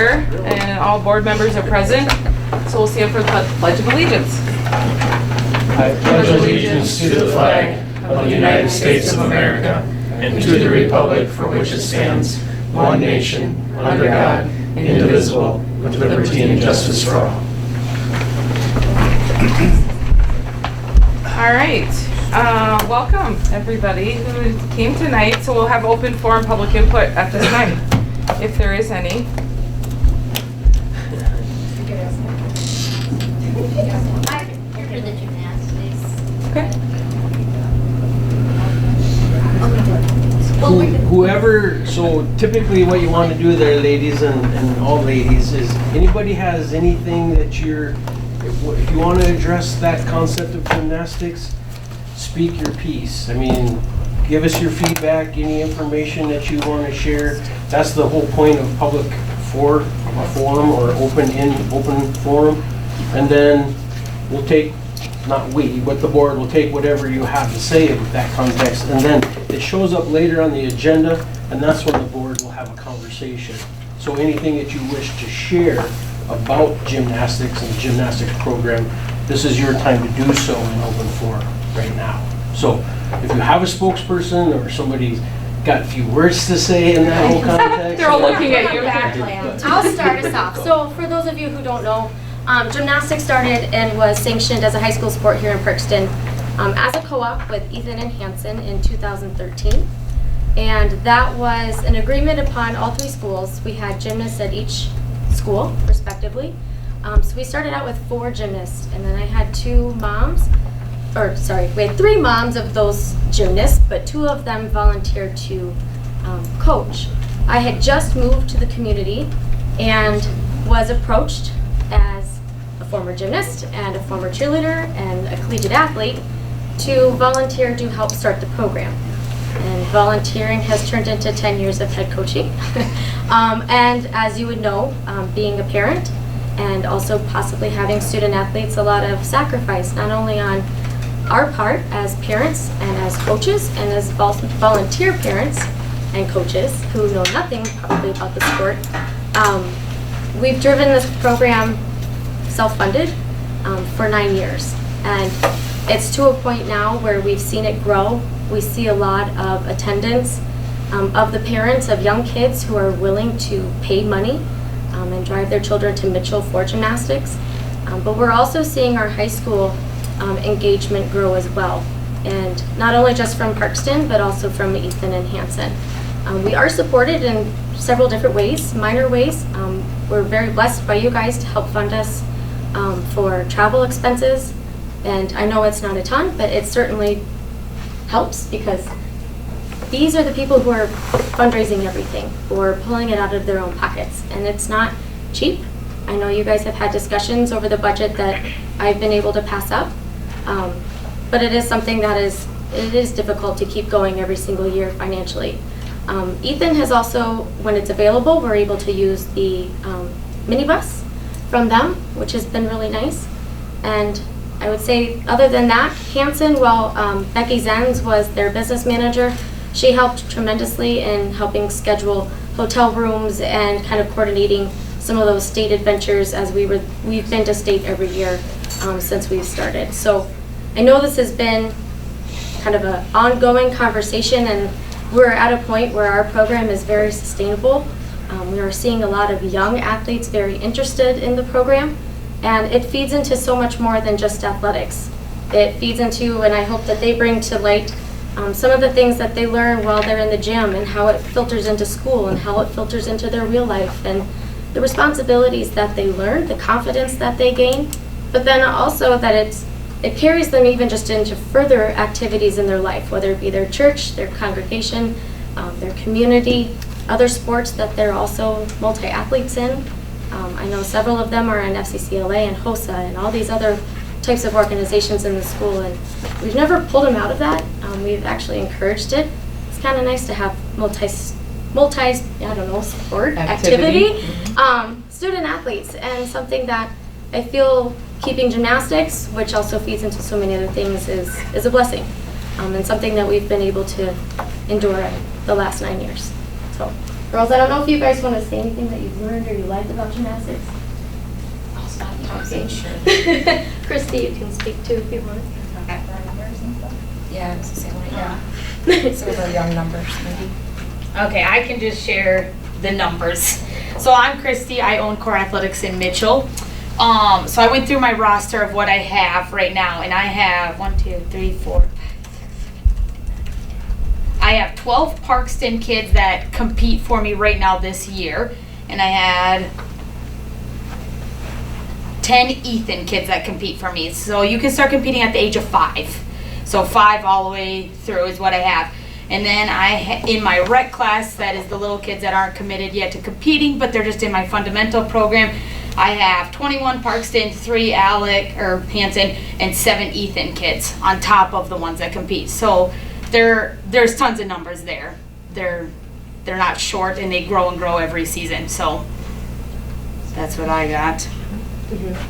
here, and all board members are present. So we'll stand for the Pledge of Allegiance. I pledge allegiance to the flag of the United States of America and to the republic for which it stands, one nation, under God, indivisible, with liberty and justice for all. All right. Welcome, everybody who came tonight. So we'll have open forum public input at this time, if there is any. For the gymnastics. Okay. Whoever, so typically what you want to do there, ladies and all ladies, is anybody has anything that if you want to address that concept of gymnastics, speak your piece. I mean, give us your feedback, any information that you want to share. That's the whole point of public forum or open forum. And then we'll take, not we, but the board will take whatever you have to say with that context. And then it shows up later on the agenda, and that's when the board will have a conversation. So anything that you wish to share about gymnastics and the gymnastics program, this is your time to do so in open forum right now. So if you have a spokesperson or somebody's got a few words to say in that whole context. They're all looking at you. I'll start us off. So for those of you who don't know, gymnastics started and was sanctioned as a high school sport here in Parkston as a co-op with Ethan and Hansen in 2013. And that was an agreement upon all three schools. We had gymnasts at each school, respectively. So we started out with 4 gymnasts, and then I had 3 moms of those gymnasts, but 2 of them volunteered to coach. I had just moved to the community and was approached as a former gymnast and a former cheerleader and a collegiate athlete to volunteer to help start the program. And volunteering has turned into 10 years of head coaching. And as you would know, being a parent and also possibly having student athletes, a lot of sacrifice, not only on our part as parents and as coaches and as volunteer parents and coaches who know nothing probably about the sport. We've driven this program self-funded for 9 years, and it's to a point now where we've seen it grow. We see a lot of attendance of the parents of young kids who are willing to pay money and drive their children to Mitchell for gymnastics. But we're also seeing our high school engagement grow as well, and not only just from Parkston but also from Ethan and Hansen. We are supported in several different ways, minor ways. We're very blessed by you guys to help fund us for travel expenses, and I know it's not a ton, but it certainly helps because these are the people who are fundraising everything or pulling it out of their own pockets, and it's not cheap. I know you guys have had discussions over the budget that I've been able to pass up, but it is something that it is difficult to keep going every single year financially. Ethan has also, when it's available, we're able to use the minibus from them, which has been really nice. And I would say, other than that, Hansen, Becky Zenz was their business manager. She helped tremendously in helping schedule hotel rooms and kind of coordinating some of those state adventures, as we've been to state every year since we've started. So I know this has been kind of an ongoing conversation, and we're at a point where our program is very sustainable. We are seeing a lot of young athletes very interested in the program, and it feeds into so much more than just athletics. It feeds into, and I hope that they bring to light some of the things that they learn while they're in the gym, and how it filters into school, and how it filters into their real life, and the responsibilities that they learn, the confidence that they gain, but then also that it carries them even just into further activities in their life, whether it be their church, their congregation, their community, other sports that they're also multi-athletes in. I know several of them are in FCCLA and HOSA and all these other types of organizations in the school, and we've never pulled them out of that. We've actually encouraged it. It's kind of nice to have sport activity. Student athletes, and something that I feel keeping gymnastics, which also feeds into so many other things, is a blessing, and something that we've been able to endure the last 9 years. So Girls, I don't know if you guys want to say anything that you've learned or you liked about gymnastics. I'll stop talking. Okay. Christy, you can speak too if you want. Yeah, it's the same way, yeah. Some of our young numbers, maybe. Okay, I can just share the numbers. So I'm Christy, I own Core Athletics in Mitchell. So I went through my roster of what I have right now, and I have 1, 2, 3, 4, 5, 6, 7. I have 12 Parkston kids that compete for me right now this year, and I had 10 Ethan kids that compete for me. So you can start competing at the age of 5. So 5 all the way through is what I have. And then in my rec class, that is the little kids that aren't committed yet to competing, but they're just in my fundamental program. I have 21 Parkston, 3 Alec or Hanson, and 7 Ethan kids on top of the ones that compete. So there's tons of numbers there. They're not short, and they grow and grow every season. So that's what I got.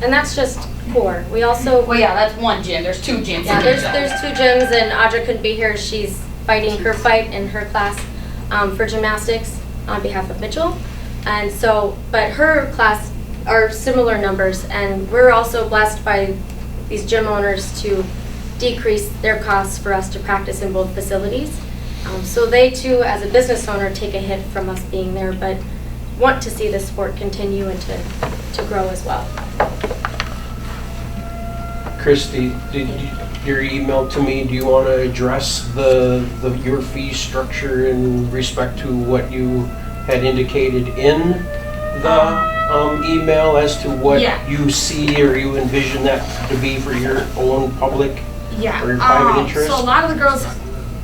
And that's just 4. We also, Well, yeah, that's one gym. There's 2 gyms. yeah, in there's Mitchell. 2 gyms, and Audra couldn't be here. She's fighting her fight in her class for gymnastics on behalf of Mitchell. And so, but her class are similar numbers, and we're also blessed by these gym owners to decrease their costs for us to practice in both facilities. So they too, as a business owner, take a hit from us being there, but want to see the sport continue and to grow as well. Christy, your email to me, do you want to address your fee structure in respect to what you had indicated in the email as to what Yeah. you see or you envision that to be for your own public Yeah. or your private interest? So a lot of the girls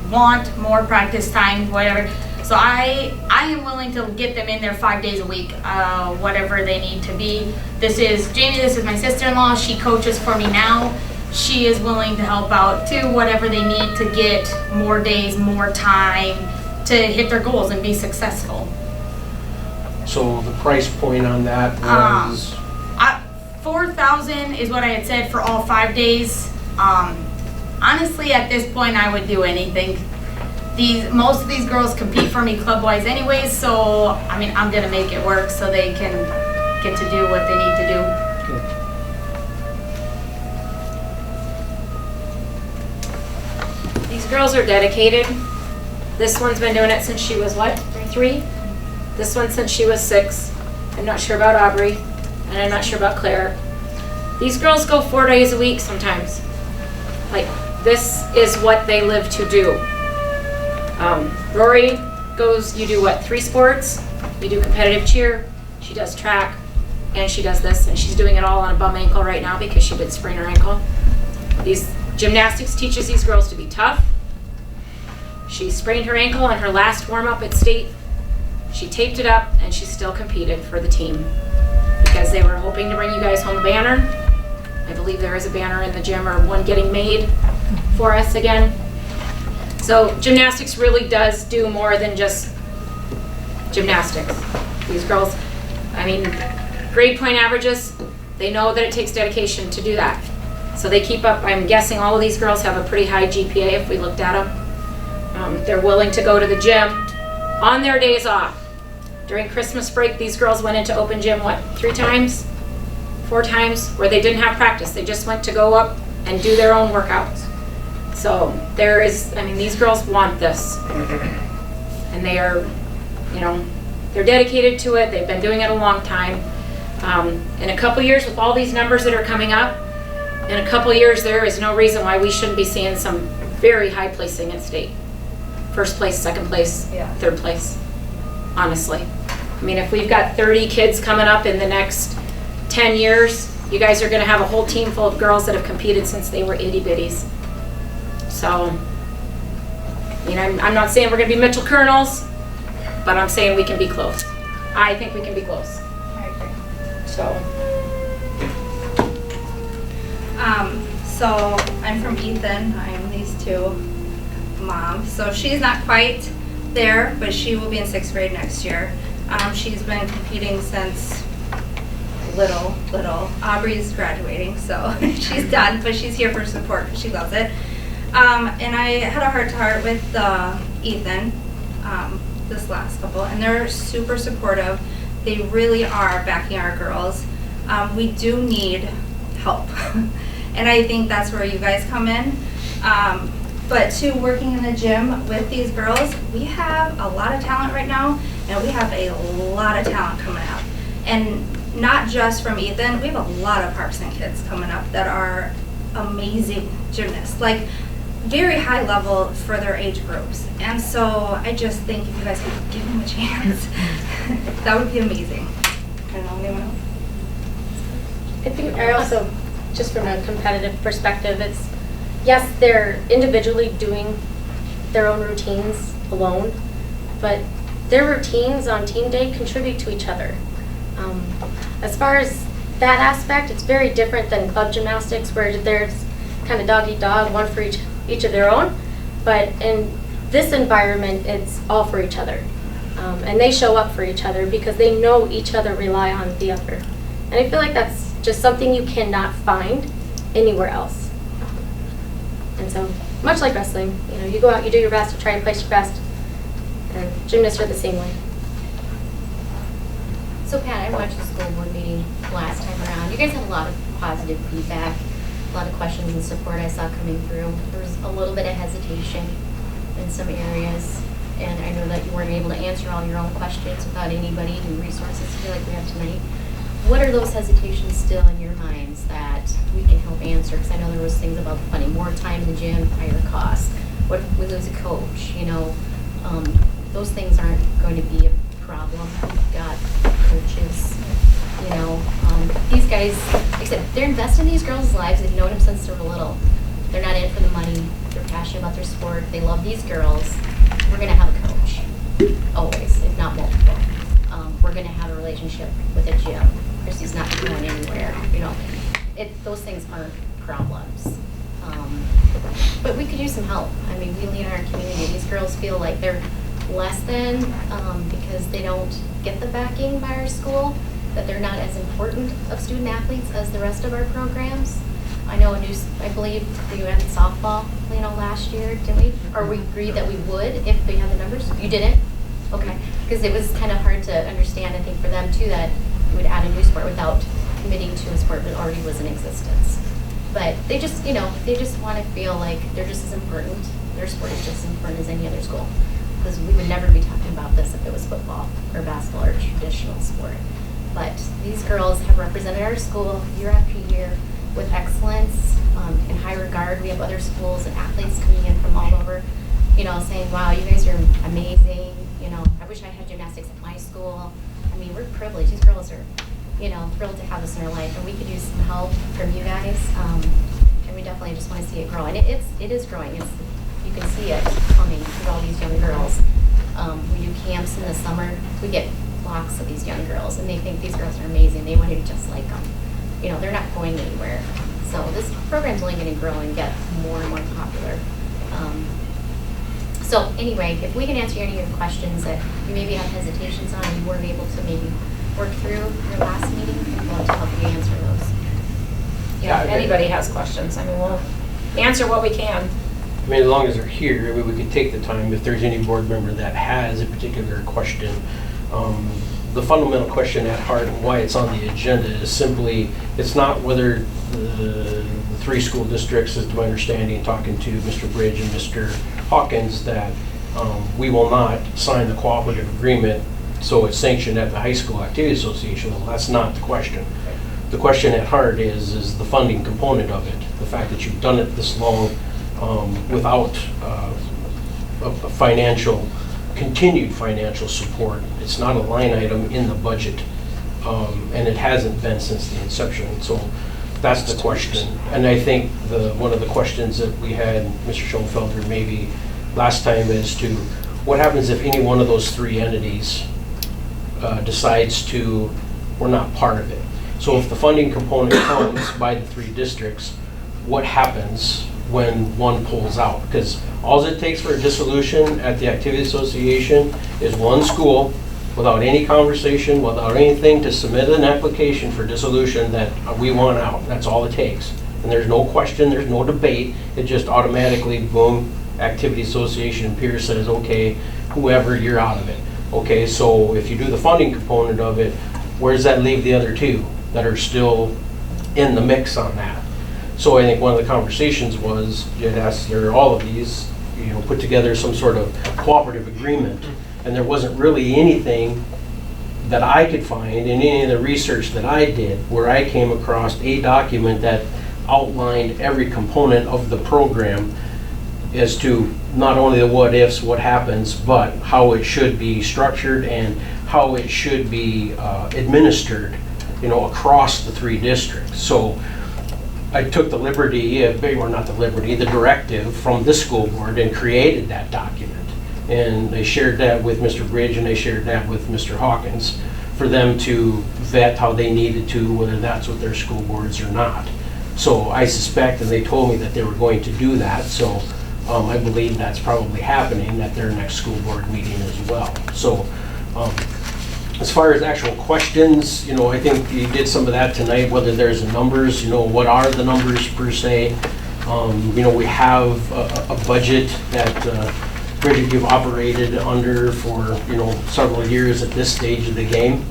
want more practice time, whatever. So I am willing to get them in there 5 days a week, whatever they need to be. This is Jamie. This is my sister-in-law. She coaches for me now. She is willing to help out too, whatever they need to get more days, more time to hit their goals and be successful. So the price point on that was, 4,000 is what I had said for all 5 days. Honestly, at this point, I would do anything. Most of these girls compete for me club-wise anyways, so I mean, I'm gonna make it work so they can get to do what they need to do. These girls are dedicated. This one's been doing it since she was what, 3? This one since she was 6. I'm not sure about Aubrey, and I'm not sure about Claire. These girls go 4 days a week sometimes. Like, this is what they live to do. Rory goes, you do what, 3 sports? You do competitive cheer, she does track, and she does this, and she's doing it all on a bum ankle right now because she did sprain her ankle. These gymnastics teaches these girls to be tough. She sprained her ankle on her last warm-up at state. She taped it up, and she still competed for the team because they were hoping to bring you guys home a banner. I believe there is a banner in the gym or one getting made for us again. So gymnastics really does do more than just gymnastics. These girls, I mean, grade point averages, they know that it takes dedication to do that. So they keep up. I'm guessing all of these girls have a pretty high GPA if we looked at them. They're willing to go to the gym on their days off. During Christmas break, these girls went into open gym, what, 3 times? 4 times, where they didn't have practice. They just went to go up and do their own workouts. So there is, I mean, these girls want this. And they are, you know, they're dedicated to it. They've been doing it a long time. In a couple years, with all these numbers that are coming up, in a couple years, there is no reason why we shouldn't be seeing some very high placing at state. First place, second place, third place, honestly. I mean, if we've got 30 kids coming up in the next 10 years, you guys are gonna have a whole team full of girls that have competed since they were itty bitties. So, I mean, I'm not saying we're gonna be Mitchell Colonels, but I'm saying we can be close. I think we can be close. I agree. So, So I'm from Ethan. I'm these 2 moms. So she's not quite there, but she will be in 6th grade next year. She's been competing since little. Aubrey's graduating, so she's done, but she's here for support because she loves it. And I had a heart-to-heart with Ethan. this last couple, and they're super supportive. They really are backing our girls. We do need help, and I think that's where you guys come in. But too, working in the gym with these girls, we have a lot of talent right now, and we have a lot of talent coming up. And not just from Ethan, we have a lot of Parkson kids coming up that are amazing gymnasts, like very high level for their age groups. And so I just think if you guys could give them a chance, that would be amazing. I don't know, anyone else? I think I also, just from a competitive perspective, it's, yes, they're individually doing their own routines alone, but their routines on team day contribute to each other. As far as that aspect, it's very different than club gymnastics where there's kind of dog eat dog, one for each of their own, but in this environment, it's all for each other. And they show up for each other because they know each other rely on the other. And I feel like that's just something you cannot find anywhere else. And so, much like wrestling, you know, you go out, you do your best, you try and place your best, and gymnasts are the same way. So Pat, I watched the school board meeting last time around. You guys had a lot of positive feedback, a lot of questions and support I saw coming through. There was a little bit of hesitation in some areas, and I know that you weren't able to answer all your own questions without anybody and resources like we have tonight. What are those hesitations still in your minds that we can help answer? Because I know there was things about funding more time in the gym, higher cost. What if we lose a coach? You know, those things aren't going to be a problem. We've got coaches, you know. These guys, like I said, they're invested in these girls' lives. They've known them since they were little. They're not in it for the money. They're passionate about their sport. They love these girls. We're going to have a coach, always, if not multiple. We're going to have a relationship with a gym. Christy's not going anywhere, you know. Those things aren't problems. But we could use some help. I mean, we lead our community. These girls feel like they're less than because they don't get the backing by our school, that they're not as important of student athletes as the rest of our programs. I know I believe you had softball, you know, last year, didn't we? Or we agreed that we would if they had the numbers. You didn't? Okay. Because it was kind of hard to understand, I think, for them too, that we would add a new sport without committing to a sport that already was in existence. But they just, you know, they just want to feel like they're just as important. Their sport is just as important as any other school. Because we would never be talking about this if it was football or basketball or a traditional sport. But these girls have represented our school year after year with excellence and high regard. We have other schools and athletes coming in from all over, you know, saying, wow, you guys are amazing. You know, I wish I had gymnastics at my school. I mean, we're privileged. These girls are, you know, thrilled to have this in their life. And we could use some help from you guys. And we definitely just want to see it grow. And it is growing. You can see it coming with all these young girls. We do camps in the summer. We get flocks of these young girls, and they think these girls are amazing. They want to be just like them. You know, they're not going anywhere. So this program's only going to grow and get more and more popular. So anyway, if we can answer any of your questions that you maybe have hesitations on and you weren't able to maybe work through your last meeting, we'd love to help you answer those. Yeah, if anybody has questions, I mean, we'll answer what we can. I mean, as long as they're here, I mean, we could take the time if there's any board member that has a particular question. The fundamental question at heart and why it's on the agenda is simply, it's not whether the three school districts, is to my understanding, talking to Mr. Bridge and Mr. Hawkins, that we will not sign the cooperative agreement so it's sanctioned at the High School Activity Association. Well, that's not the question. The question at heart is the funding component of it. The fact that you've done it this long without a continued financial support. It's not a line item in the budget, and it hasn't been since the inception. So that's the question. And I think one of the questions that we had, Mr. Schoenfelder, maybe last time, as to what happens if any one of those three entities decides to, we're not part of it. So if the funding component comes by the three districts, what happens when one pulls out? Because all it takes for a dissolution at the Activity Association is one school, without any conversation, without anything, to submit an application for dissolution that we want out. That's all it takes. And there's no question, there's no debate. It just automatically, boom, Activity Association and Pierce says, okay, whoever, you're out of it. Okay, so if you do the funding component of it, where does that leave the other two that are still in the mix on that? So I think one of the conversations was, you had asked, there are all of these, put together some sort of cooperative agreement, and there wasn't really anything that I could find in any of the research that I did where I came across a document that outlined every component of the program as to not only the what ifs, what happens, but how it should be structured and how it should be administered, across the 3 districts. So I took the liberty, or not the liberty, the directive from the school board and created that document. And they shared that with Mr. Bridge and they shared that with Mr. Hawkins for them to vet how they needed to, whether that's with their school boards or not. So I suspect, and they told me that they were going to do that, so I believe that's probably happening at their next school board meeting as well. So as far as actual questions, I think you did some of that tonight, whether there's numbers, what are the numbers per se. We have a budget that Bridget, you've operated under for, several years at this stage of the game.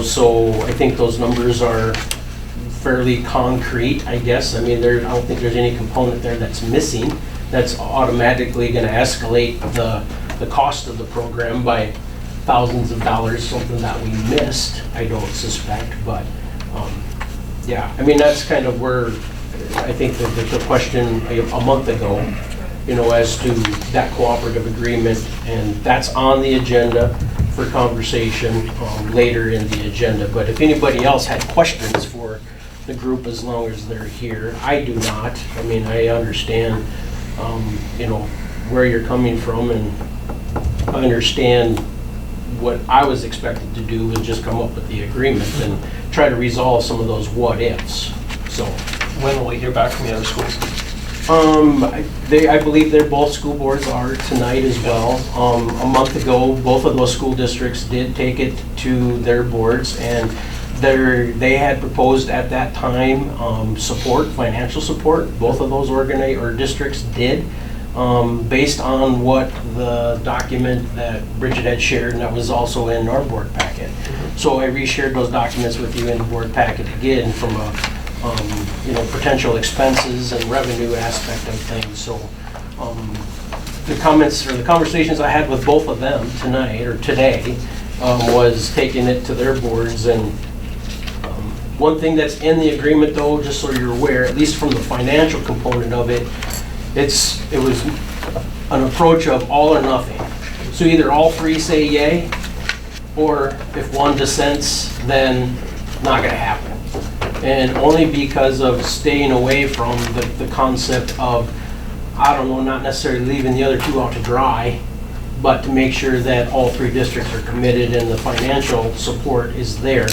So I think those numbers are fairly concrete, I guess. I mean, I don't think there's any component there that's missing that's automatically going to escalate the cost of the program by thousands of dollars, something that we missed, I don't suspect. But yeah, I mean, that's kind of where I think the question a month ago, as to that cooperative agreement, and that's on the agenda for conversation later in the agenda. But if anybody else had questions for the group, as long as they're here, I do not. I mean, I understand, where you're coming from, and I understand what I was expected to do was just come up with the agreement and try to resolve some of those what ifs. So When will we hear back from the other schools? I believe their both school boards are tonight as well. A month ago, both of those school districts did take it to their boards, and they had proposed at that time financial support. Both of those districts did, based on what the document that Bridget had shared, and that was also in our board packet. So I reshared those documents with you in the board packet again from a potential expenses and revenue aspect of things. So the comments or the conversations I had with both of them tonight or today was taking it to their boards. And one thing that's in the agreement, though, just so you're aware, at least from the financial component of it, it was an approach of all or nothing. So either all 3 say yay, or if one dissents, then not going to happen. And only because of staying away from the concept of, I don't know, not necessarily leaving the other 2 out to dry, but to make sure that all 3 districts are committed and the financial support is there,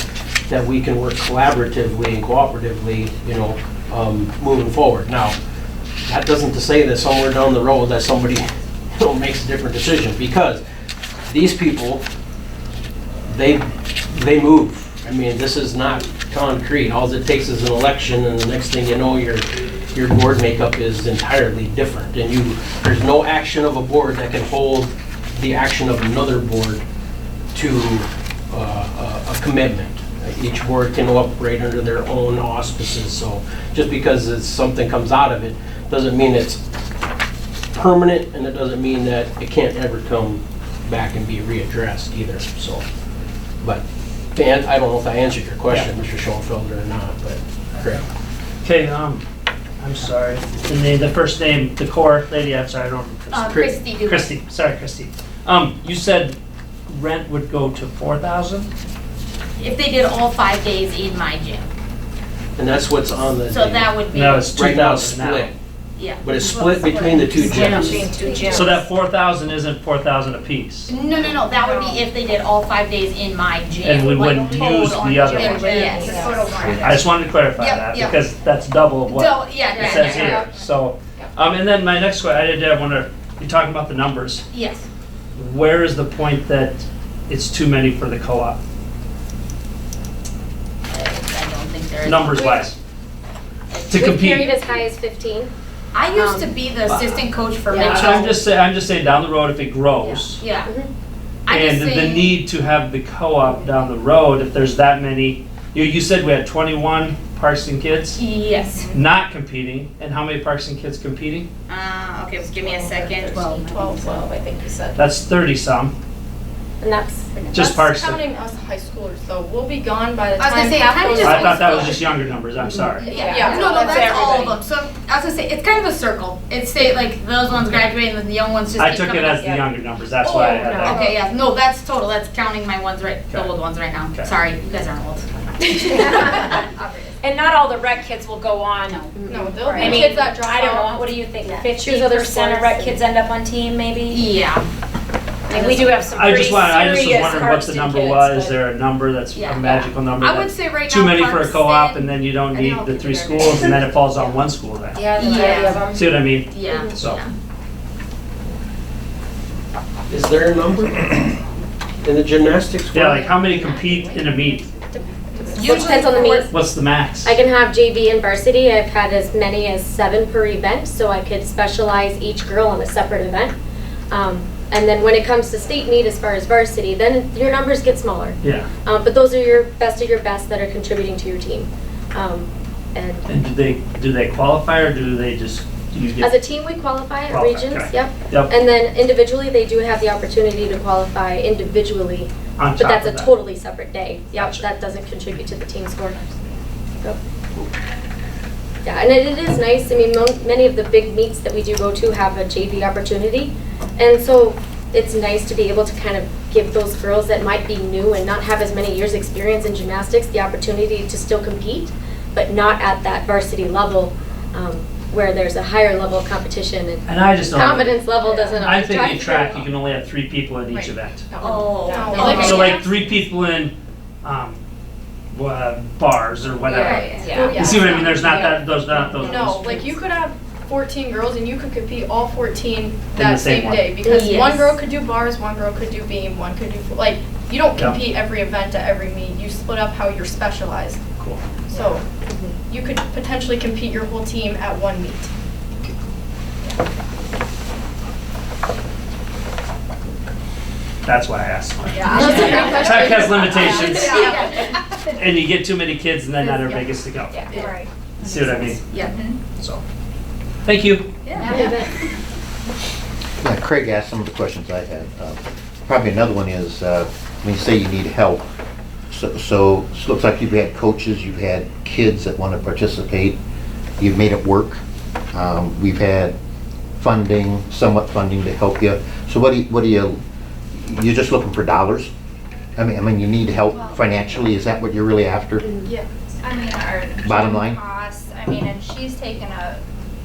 that we can work collaboratively and cooperatively, moving forward. Now, that doesn't to say that somewhere down the road that somebody makes a different decision, because these people, they move. I mean, this is not concrete. All it takes is an election, and the next thing you know, your board makeup is entirely different. And there's no action of a board that can hold the action of another board to a commitment. Each board can operate under their own auspices. So just because something comes out of it doesn't mean it's permanent, and it doesn't mean that it can't ever come back and be readdressed either. So, but I don't know if I answered your question, Mr. Schoenfelder, or not, but great. Okay, I'm sorry. And the first name, the core lady, I'm sorry, I don't remember. Christy Dugan. Christy, sorry, Christy. You said rent would go to $4,000? If they did all 5 days in my gym. And that's what's on the. So that would be, No, it's Right now it's 2,000 now. split, yeah. but it's split between the 2 gyms. Between 2 gyms. So that 4,000 isn't 4,000 apiece? No, that would be if they did all 5 days in my gym. And we like wouldn't total use on the other gym. one. Yes. It's a total one. I just wanted to clarify Yep, that, yep. because that's double of what Yeah, it says yeah. here. So, and then my next question, I wonder, you're talking about the numbers. Yes. Where is the point that it's too many for the co-op, I don't think there is. numbers wise? To We've carried compete? as high as 15. I used to be the assistant coach for Yeah. Mitchell. I'm just saying down the road if it grows. Yeah. Mhm. I just And the say- need to have the co-op down the road, if there's that many, you said we had 21 Parkston kids Yes. not competing, and how many Parkston kids competing? Okay, just give me a second. 12, I think you said. That's 30 some, And that's, just That's Parkston. counting us high schoolers, though. We'll be gone by the I was gonna time say, it half kinda those. just- I thought that was just younger numbers, I'm sorry. Yeah, no, that's that's all of everybody. them. So I was gonna say, it's kind of a circle. It's say like those ones graduating and the young ones just I keep took it coming as up. the younger numbers, that's why I had that. Okay, yeah, no, that's total. That's counting my ones right, the Okay. old ones right now. Okay. Sorry, you guys aren't old. And not all the rec kids will go on. No, there'll be I mean, kids that drop I don't know, out. what do you think? Yeah. 50% Choose other of sports rec and- kids end up on team, maybe? Yeah. Like, we do have some I pretty just was serious wondering what the Parkston number kids, was, is but- there a number that's Yeah. a magical number? I would that's say right now. too many for a co-op, Parkston- and then you don't and need I'll the keep 3 it there. schools, and then it falls on one school then. Yeah, the Yeah. majority of them. See what I mean? Yeah. So. yeah. Is there a number in the gymnastics? Yeah, world? like how many compete in a meet? It depends on the meet. What's the max? I can have JV and varsity. I've had as many as 7 per event, so I could specialize each girl on a separate event. And then when it comes to state meet, as far as varsity, then your numbers get smaller. Yeah, But those are your best of your best that are contributing to your team. And and do they qualify, or do they just, do you as a get? team, we qualify at Qualify, regions, okay. yep. Yep, And then individually, they do have the opportunity to qualify individually, on but top that's of a that. totally separate day. Yep, Gotcha. that doesn't contribute to the team score. Yep. Yeah, and it is nice, I mean, many of the big meets that we do go to have a JV opportunity. And so it's nice to be able to kind of give those girls that might be new and not have as many years' experience in gymnastics the opportunity to still compete, but not at that varsity level where there's a higher level of competition and And I just don't. confidence level doesn't I always think drive in track, very you can only have 3 people at each Right. event. Oh. No, like So Yeah. like 3 people in, bars or whatever. Yeah. You see what I mean? There's not that, those. No, like you could have 14 girls and you could compete all 14 the that same same one. day because Yes. one girl could do bars, one girl could do beam, one could do like you don't Yeah. compete every event at every meet. You split up how you're specialized. Cool. So you could potentially compete your whole team at one meet. That's why I asked. Yeah. Tech has limitations, Yeah. and you get too many kids, and then not everybody gets to go. Right. See what I mean? Yeah. So, thank you. Yeah. Craig asked some of the questions I had. Probably another one is, when you say you need help, so it looks like you've had coaches, you've had kids that want to participate, you've made it work. We've had funding, somewhat funding to help you. So what do you, you're just looking for dollars? I mean, you need help financially, is that what you're really after? Yeah. I mean, our Bottom gym line? costs, I mean, and she's taken a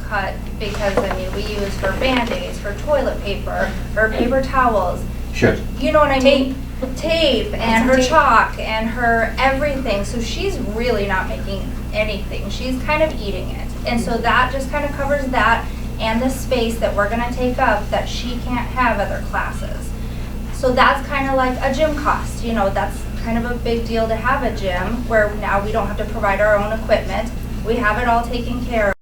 cut because, I mean, we use her Band-Aids, her toilet paper, her paper towels. Sure. You know what I mean? Tape and her chalk and her everything. So she's really not making anything. She's kind of eating it. And so that just kind of covers that and the space that we're gonna take up that she can't have other classes. So that's kind of like a gym cost, you know, that's kind of a big deal to have a gym where now we don't have to provide our own equipment. We have it all taken care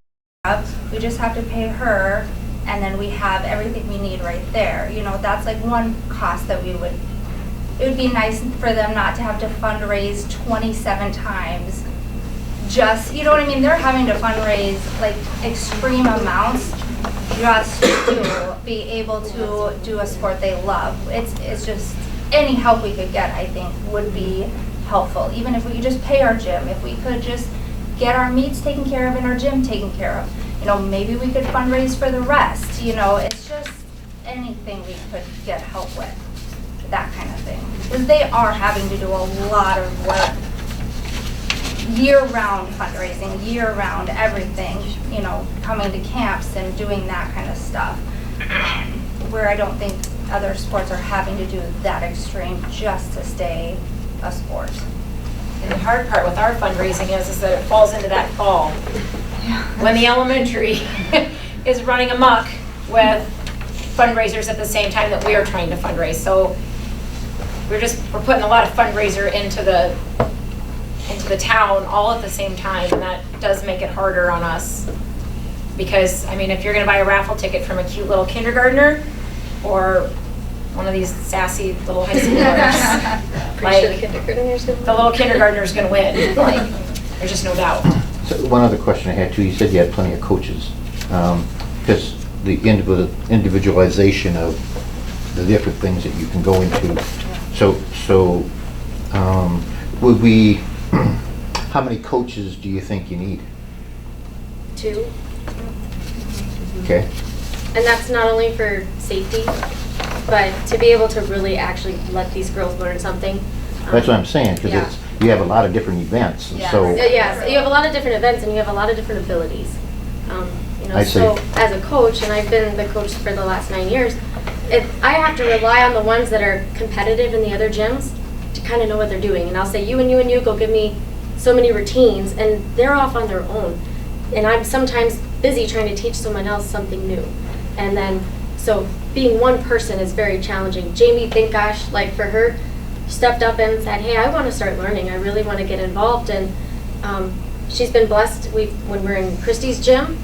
of. We just have to pay her and then we have everything we need right there. You know, that's like one cost that we would, it would be nice for them not to have to fundraise 27 times. Just, you know what I mean? They're having to fundraise like extreme amounts just to be able to do a sport they love. It's just, any help we could get, I think, would be helpful. Even if we could just pay our gym, if we could just get our meets taken care of and our gym taken care of. You know, maybe we could fundraise for the rest, you know, it's just anything we could get help with, that kind of thing. Because they are having to do a lot of work, year-round fundraising, year-round everything, you know, coming to camps and doing that kind of stuff. Where I don't think other sports are having to do that extreme just to stay a sport. And the hard part with our fundraising is that it falls into that fall. When the elementary is running amok with fundraisers at the same time that we are trying to fundraise. So we're putting a lot of fundraiser into the town all at the same time, and that does make it harder on us Because, I mean, if you're gonna buy a raffle ticket from a cute little kindergartner or one of these sassy little high schoolers, like, the little kindergartner's gonna win, like, there's just no doubt. So one other question I had too, you said you had plenty of coaches. Because the individualization of the different things that you can go into. So would we, how many coaches do you think you need? 2. Okay. And that's not only for safety, but to be able to really actually let these girls learn something. That's what I'm saying, because Yeah. it's, you have a lot of different events, and so. Yes, you have a lot of different events and you have a lot of different abilities. You know, I see. so as a coach, and I've been the coach for the last 9 years, I have to rely on the ones that are competitive in the other gyms to kind of know what they're doing. And I'll say, you and you and you, go give me so many routines, and they're off on their own. And I'm sometimes busy trying to teach someone else something new. And then, so being one person is very challenging. Jamie, thank gosh, like for her, stepped up and said, hey, I want to start learning. I really want to get involved. And she's been blessed. When we're in Christy's gym,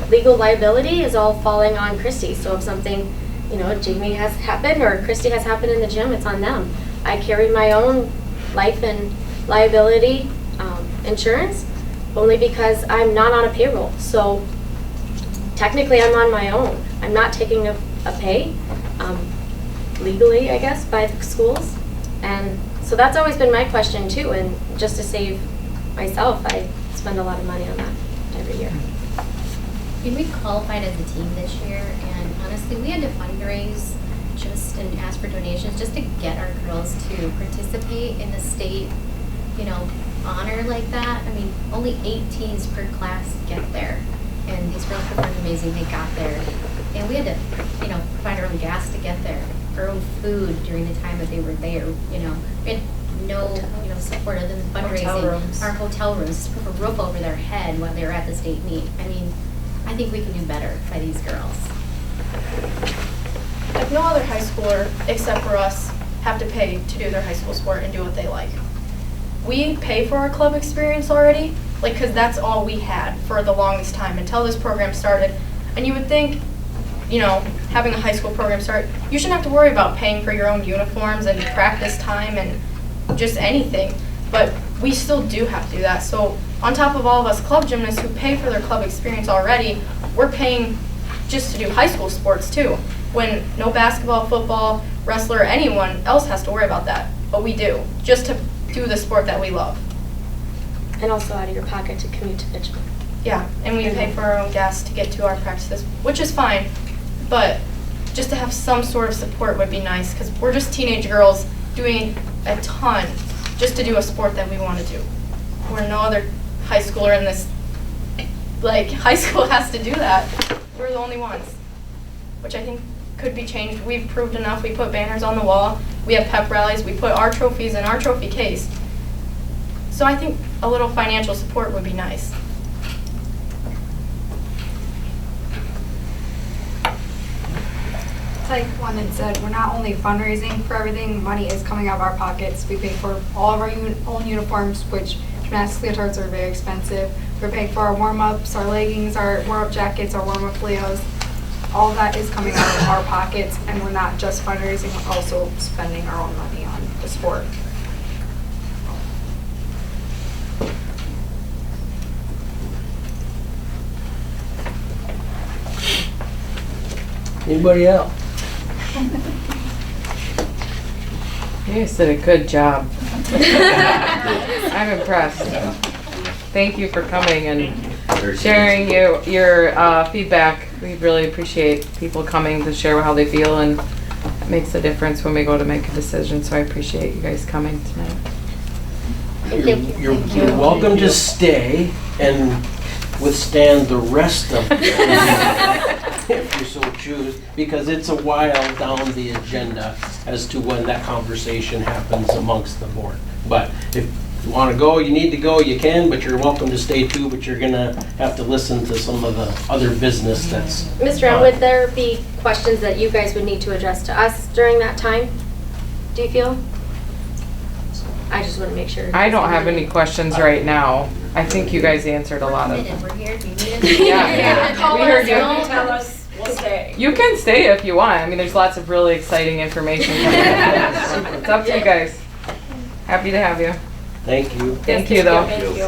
legal liability is all falling on Christy. So if something, you know, Jamie has happened or Christy has happened in the gym, it's on them. I carry my own life and liability insurance only because I'm not on a payroll. So technically I'm on my own. I'm not taking a pay legally, I guess, by the schools. And so that's always been my question too. And just to save myself, I spend a lot of money on that every year. We qualified as a team this year, and honestly, we had to fundraise and ask for donations just to get our girls to participate in the state, you know, honor like that. I mean, only 8 teams per class get there, and these girls performed amazing. They got there, and we had to, you know, provide our own gas to get there, our own food during the time that they were there. You know, we had no, you know, support other than fundraising. Hotel rooms. Our hotel rooms, to put a roof over their head while they were at the state meet. I mean, I think we can do better by these girls. If no other high schooler, except for us, have to pay to do their high school sport and do what they like. We pay for our club experience already, like, because that's all we had for the longest time until this program started. And you would think, you know, having a high school program start, you shouldn't have to worry about paying for your own uniforms and practice time and just anything. But we still do have to do that. So on top of all of us club gymnasts who pay for their club experience already, we're paying just to do high school sports too, when no basketball, football, wrestler, or anyone else has to worry about that. But we do, just to do the sport that we love. And also out of your pocket to commute to Pittsburgh. Yeah, and we pay for our own gas to get to our practices, which is fine, but just to have some sort of support would be nice, because we're just teenage girls doing a ton just to do a sport that we want to do. Where no other high schooler in this, like, high school has to do that. We're the only ones, which I think could be changed. We've proved enough. We put banners on the wall. We have pep rallies. We put our trophies in our trophy case. So I think a little financial support would be nice. It's like one that said, we're not only fundraising for everything, money is coming out of our pockets. We pay for all of our own uniforms, which gymnastics leotards are very expensive. We're paying for our warm-ups, our leggings, our warm-up jackets, our warm-up Leos. All of that is coming out of our pockets, and we're not just fundraising, we're also spending our own money on the sport. Anybody else? You guys did a good job. I'm impressed. Thank you for coming and sharing your feedback. We really appreciate people coming to share how they feel, and it makes a difference when we go to make a decision. So I appreciate you guys coming tonight. You're welcome to stay and withstand the rest of it if you so choose, because it's a while down the agenda as to when that conversation happens amongst the board. But if you want to go, you need to go, you can, but you're welcome to stay too, but you're gonna have to listen to some of the other business that's... Mr. M, would there be questions that you guys would need to address to us during that time? Do you feel? I just want to make sure. I don't have any questions right now. I think you guys answered a lot of them. We're here, if you need us. Yeah. Call We us, heard you. don't tell us, we'll stay. You can stay if you want. I mean, there's lots of really exciting information coming up. It's up to you guys. Happy to have you. Thank you. Thank you, though. Thank you.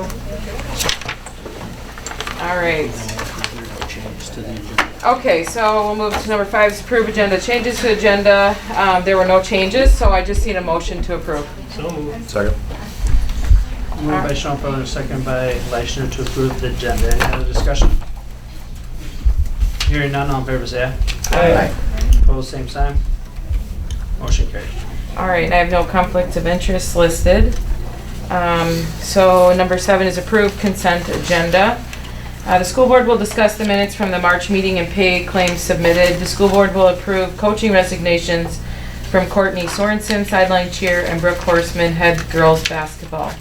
All right. Changes to the agenda. Okay, so we'll move to number 5, is approve agenda. Changes to agenda. There were no changes, so I just need a motion to approve. So moved. Second. Moved by Schoenfelder, second by Leishner to approve the agenda. Any other discussion? Hearing none, all in favor say aye. Opposed, same sign. Motion carried. All right, I have no conflicts of interest listed. So number 7 is approved consent agenda. The school board will discuss the minutes from the March meeting and pay claims submitted. The school board will approve coaching resignations from Courtney Sorensen, sideline cheer, and Brooke Horseman, head girls basketball.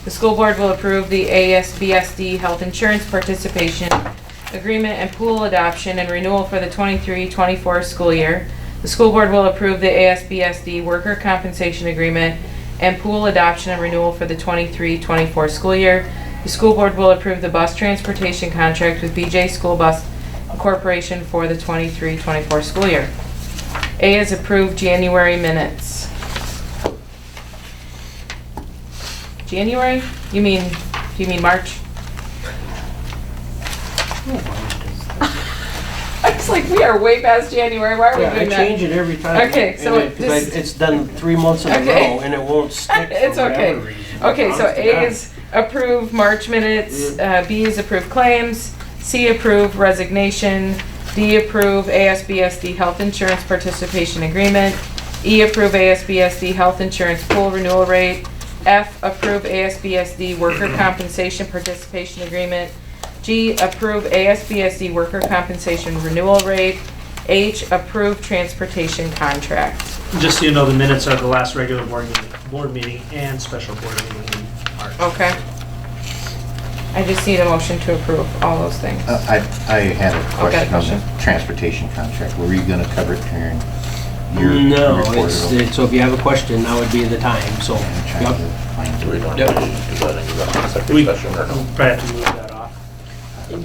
The school board will approve the ASBSD health insurance participation agreement and pool adoption and renewal for the 23-24 school year. The school board will approve the ASBSD worker compensation agreement and pool adoption and renewal for the 23-24 school year. The school board will approve the bus transportation contract with BJ School Bus Corporation for the 23-24 school year. A is approved January minutes. January? Do you mean March? I was like, we are way past January. Why are we Yeah, I doing that? change it every time. Okay, so And because just- it's done 3 months in a Okay. row and it won't stick It's for okay. whatever reason. Okay, so Honest to A God. is approve March minutes, B is approve claims, C approve resignation, D approve ASBSD health insurance participation agreement, E approve ASBSD health insurance pool renewal rate, F approve ASBSD worker compensation participation agreement, G approve ASBSD worker compensation renewal rate, H approve transportation contract. Just so you know, the minutes are the last regular board meeting and special board meeting in March. Okay. I just need a motion to approve all those things. I had a question on question. the transportation contract. Were you gonna cover it during your No, report? so if you have a question, now would be the time, so. I'm trying Yep. to find it. We probably have to move that off.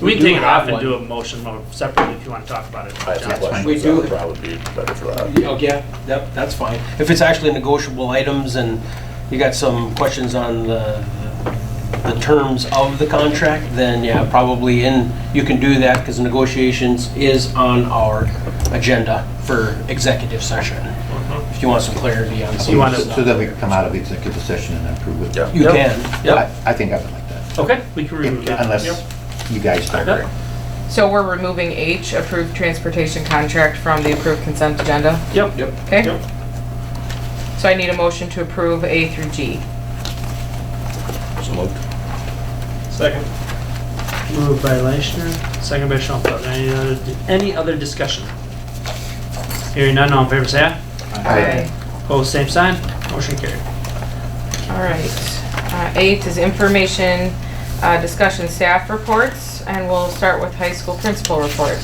We can take it off and do a motion mode separately if you want to talk about it. We do. Probably be better for that. Yeah, yep, that's fine. If it's actually negotiable items and you got some questions on the terms of the contract, then yeah, probably you can do that because negotiations is on our agenda for executive session. If you want some clarity on some You of wanna- the So stuff. that we can come out of executive session and approve it? Yeah. You can. Yep. I think I would like that. Okay, we can remove that. Unless Yep. you guys don't. Okay. So we're removing H, approved transportation contract, from the approved consent agenda? Yep. Okay? Yep. So I need a motion to approve A through G. So moved. Second. Moved by Leishner, second by Schoenfelder. Any other discussion? Hearing none, all in favor say aye. Aye. Opposed, same sign. Motion carried. All right. 8 is information, discussion staff reports, and we'll start with high school principal report.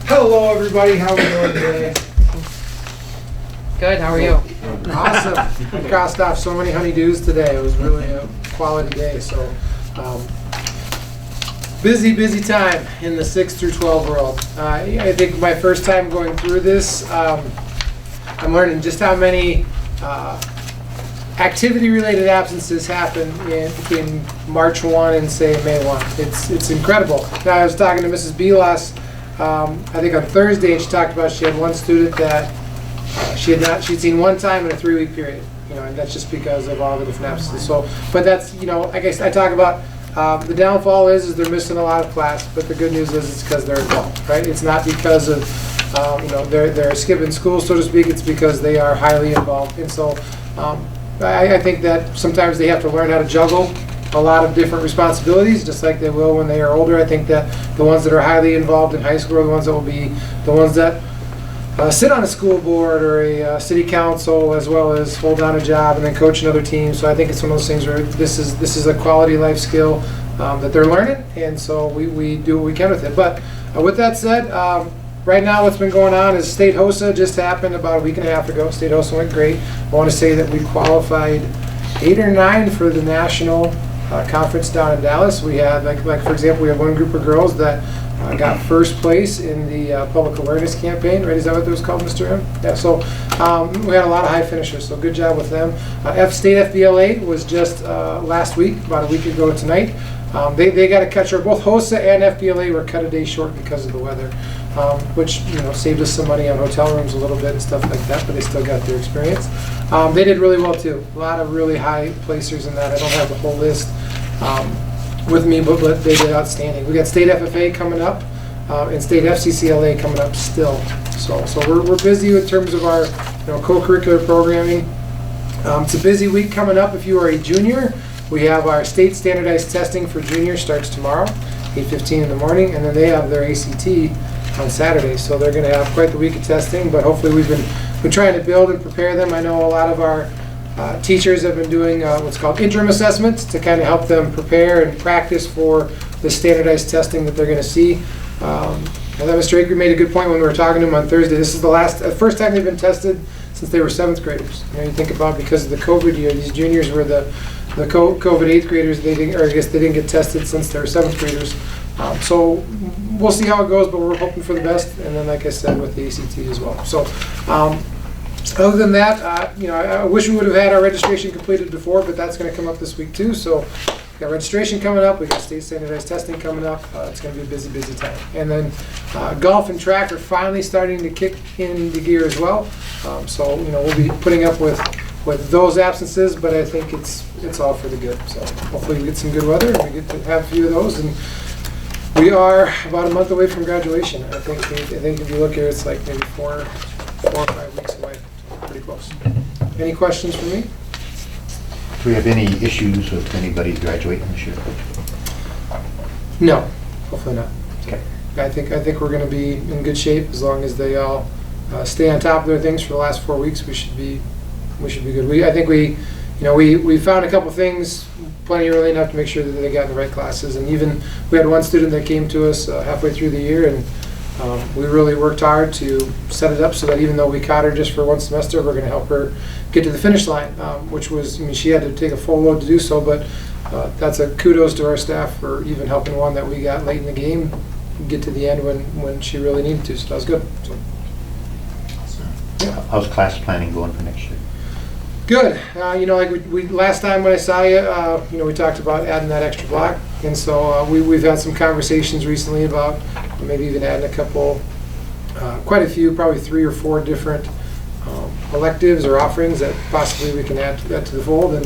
Hello, everybody. How are we doing today? Good, how are you? Awesome. I crossed off so many honeydews today. It was really a quality day. So, busy time in the 6 through 12 world. I think my first time going through this, I'm learning just how many activity-related absences happen in March 1 and say May 1. It's incredible. Now, I was talking to Mrs. Belas, I think on Thursday, and she talked about she had one student that she'd seen one time in a 3-week period, and that's just because of all the different absences. So, but that's, I guess I talk about the downfall is they're missing a lot of class, but the good news is it's because they're involved, right? It's not because of they're skipping school, so to speak. It's because they are highly involved, and so I think that sometimes they have to learn how to juggle a lot of different responsibilities, just like they will when they are older. I think that the ones that are highly involved in high school are the ones that will be the ones that sit on a school board or a city council, as well as hold down a job and then coach another team. So I think it's one of those things where this is a quality life skill that they're learning, and so we do what we can with it. But with that said, right now what's been going on is State HOSA just happened about a week and a half ago. State HOSA went great. I want to say that we qualified 8 or 9 for the national conference down in Dallas. We had, like for example, we have one group of girls that got first place in the public awareness campaign, right? Is that what it was called, Mr. M? Yeah, so we had a lot of high finishers, so good job with them. State FBLA was just last week, about a week ago tonight. They got a cut short. Both HOSA and FBLA were cut a day short because of the weather, which saved us some money on hotel rooms a little bit and stuff like that, but they still got their experience. They did really well too. A lot of really high placers in that. I don't have the whole list with me, but they did outstanding. We got State FFA coming up and State FCCLA coming up still. So we're busy in terms of our co-curricular programming. It's a busy week coming up. If you are a junior, we have our state standardized testing for juniors starts tomorrow, 8:15 in the morning, and then they have their ACT on Saturday. So they're going to have quite the week of testing, but hopefully we've been trying to build and prepare them. I know a lot of our teachers have been doing what's called interim assessments to kind of help them prepare and practice for the standardized testing that they're going to see. I thought Mr. Aker made a good point when we were talking to him on Thursday. This is the first time they've been tested since they were 7th graders. You think about, because of the COVID year, these juniors were the COVID 8th graders. They didn't get tested since they were 7th graders. So we'll see how it goes, but we're hoping for the best. And then, like I said, with the ACT as well. So other than that, I wish we would have had our registration completed before, but that's going to come up this week too. So we got registration coming up. We got state standardized testing coming up. It's going to be a busy time. And then golf and track are finally starting to kick into gear as well. So we'll be putting up with those absences, but I think it's all for the good. So hopefully we get some good weather and we get to have a few of those. And we are about a month away from graduation. I think if you look here, it's like maybe 4 or 5 weeks away. Pretty close. Any questions for me? Do we have any issues with anybody graduating this year? No, hopefully not. Okay. I think we're going to be in good shape as long as they all stay on top of their things for the last 4 weeks. We should be good. I think we found a couple things plenty early enough to make sure that they got in the right classes. And even we had one student that came to us halfway through the year, and we really worked hard to set it up so that even though we caught her just for one semester, we're going to help her get to the finish line, which was, she had to take a full load to do so, but that's a kudos to our staff for even helping one that we got late in the game get to the end when she really needed to. So that was good. So, yeah. How's class planning going for next year? Good. Like we last time when I saw you, we talked about adding that extra block, and so we've had some conversations recently about maybe even adding a couple, quite a few, probably 3 or 4 different electives or offerings that possibly we can add to the fold. And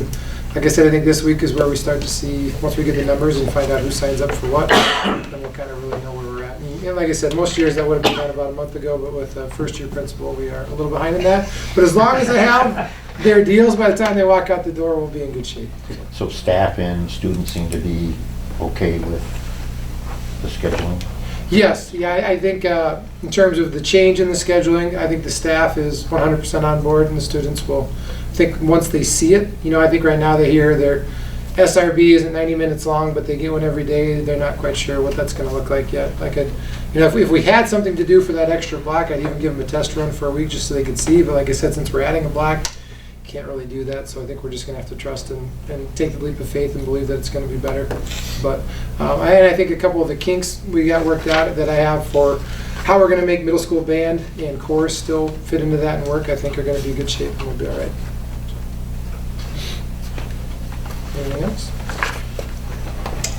like I said, I think this week is where we start to see, once we get the numbers and find out who signs up for what, then we'll kind of really know where we're at. And like I said, most years that would have been done about a month ago, but with first year principal, we are a little behind in that. But as long as they have their deals by the time they walk out the door, we'll be in good shape. So staff and students seem to be okay with the scheduling? Yes, I think in terms of the change in the scheduling, I think the staff is 100% on board, and the students will, I think once they see it, I think right now they hear their SRB isn't 90 minutes long, but they get one every day. They're not quite sure what that's going to look like yet. If we had something to do for that extra block, I'd even give them a test run for a week just so they could see. But like I said, since we're adding a block, can't really do that. So I think we're just going to have to trust and take the leap of faith and believe that it's going to be better. But I think a couple of the kinks we got worked out that I have for how we're going to make middle school band and chorus still fit into that and work, I think are going to be in good shape and we'll be all right. Anything else?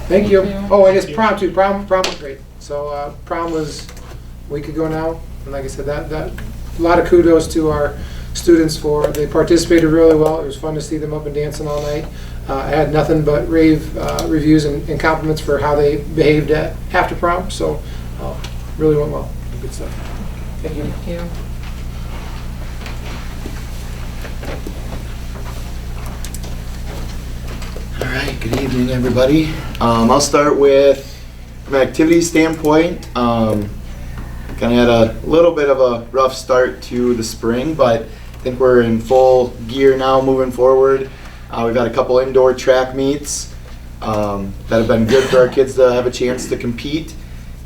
Thank you. Oh, I guess prom too. Prom was great. So prom was a week ago now, and like I said, that a lot of kudos to our students they participated really well. It was fun to see them up and dancing all night. I had nothing but rave reviews and compliments for how they behaved after prom. So really went well. Good stuff. Thank you. Thank you. All right, good evening, everybody. I'll start with, from an activity standpoint, kind of had a little bit of a rough start to the spring, but I think we're in full gear now moving forward. We've had a couple indoor track meets that have been good for our kids to have a chance to compete.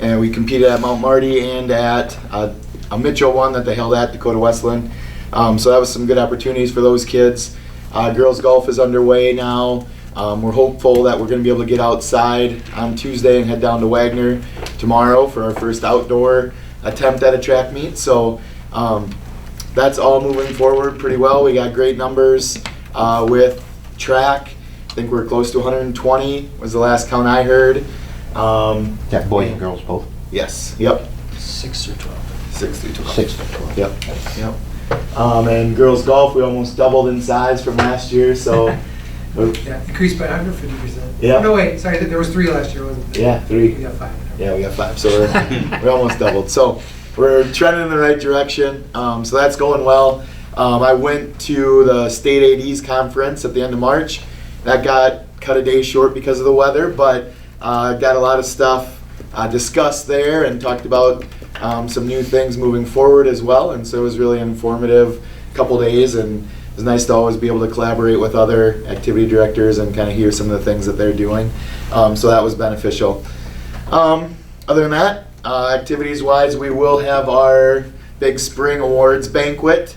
and we competed at Mount Marty and at a Mitchell one that they held at Dakota Westland. So that was some good opportunities for those kids. Girls golf is underway now. We're hopeful that we're going to be able to get outside on Tuesday and head down to Wagner tomorrow for our first outdoor attempt at a track meet. So that's all moving forward pretty well. We got great numbers with track. I think we're close to 120 was the last count I heard. That boys and girls both? Yes, yep. 6 or 12. 6 through 12. 6 to 12. Yep. And girls golf, we almost doubled in size from last year, so. Yeah, increased by 150%. Yeah. No, wait, sorry, there was 3 last year, wasn't there? Yeah, 3. We got 5. Yeah, we got 5, so we almost doubled. So we're trending in the right direction, so that's going well. I went to the State ADs conference at the end of March. That got cut a day short because of the weather, but got a lot of stuff discussed there and talked about some new things moving forward as well, and so it was really informative couple days, and it was nice to always be able to collaborate with other activity directors and kind of hear some of the things that they're doing. So that was beneficial. Other than that, activities-wise, we will have our big spring awards banquet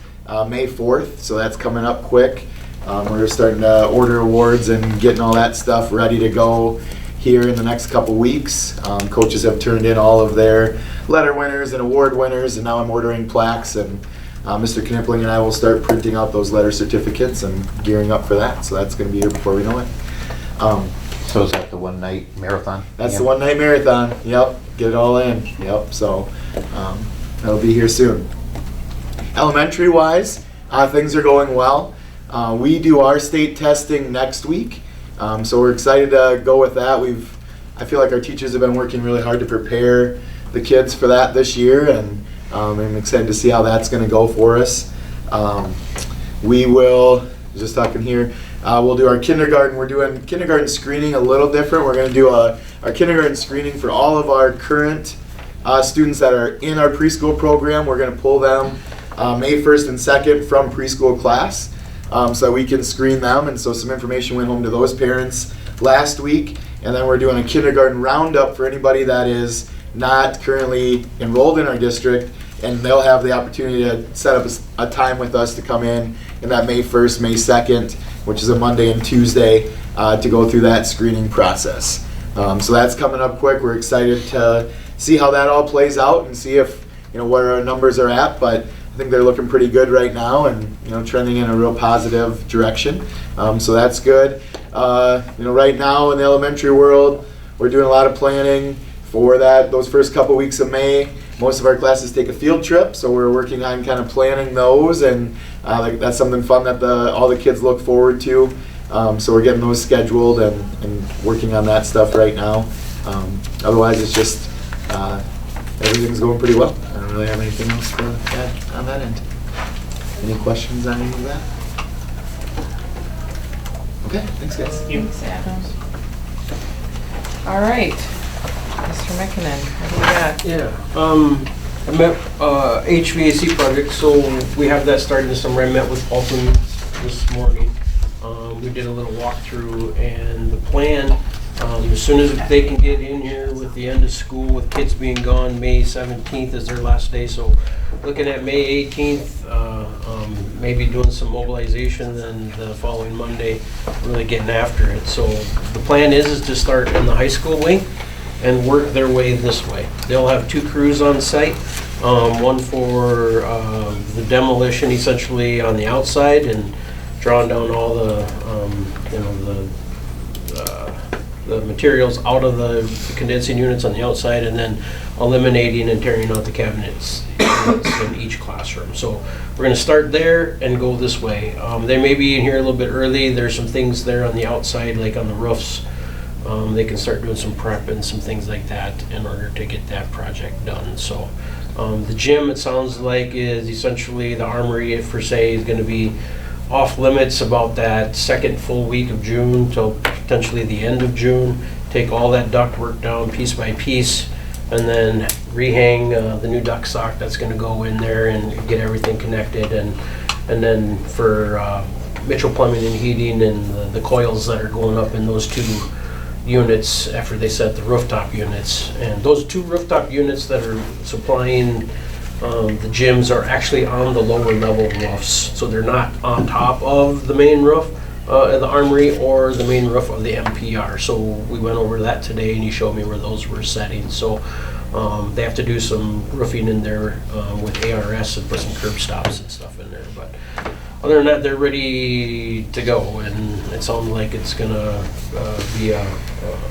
May 4th, so that's coming up quick. We're starting to order awards and getting all that stuff ready to go here in the next couple weeks. Coaches have turned in all of their letter winners and award winners, and now I'm ordering plaques, and Mr. Knipling and I will start printing out those letter certificates and gearing up for that, so that's going to be here before we know it. So is that the one-night marathon? That's the one-night marathon, yep, get it all in, yep, so that'll be here soon. Elementary-wise, things are going well. We do our state testing next week, so we're excited to go with that. I feel like our teachers have been working really hard to prepare the kids for that this year, and I'm excited to see how that's going to go for us. We will, just talking here, we'll do our kindergarten. We're doing kindergarten screening a little different. We're going to do our kindergarten screening for all of our current students that are in our preschool program. We're going to pull them May 1st and 2nd from preschool class so that we can screen them. And so some information went home to those parents last week. And then we're doing a kindergarten roundup for anybody that is not currently enrolled in our district, and they'll have the opportunity to set up a time with us to come in that May 1st, May 2nd, which is a Monday and Tuesday, to go through that screening process. So that's coming up quick. We're excited to see how that all plays out and see if, where our numbers are at, but I think they're looking pretty good right now and, trending in a real positive direction. So that's good. Right now in the elementary world, we're doing a lot of planning for those first couple weeks of May. Most of our classes take a field trip, so we're working on kind of planning those, and that's something fun that all the kids look forward to. So we're getting those scheduled and working on that stuff right now. Otherwise, it's just everything's going pretty well. I don't really have anything else to add on that end. Any questions on any of that? Okay, thanks guys. Thanks, Adam. All right, Mr. McKinnon, what do you got? Yeah, I met HVAC project, so we have that starting this summer. I met with Paulson this morning. We did a little walkthrough, and the plan, as soon as they can get in here with the end of school, with kids being gone, May 17th is their last day, so looking at May 18th, maybe doing some mobilization, then the following Monday, really getting after it. So the plan is to start in the high school wing and work their way this way. They'll have 2 crews on site, one for the demolition essentially on the outside and drawing down all the materials out of the condensing units on the outside, and then eliminating and tearing out the cabinets in each classroom. So we're going to start there and go this way. They may be in here a little bit early. There's some things there on the outside, like on the roofs. They can start doing some prep and some things like that in order to get that project done. So the gym, it sounds like, is essentially the armory, per se, is going to be off limits about that second full week of June till potentially the end of June. Take all that duct work down piece by piece, and then rehang the new duct sock that's going to go in there and get everything connected. And then for Mitchell Plumbing and Heating and the coils that are going up in those units after they set the rooftop units. And those 2 rooftop units that are supplying the gyms are actually on the lower level roofs. So they're not on top of the main roof of the Armory or the main roof of the MPR. So we went over that today and he showed me where those were setting. So they have to do some roofing in there with ARS and put some curb stops and stuff in there. But other than that, they're ready to go, and it sounds like it's gonna be a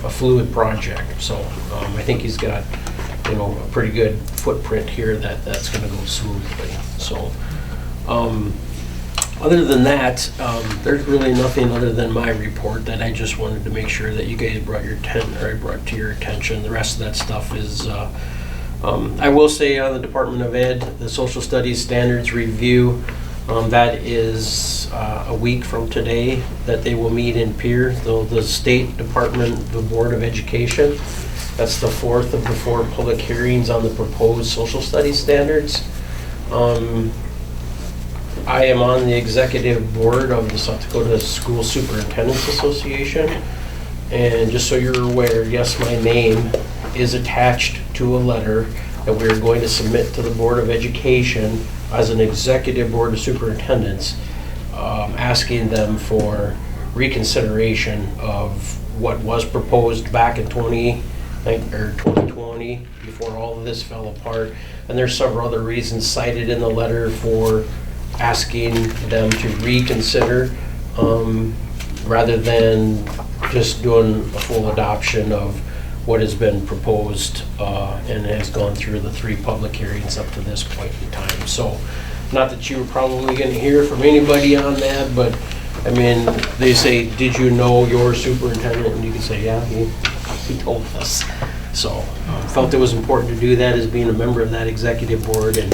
fluid project. So I think he's got, you know, a pretty good footprint here that's gonna go smoothly. So other than that, there's really nothing other than my report that I just wanted to make sure that you guys brought to your attention. The rest of that stuff is, I will say on the Department of Ed, the Social Studies Standards Review, that is a week from today that they will meet in Pierre, the State Department, the Board of Education. That's the 4th of the 4 public hearings on the proposed social studies standards. I am on the executive board of the South Dakota School Superintendents Association. And just so you're aware, yes, my name is attached to a letter that we're going to submit to the Board of Education as an executive board of superintendents, asking them for reconsideration of what was proposed back in 2020 before all of this fell apart. And there's several other reasons cited in the letter for asking them to reconsider rather than just doing a full adoption of what has been proposed and has gone through the 3 public hearings up to this point in time. So, not that you were probably going to hear from anybody on that, but I mean, they say, did you know your superintendent? And you can say, yeah, he told us. So, felt it was important to do that as being a member of that executive board and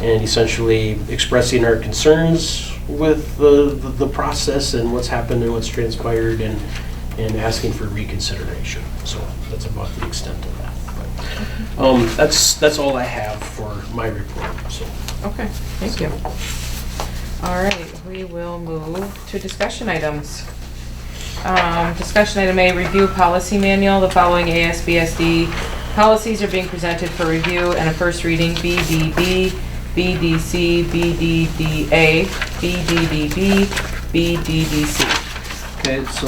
essentially expressing our concerns with the process and what's happened and what's transpired and asking for reconsideration. So that's about the extent of that. But, that's all I have for my report. So. Okay, thank you. All right, we will move to discussion items. Discussion item A, review policy manual. The following ASBSD policies are being presented for review and a first reading: BDB, BDC, BDDA, BDDB, BDDC. Okay, so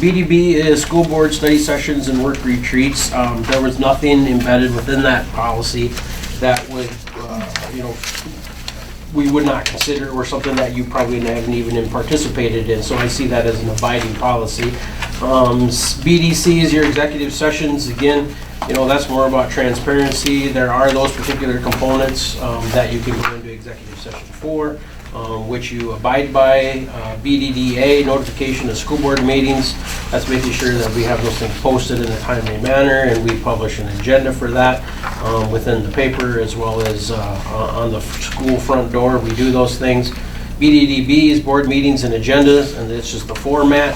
BDB is school board study sessions and work retreats. There was nothing embedded within that policy that would, we would not consider or something that you probably haven't even participated in. So I see that as an abiding policy. BDC is your executive sessions. Again, that's more about transparency. There are those particular components that you can go into executive session for, which you abide by. BDDA, notification of school board meetings. That's making sure that we have those things posted in a timely manner, and we publish an agenda for that within the paper as well as on the school front door. We do those things. BDDB is board meetings and agendas, and it's just the format.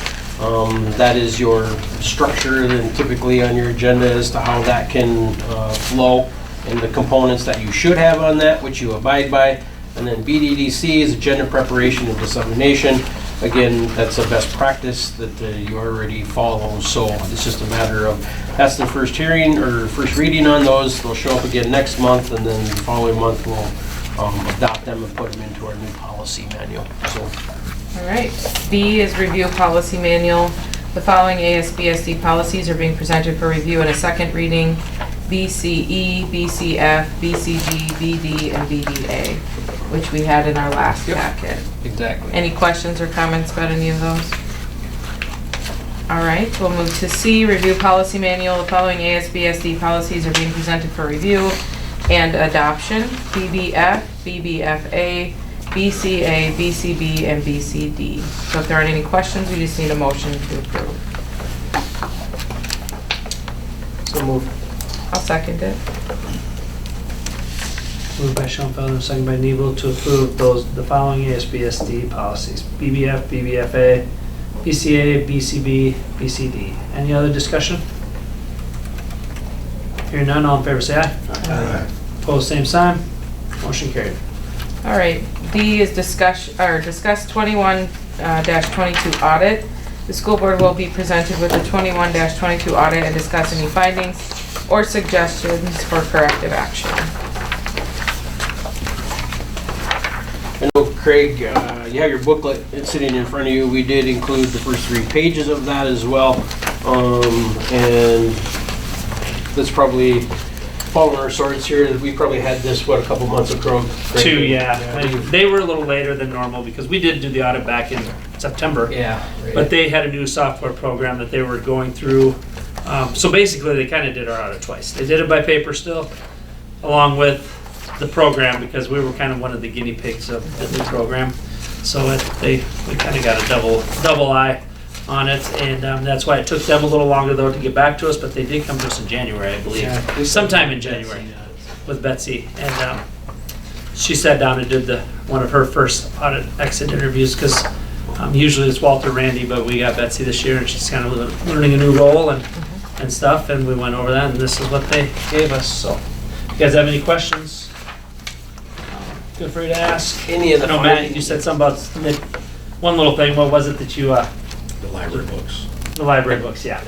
That is your structure and typically on your agenda as to how that can flow and the components that you should have on that, which you abide by. And then BDDC is agenda preparation and dissemination. Again, that's a best practice that you already follow. So it's just a matter of, that's the first hearing or first reading on those. They'll show up again next month, and then the following month we'll adopt them and put them into our new policy manual. So. All right, B is review policy manual. The following ASBSD policies are being presented for review in a second reading: BCE, BCF, BCG, BD, and BDA, which we had in our last packet. Exactly. Any questions or comments about any of those? All right, we'll move to C, review policy manual. The following ASBSD policies are being presented for review and adoption: BBF, BBFA, BCA, BCB, and BCD. So if there aren't any questions, we just need a motion to approve. So moved. I'll second it. Moved by Schoenfelder, second by Nebo to approve the following ASBSD policies: BBF, BBFA, BCA, BCB, BCD. Any other discussion? Hearing none, all in favor say aye. Aye. Opposed, same sign. Motion carried. All right, D is discuss 21-22 audit. The school board will be presented with the 21-22 audit and discuss any findings or suggestions for corrective action. I know, Craig, you have your booklet sitting in front of you. We did include the first 3 pages of that as well. And that's probably following our swords here. We probably had this, what, a couple months ago? Craig? 2, yeah. They were a little later than normal because we did do the audit back in September. Yeah. But they had a new software program that they were going through. So basically, they kind of did our audit twice. They did it by paper still, along with the program, because we were kind of one of the guinea pigs of the new program. So we kind of got a double eye on it, and that's why it took them a little longer though to get back to us. But they did come to us in January, I believe, sometime in January with Betsy, and she sat down and did one of her first audit exit interviews because. Usually it's Walter Randy, but we got Betsy this year, and she's kind of learning a new role and stuff, and we went over that, and this is what they gave us. So, if you guys have any questions, feel free to ask. Any of the I know, Matt, you said something about one little thing. What was it that you? The library books. The library books, yeah.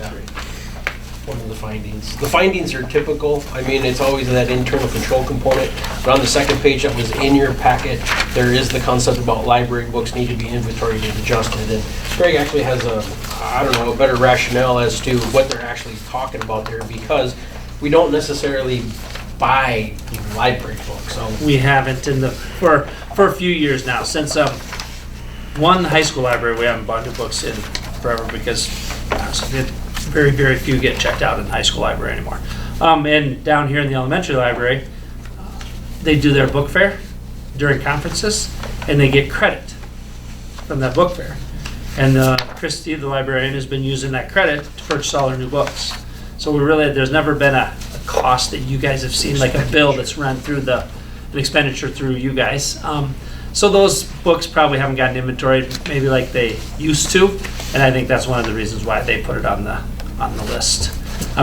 One of the findings. The findings are typical. I mean, it's always that internal control component. But on the second page that was in your packet, there is the concept about library books need to be inventoried and adjusted. And Greg actually has a better rationale as to what they're actually talking about there, because we don't necessarily buy library books. So We haven't for a few years now. Since one high school library, we haven't bought new books in forever because very, very few get checked out in the high school library anymore. And down here in the elementary library, they do their book fair during conferences, and they get credit from that book fair. And Christy, the librarian, has been using that credit to purchase all her new books. So there's never been a cost that you guys have seen, like a bill that's run through an expenditure through you guys. So those books probably haven't gotten inventoried maybe like they used to, and I think that's one of the reasons why they put it on the list.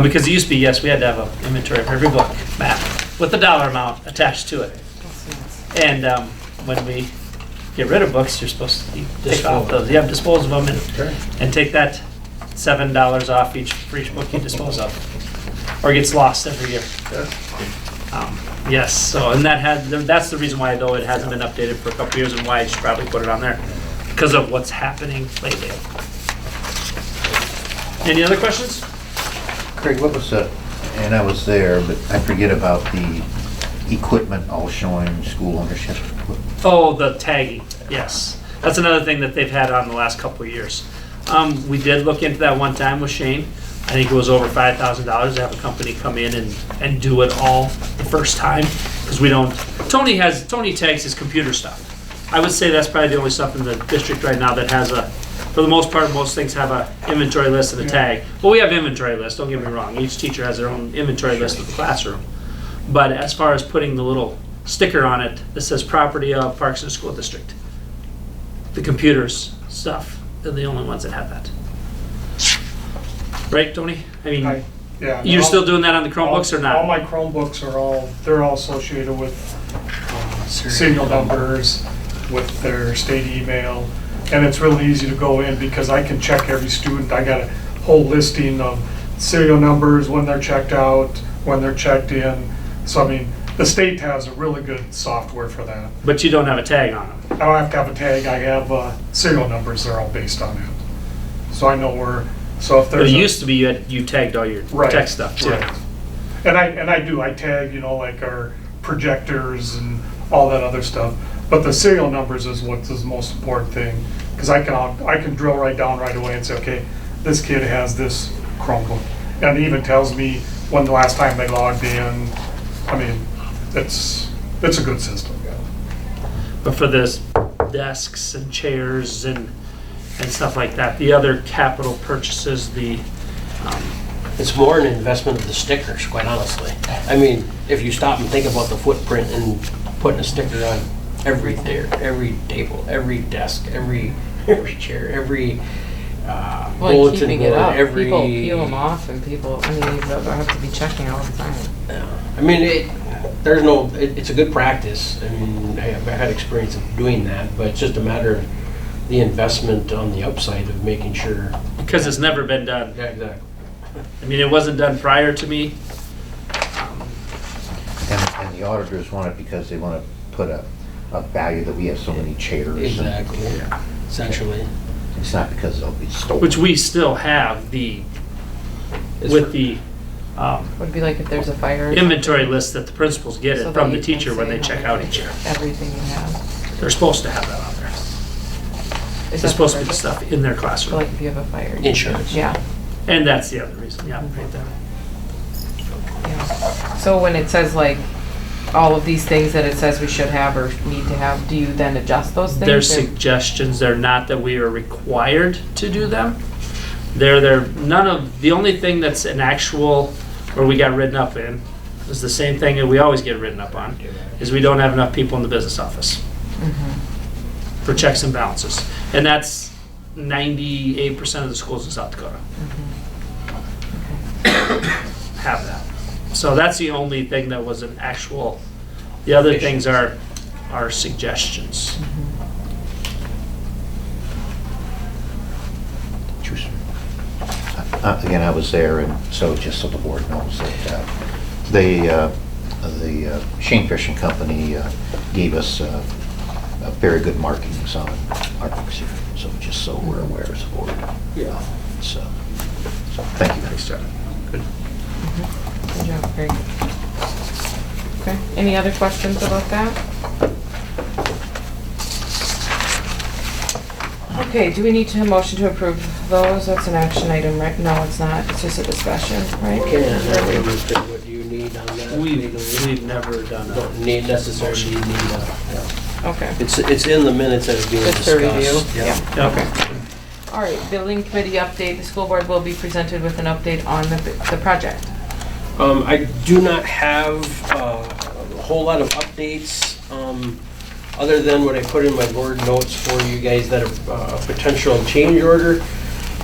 Because it used to be, yes, we had to have an inventory of every book, Matt, with the dollar amount attached to it. And when we get rid of books, you're supposed to take off those. You have to dispose of them and take that $7 off for each book you dispose of, or gets lost every year. Yes, so, and that's the reason why, though, it hasn't been updated for a couple years, and why I should probably put it on there, because of what's happening lately. Any other questions? Craig, what was and I was there, but I forget about the equipment all showing school ownership. Oh, the tagging, yes. That's another thing that they've had on the last couple of years. We did look into that one time with Shane. I think it was over $5,000 to have a company come in and do it all the first time, because we don't. Tony tags his computer stuff. I would say that's probably the only stuff in the district right now that has for the most part, most things have a inventory list and a tag. Well, we have inventory lists, don't get me wrong. Each teacher has their own inventory list of the classroom. But as far as putting the little sticker on it that says property of Parks and School District, the computers stuff, they're the only ones that have that. Right, Tony? I mean, Yeah. you're still doing that on the Chromebooks or not? All my Chromebooks they're all associated with serial numbers, with their state email, and it's really easy to go in because I can check every student. I got a whole listing of serial numbers, when they're checked out, when they're checked in. So I mean, the state has a really good software for that. But you don't have a tag on them? I don't have to have a tag. I have serial numbers. They're all based on it. So I know where. So if there's But it used to be you tagged all your tech stuff too. Right. And I do. I tag, like our projectors and all that other stuff. But the serial numbers is what's the most important thing, because I can drill right down right away and say, okay, this kid has this Chromebook, and it even tells me when the last time they logged in. I mean, it's a good system. Yeah. But for this desks and chairs and stuff like that, the other capital purchases, it's more an investment of the stickers, quite honestly. I mean, if you stop and think about the footprint and putting a sticker on everything, every table, every desk, every chair, every bulletin keeping board, it up. every... People peel them off, and you have to be checking all the time. Yeah. I mean, it's a good practice. I mean, I've had experience of doing that, but it's just a matter of the investment on the upside of making sure. Because it's never been done. Yeah, exactly. I mean, it wasn't done prior to me. And the auditors want it because they want to put a value that we have so many chairs. Exactly, essentially. It's not because they'll be stolen. Which we still have with the Would be like if there's a fire. or inventory list that the principals get So it from that the you can teacher when say they how check much out each year. Everything you have. They're supposed to have that on there. Is It's that supposed to be the purpose? stuff in their So classroom. like if you have a fire. Insurance. Yeah. And that's the other reason, yeah, right there. Yeah. So when it says like all of these things that it says we should have or need to have, do you then adjust those things? They're or- suggestions, they're not that we are required to do them. The only thing that's an actual, where we got written up in, is the same thing that we always get written up on, is we don't have enough people in the business office for checks and balances. And that's 98% of the schools in South Dakota have that. So that's the only thing that was an actual, the other things are suggestions. Again, I was there, and so just so the board knows that the Shane Fishing Company gave us very good markings on our books here. So just so we're aware as a board. Yeah. So thank you. Thanks, John. Good. Good job, very good. Okay, any other questions about that? Okay, do we need to motion to approve those? That's an action item, right? No, it's not, it's just a discussion, right? What do you need on that? We've never done Don't a, need necessarily need a, Okay. it's in the minutes that are being Just discussed. a review? Yeah. Okay. All right, building committee update. The school board will be presented with an update on the project. I do not have a whole lot of updates, other than what I put in my board notes for you guys that are potential change order.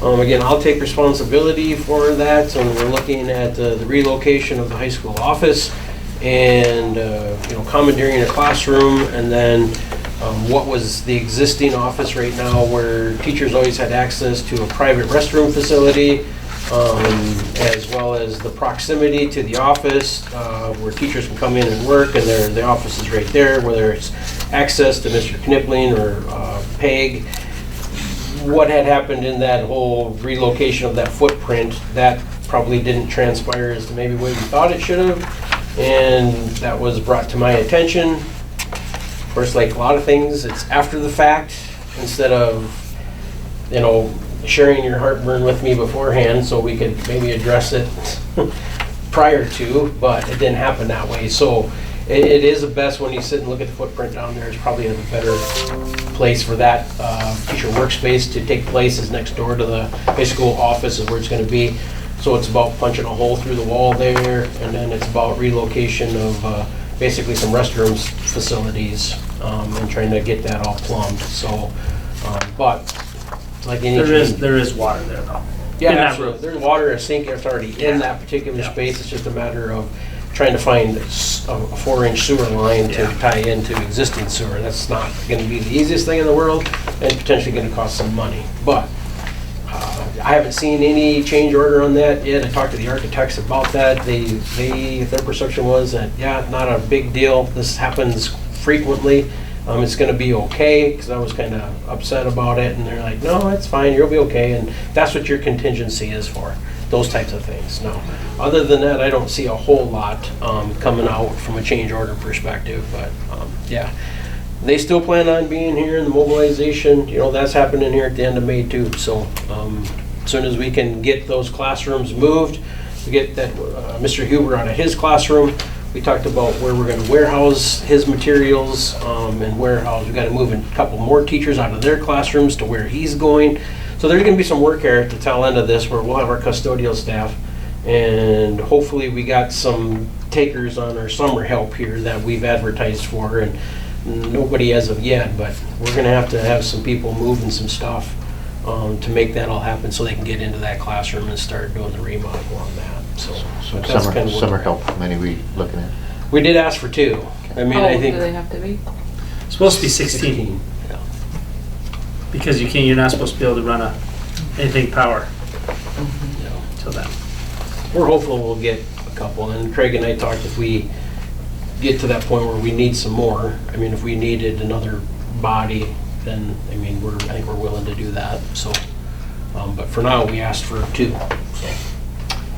Again, I'll take responsibility for that, so we're looking at the relocation of the high school office and, commandeering a classroom, and then what was the existing office right now where teachers always had access to a private restroom facility, as well as the proximity to the office where teachers can come in and work, and the office is right there, whether it's access to Mr. Knipling or Peg. What had happened in that whole relocation of that footprint, that probably didn't transpire as to maybe what we thought it should have, and that was brought to my attention. Of course, like a lot of things, it's after the fact instead of, sharing your heartburn with me beforehand so we could maybe address it prior to, but it didn't happen that way. So it is the best when you sit and look at the footprint down there. It's probably a better place for that teacher workspace to take place is next door to the high school office is where it's going to be. So it's about punching a hole through the wall there, and then it's about relocation of basically some restrooms facilities and trying to get that all plumbed. So, but like any there is water there though. yeah, in that absolutely. room. There's water and sink that's already in that particular Yeah. space. It's just a matter of trying to find a 4-inch sewer line to Yeah. tie into existing sewer. That's not going to be the easiest thing in the world, and potentially going to cost some money. But I haven't seen any change order on that yet. I talked to the architects about that. Their perception was that, yeah, not a big deal. This happens frequently. It's going to be okay, because I was kind of upset about it, and they're like, no, it's fine, you'll be okay, and that's what your contingency is for, those types of things. No, other than that, I don't see a whole lot coming out from a change order perspective, but yeah. They still plan on being here in the mobilization, that's happening here at the end of May too, so as soon as we can get those classrooms moved, we get that Mr. Huber out of his classroom. We talked about where we're going to warehouse his materials and warehouse. We got to move a couple more teachers out of their classrooms to where he's going. So there's going to be some work here at the tail end of this where we'll have our custodial staff, and hopefully we got some takers on our summer help here that we've advertised for, and nobody as of yet, but we're going to have some people moving some stuff to make that all happen so they can get into that classroom and start doing the remodel on that. So that's kind of Summer help, how many are we looking at? we did ask for 2. I mean, How I old think do they have to be? It's supposed to be 16. Yeah. because you're not supposed to be able to run anything power, till then. We're hopeful we'll get a couple, and Craig and I talked, if we get to that point where we need some more, I mean, if we needed another body, then, I mean, I think we're willing to do that, so. But for now, we asked for 2,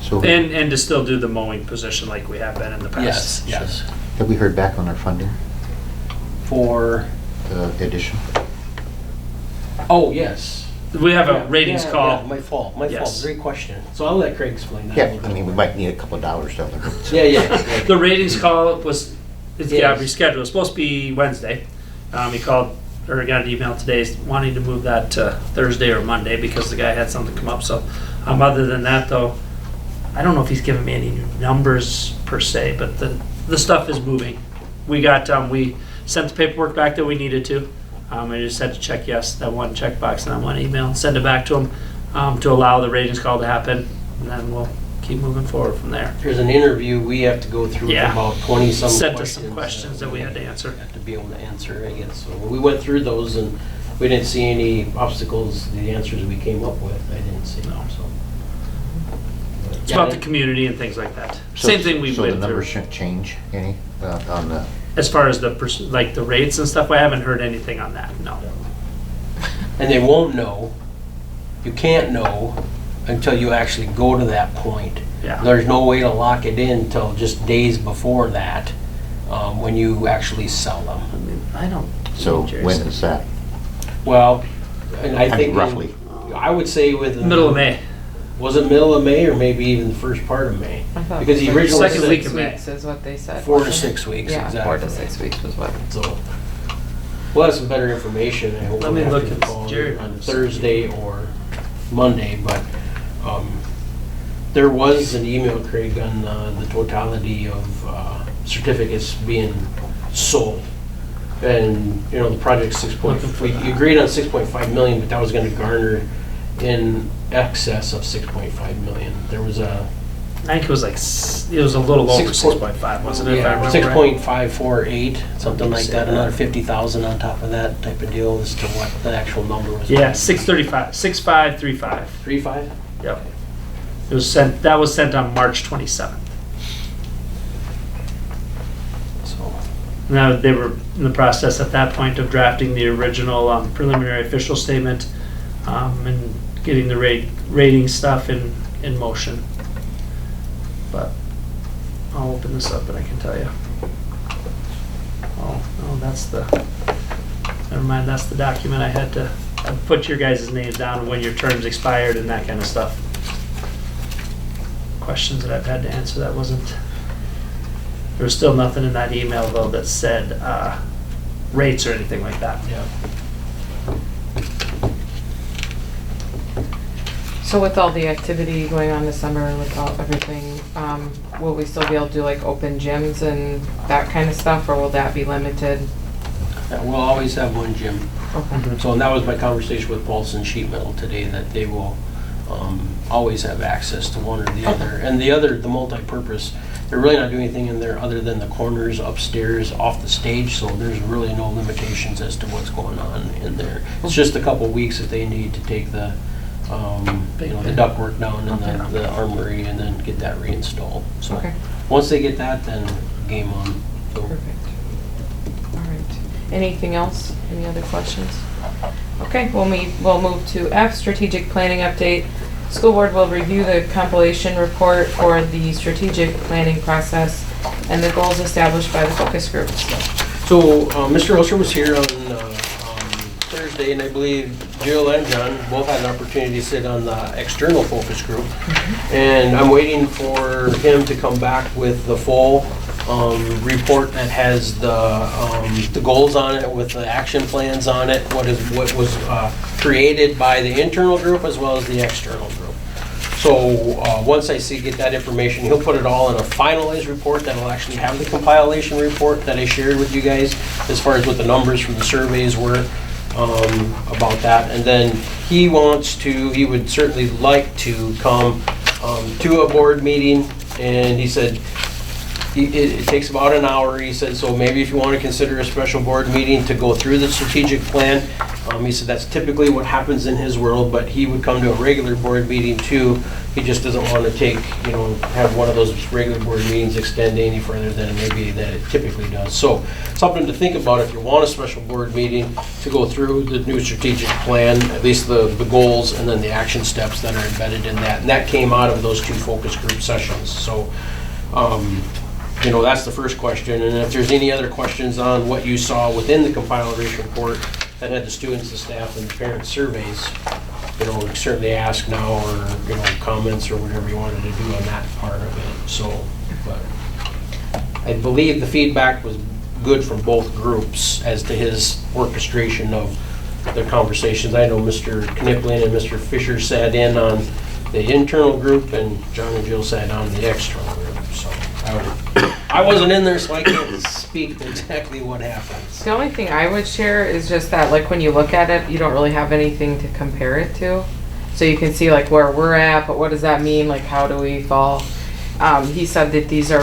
So And to still do the mowing position like we have been in the past. Yes. have we heard back on our funding, For, the addition? oh, yes. We have a ratings Yeah, call. yeah, my fault, Yes. great question. So I'll let Craig explain that. a Yeah, little I bit mean, we more. might need a couple of dollars down the road. Yeah. The ratings call was, it got Yes. rescheduled. It was supposed to be Wednesday. He called, or got an email today wanting to move that to Thursday or Monday because the guy had something come up. So, other than that though, I don't know if he's given me any numbers per se, but the stuff is moving. We got, we sent the paperwork back that we needed to. I just had to check yes, that one checkbox and that one email and send it back to him, to allow the ratings call to happen. And then we'll keep moving forward from there. There's an interview we have to go through with Yeah. about 20-some questions. Sent us some questions that we had to answer. Have to be able to answer, I guess. So we went through those and we didn't see any obstacles, the answers we came up with, I didn't see. No. So. It's about the community and things like that. So- Same thing we So the went numbers through. shouldn't change any on the, As far as the, like the rates and stuff, I haven't heard anything on that, no. And they won't know, you can't know until you actually go to that point. Yeah. There's no way to lock it in until just days before that, when you actually sell them. I mean, I don't. so Jerry's- when is that? Well, and I I mean, think. roughly. I would say within. Middle of May. Was it middle of May or maybe even the first part of May? I thought Because the like original Second said week of May. 6 weeks is what they said. 4 to wasn't it? 6 weeks, Yeah, exactly. 4 to 6 weeks was what. So, we'll have some better information. I hope Let we me have look to at call Jerry. on Thursday or Monday, but there was an email, Craig, on the totality of certificates being sold. And, you know, the project's we agreed on 6.5 million, but that was gonna garner in excess of 6.5 million. There was a I think it was like, it was a little over 6 6.5, wasn't it? if I yeah, remember right? 6.548, something like that, another 50,000 on top of that type of deal as to what the actual number was. Yeah, 635, 6535. 3.5? Yep. It was sent, that was sent on March 27th. So, Now, they were in the process at that point of drafting the original preliminary official statement, and getting the rating stuff in motion. But I'll open this up and I can tell you. Oh, no, that's never mind, that's the document I had to put your guys' names down when your terms expired and that kind of stuff. Questions that I've had to answer, that wasn't, there was still nothing in that email though that said rates or anything like that. yeah. So with all the activity going on this summer, with all, everything, will we still be able to do like open gyms and that kind of stuff, or will that be limited? We'll always have one gym. Okay. So, and that was my conversation with Paulson Sheet Metal today, that they will always have access to one or the other. And the other, the multi-purpose, they're really not doing anything in there other than the corners upstairs off the stage, so there's really no limitations as to what's going on in there. It's just a couple weeks that they need to take the, the ductwork down and the armory and then get that reinstalled. So, Okay. once they get that, then game on. So, Perfect. All right. Anything else? Any other questions? Okay, we'll move to F, strategic planning update. School board will review the compilation report for the strategic planning process and the goals established by the focus groups. So, Mr. Osher was here on Thursday, and I believe Jill and John both had an opportunity to sit on the external focus group. And I'm waiting for him to come back with the full report that has the goals on it, with the action plans on it, what was created by the internal group as well as the external group. So once I get that information, he'll put it all in a finalized report that will actually have the compilation report that I shared with you guys as far as what the numbers from the surveys were about that. And then he would certainly like to come to a board meeting, and he said it takes about an hour, he said, so maybe if you want to consider a special board meeting to go through the strategic plan. He said that's typically what happens in his world, but he would come to a regular board meeting too. He just doesn't want to take, have one of those regular board meetings extend any further than maybe that it typically does. So something to think about if you want a special board meeting to go through the new strategic plan, at least the goals and then the action steps that are embedded in that. And that came out of those 2 focus group sessions. So, that's the first question. And if there's any other questions on what you saw within the compilation report that had the students, the staff, and the parent surveys, certainly ask now, or, comments or whatever you wanted to do on that part of it. So, but I believe the feedback was good from both groups as to his orchestration of the conversations. I know Mr. Kniplin and Mr. Fisher sat in on the internal group, and John and Jill sat on the external group. So I wasn't in there, so I can't speak to exactly what happens. The only thing I would share is just that, like, when you look at it, you don't really have anything to compare it to. So you can see, like, where we're at, but what does that mean? Like, how do we fall? He said that these are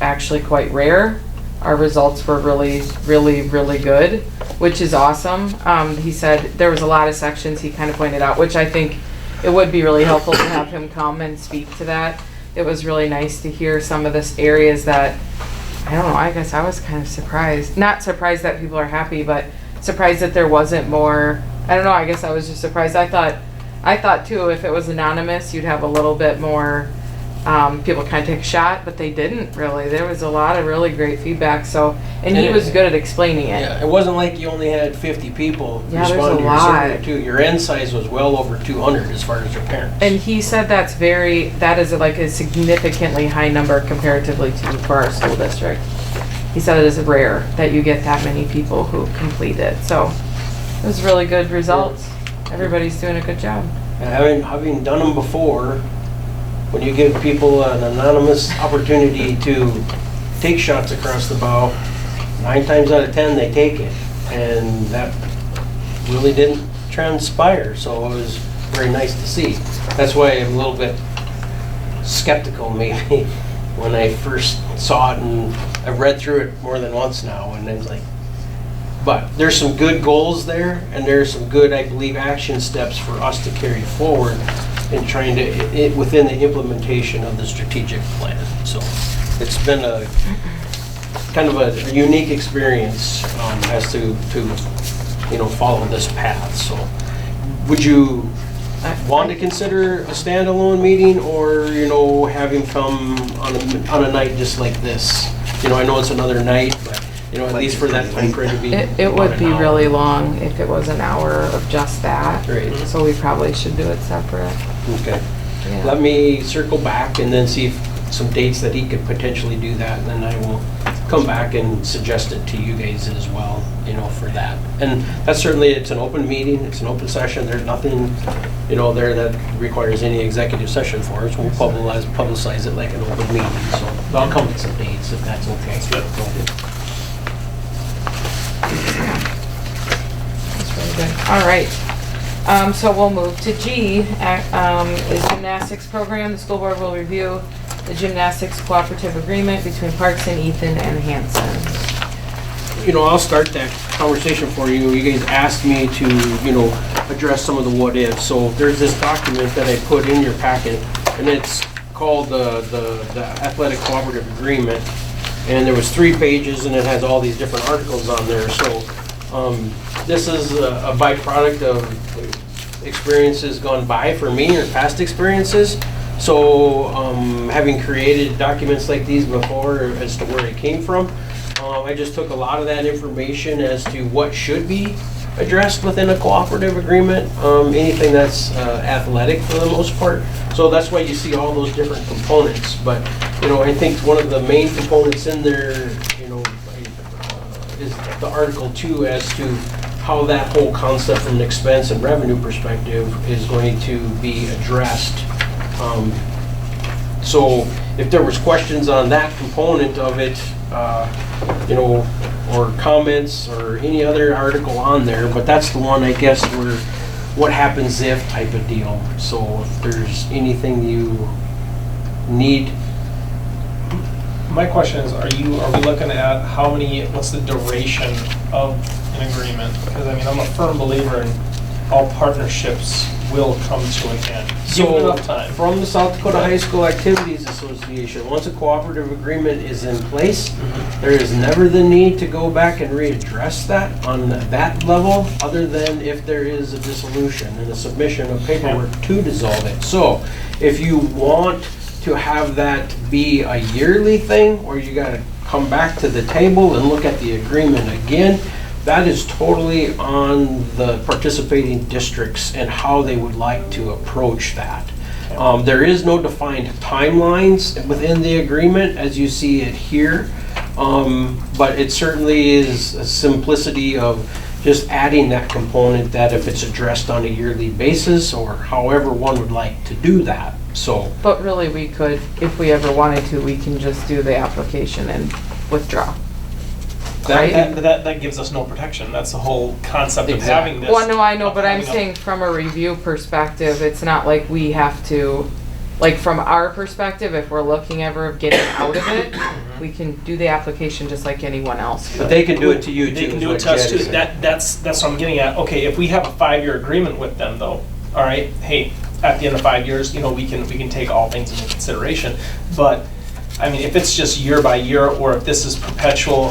actually quite rare. Our results were really, really, really good, which is awesome. He said there was a lot of sections he kind of pointed out, which I think it would be really helpful to have him come and speak to that. It was really nice to hear some of this areas that, I don't know, I guess I was kind of surprised. Not surprised that people are happy, but surprised that there wasn't more. I don't know, I guess I was just surprised. I thought too, if it was anonymous, you'd have a little bit more people kind of take a shot, but they didn't really. There was a lot of really great feedback. So, and he was good at explaining it. Yeah, it wasn't like you only had 50 people there's respond to a your lot. survey too. Your end size was well over 200 as far as your parents. And he said that is like a significantly high number comparatively for our school district. He said it is rare that you get that many people who complete it. So it was really good results. Everybody's doing a good job. And having done them before, when you give people an anonymous opportunity to take shots across the bow, 9 times out of 10 they take it. And that really didn't transpire, so it was very nice to see. That's why I'm a little bit skeptical maybe when I first saw it, and I've read through it more than once now, and I was like, but there's some good goals there, and there's some good, I believe, action steps for us to carry forward in trying to, within the implementation of the strategic plan. So it's been a kind of a unique experience as to follow this path. So would you want to consider a standalone meeting, or have him come on a night just like this? I know it's another night, but at least for that time frame to be. It would be really long if it was an hour of just that. Right. So we probably should do it separate. Okay. Yeah. Let me circle back and then see if some dates that he could potentially do that, and then I will come back and suggest it to you guys as well, for that. And that's certainly, it's an open meeting, it's an open session, there's nothing, there that requires any executive session for us. We'll publicize it like an open meeting, so I'll come with some dates if that's okay. That's really good. All right. So we'll move to G, is gymnastics program. The school board will review the gymnastics cooperative agreement between Parks and Ethan and Hanson. I'll start that conversation for you. You guys asked me to, address some of the what ifs. So there's this document that I put in your packet, and it's called the athletic cooperative agreement. And there was 3 pages, and it has all these different articles on there. So this is a byproduct of experiences gone by for me, or past experiences. So having created documents like these before as to where it came from, I just took a lot of that information as to what should be addressed within a cooperative agreement, anything that's athletic for the most part. So that's why you see all those different components. But I think one of the main components in there, is the Article 2 as to how that whole concept from an expense and revenue perspective is going to be addressed. So if there was questions on that component of it, or comments or any other article on there, but that's the one, I guess, where what happens if type of deal. So if there's anything you need My question is, are we looking at what's the duration of an agreement? Because I mean, I'm a firm believer in all partnerships will come to an end. Give it enough time. From the South Dakota High School Activities Association, once a cooperative agreement is in place, there is never the need to go back and readdress that on that level, other than if there is a dissolution and a submission of paperwork to dissolve it. So, if you want to have that be a yearly thing, or you gotta come back to the table and look at the agreement again, that is totally on the participating districts and how they would like to approach that. There is no defined timelines within the agreement as you see it here, but it certainly is a simplicity of just adding that component that if it's addressed on a yearly basis or however one would like to do that. So, But really, we could, if we ever wanted to, we can just do the application and withdraw. Right? That gives us no protection. That's the whole concept of having this. Well, no, I know, of but I'm having a- saying from a review perspective, it's not like we have to, like from our perspective, if we're looking ever of getting out of it, we can do the application just like anyone else. but they can do it to you too. They can is do what it to us Jed too. is saying. That's what I'm getting at. Okay, if we have a 5-year agreement with them though, all right, hey, at the end of 5 years, we can take all things into consideration. But, I mean, if it's just year by year, or if this is perpetual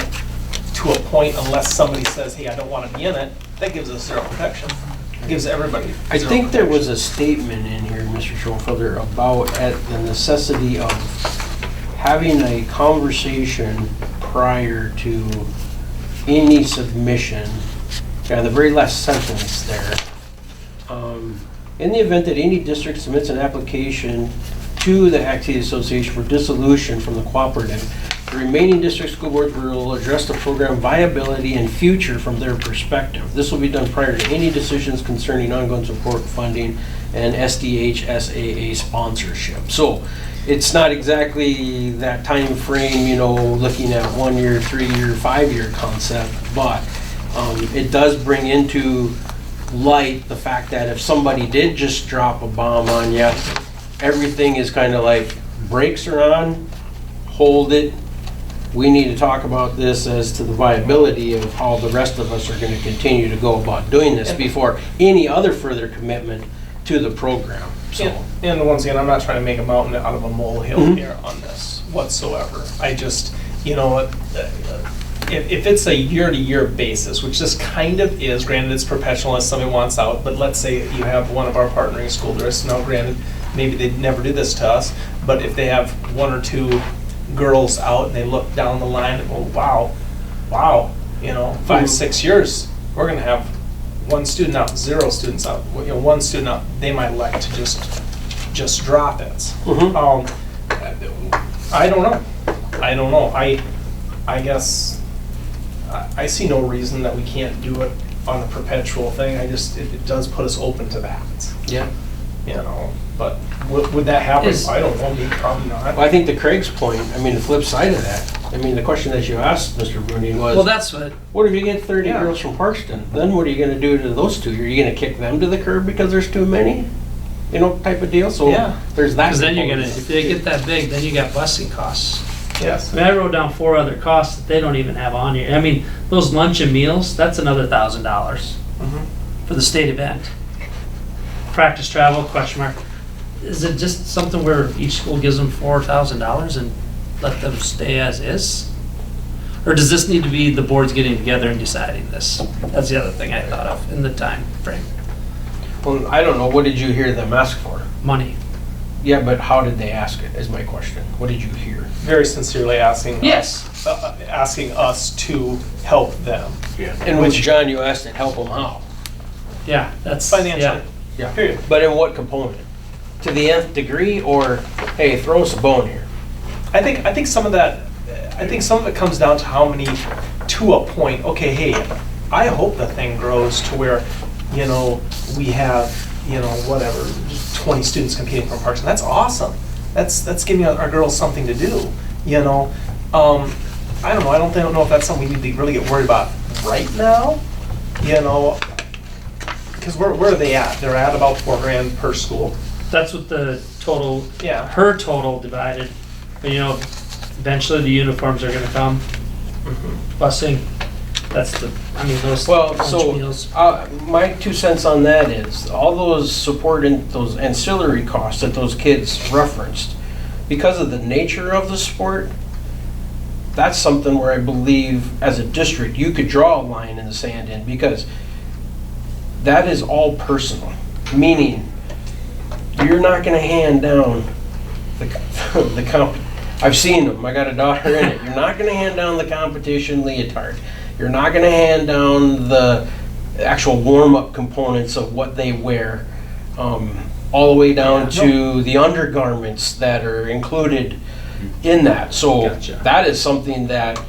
to a point, unless somebody says, hey, I don't want to be in it, that gives us zero protection. It gives everybody I zero think there was protection. a statement in here, Mr. Schoenfelder, about the necessity of having a conversation prior to any submission. Yeah, the very last sentence there. In the event that any district submits an application to the Activity Association for dissolution from the cooperative, the remaining district school boards will address the program viability and future from their perspective. This will be done prior to any decisions concerning ongoing support funding and SDH SAA sponsorship. So it's not exactly that time frame, looking at 1 year, 3 year, 5 year concept, but it does bring into light the fact that if somebody did just drop a bomb on you, everything is kind of like brakes are on, hold it. We need to talk about this as to the viability of how the rest of us are going to continue to go about doing this before any other further commitment to the program. So, And once again, I'm not trying to make a mountain out of a molehill here on this whatsoever. I just, if it's a year-to-year basis, which this kind of is, granted it's perpetual unless somebody wants out, but let's say you have one of our partnering school districts, now granted, maybe they'd never do this to us, but if they have 1 or 2 girls out and they look down the line and go, wow, 5, 6 years, we're gonna have 1 student out, 0 students out, 1 student out, they might elect to just drop it. I don't know. I guess I see no reason that we can't do it on a perpetual thing. It does put us open to that. yeah. But would that happen? Is- I don't know, maybe probably not. Well, I think to Craig's point, the flip side of that, the question that you asked, Mr. Bruning, was, Well, that's what, what if you get 30 Yeah. girls from Parkston? Then what are you gonna do to those 2? Are you gonna kick them to the curb because there's too many? Type of deal? So Yeah. there's that. because then you're gonna, component. if they get that big, then you got busing costs. Yes. I wrote down 4 other costs that they don't even have on here. Those lunch and meals, that's another $1,000 for the state event. Practice travel, question mark. Is it just something where each school gives them $4,000 and let them stay as is? Or does this need to be the boards getting together and deciding this? That's the other thing I thought of in the time frame. Well, I don't know, what did you hear them ask for? Money. Yeah, but how did they ask it, is my question. What did you hear? Very sincerely asking Yes. asking us to help them. And which, John, you asked it, help them how? Yeah, that's. Financially. Yeah. Period. But in what component? To the nth degree, or, hey, throw us a bone here? I think some of it comes down to how many, to a point, okay, hey, I hope the thing grows to where, we have, whatever, 20 students competing from Parks, and that's awesome. That's giving our girls something to do, I don't know, I don't know if that's something we need to really get worried about right now, because where are they at? They're at about $4,000 per school. That's what the total, Yeah. her total divided, but Eventually, the uniforms are gonna come. Busing, that's the, I mean, those Well, lunch so, meals. my 2 cents on that is, all those support and those ancillary costs that those kids referenced, because of the nature of the sport, that's something where I believe, as a district, you could draw a line in the sand in, because that is all personal. Meaning, you're not gonna hand down the comp. I've seen them, I got a daughter in it. You're not gonna hand down the competition leotard. You're not gonna hand down the actual warm-up components of what they wear, all the way down to the undergarments that are included in that. So Gotcha. that is something that,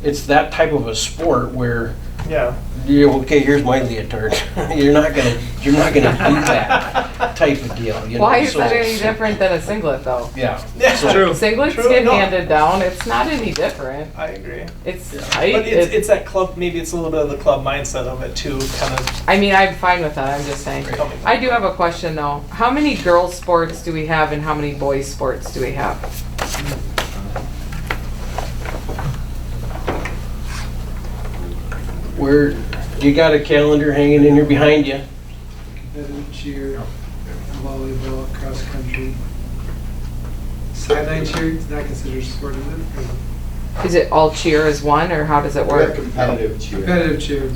it's that type of a sport where, Yeah. okay, here's my leotard. You're not gonna do that type of deal, you know? Why is So- that any different than a singlet though? Yeah. Yeah. True. Singlets True, get no. handed down, it's not any different. I agree. It's But tight. it's that club, maybe it's a little bit of the club mindset of it too, kind of I mean, I'm fine with that, I'm just saying. coming. I do have a question though. How many girls' sports do we have and how many boys' sports do we have? Where, you got a calendar hanging in here behind you. Competitive cheer, volleyball, cross country. Sideline cheer is not considered a sport, is it? Is it all cheer as one or how does it work? Competitive cheer. Competitive cheer.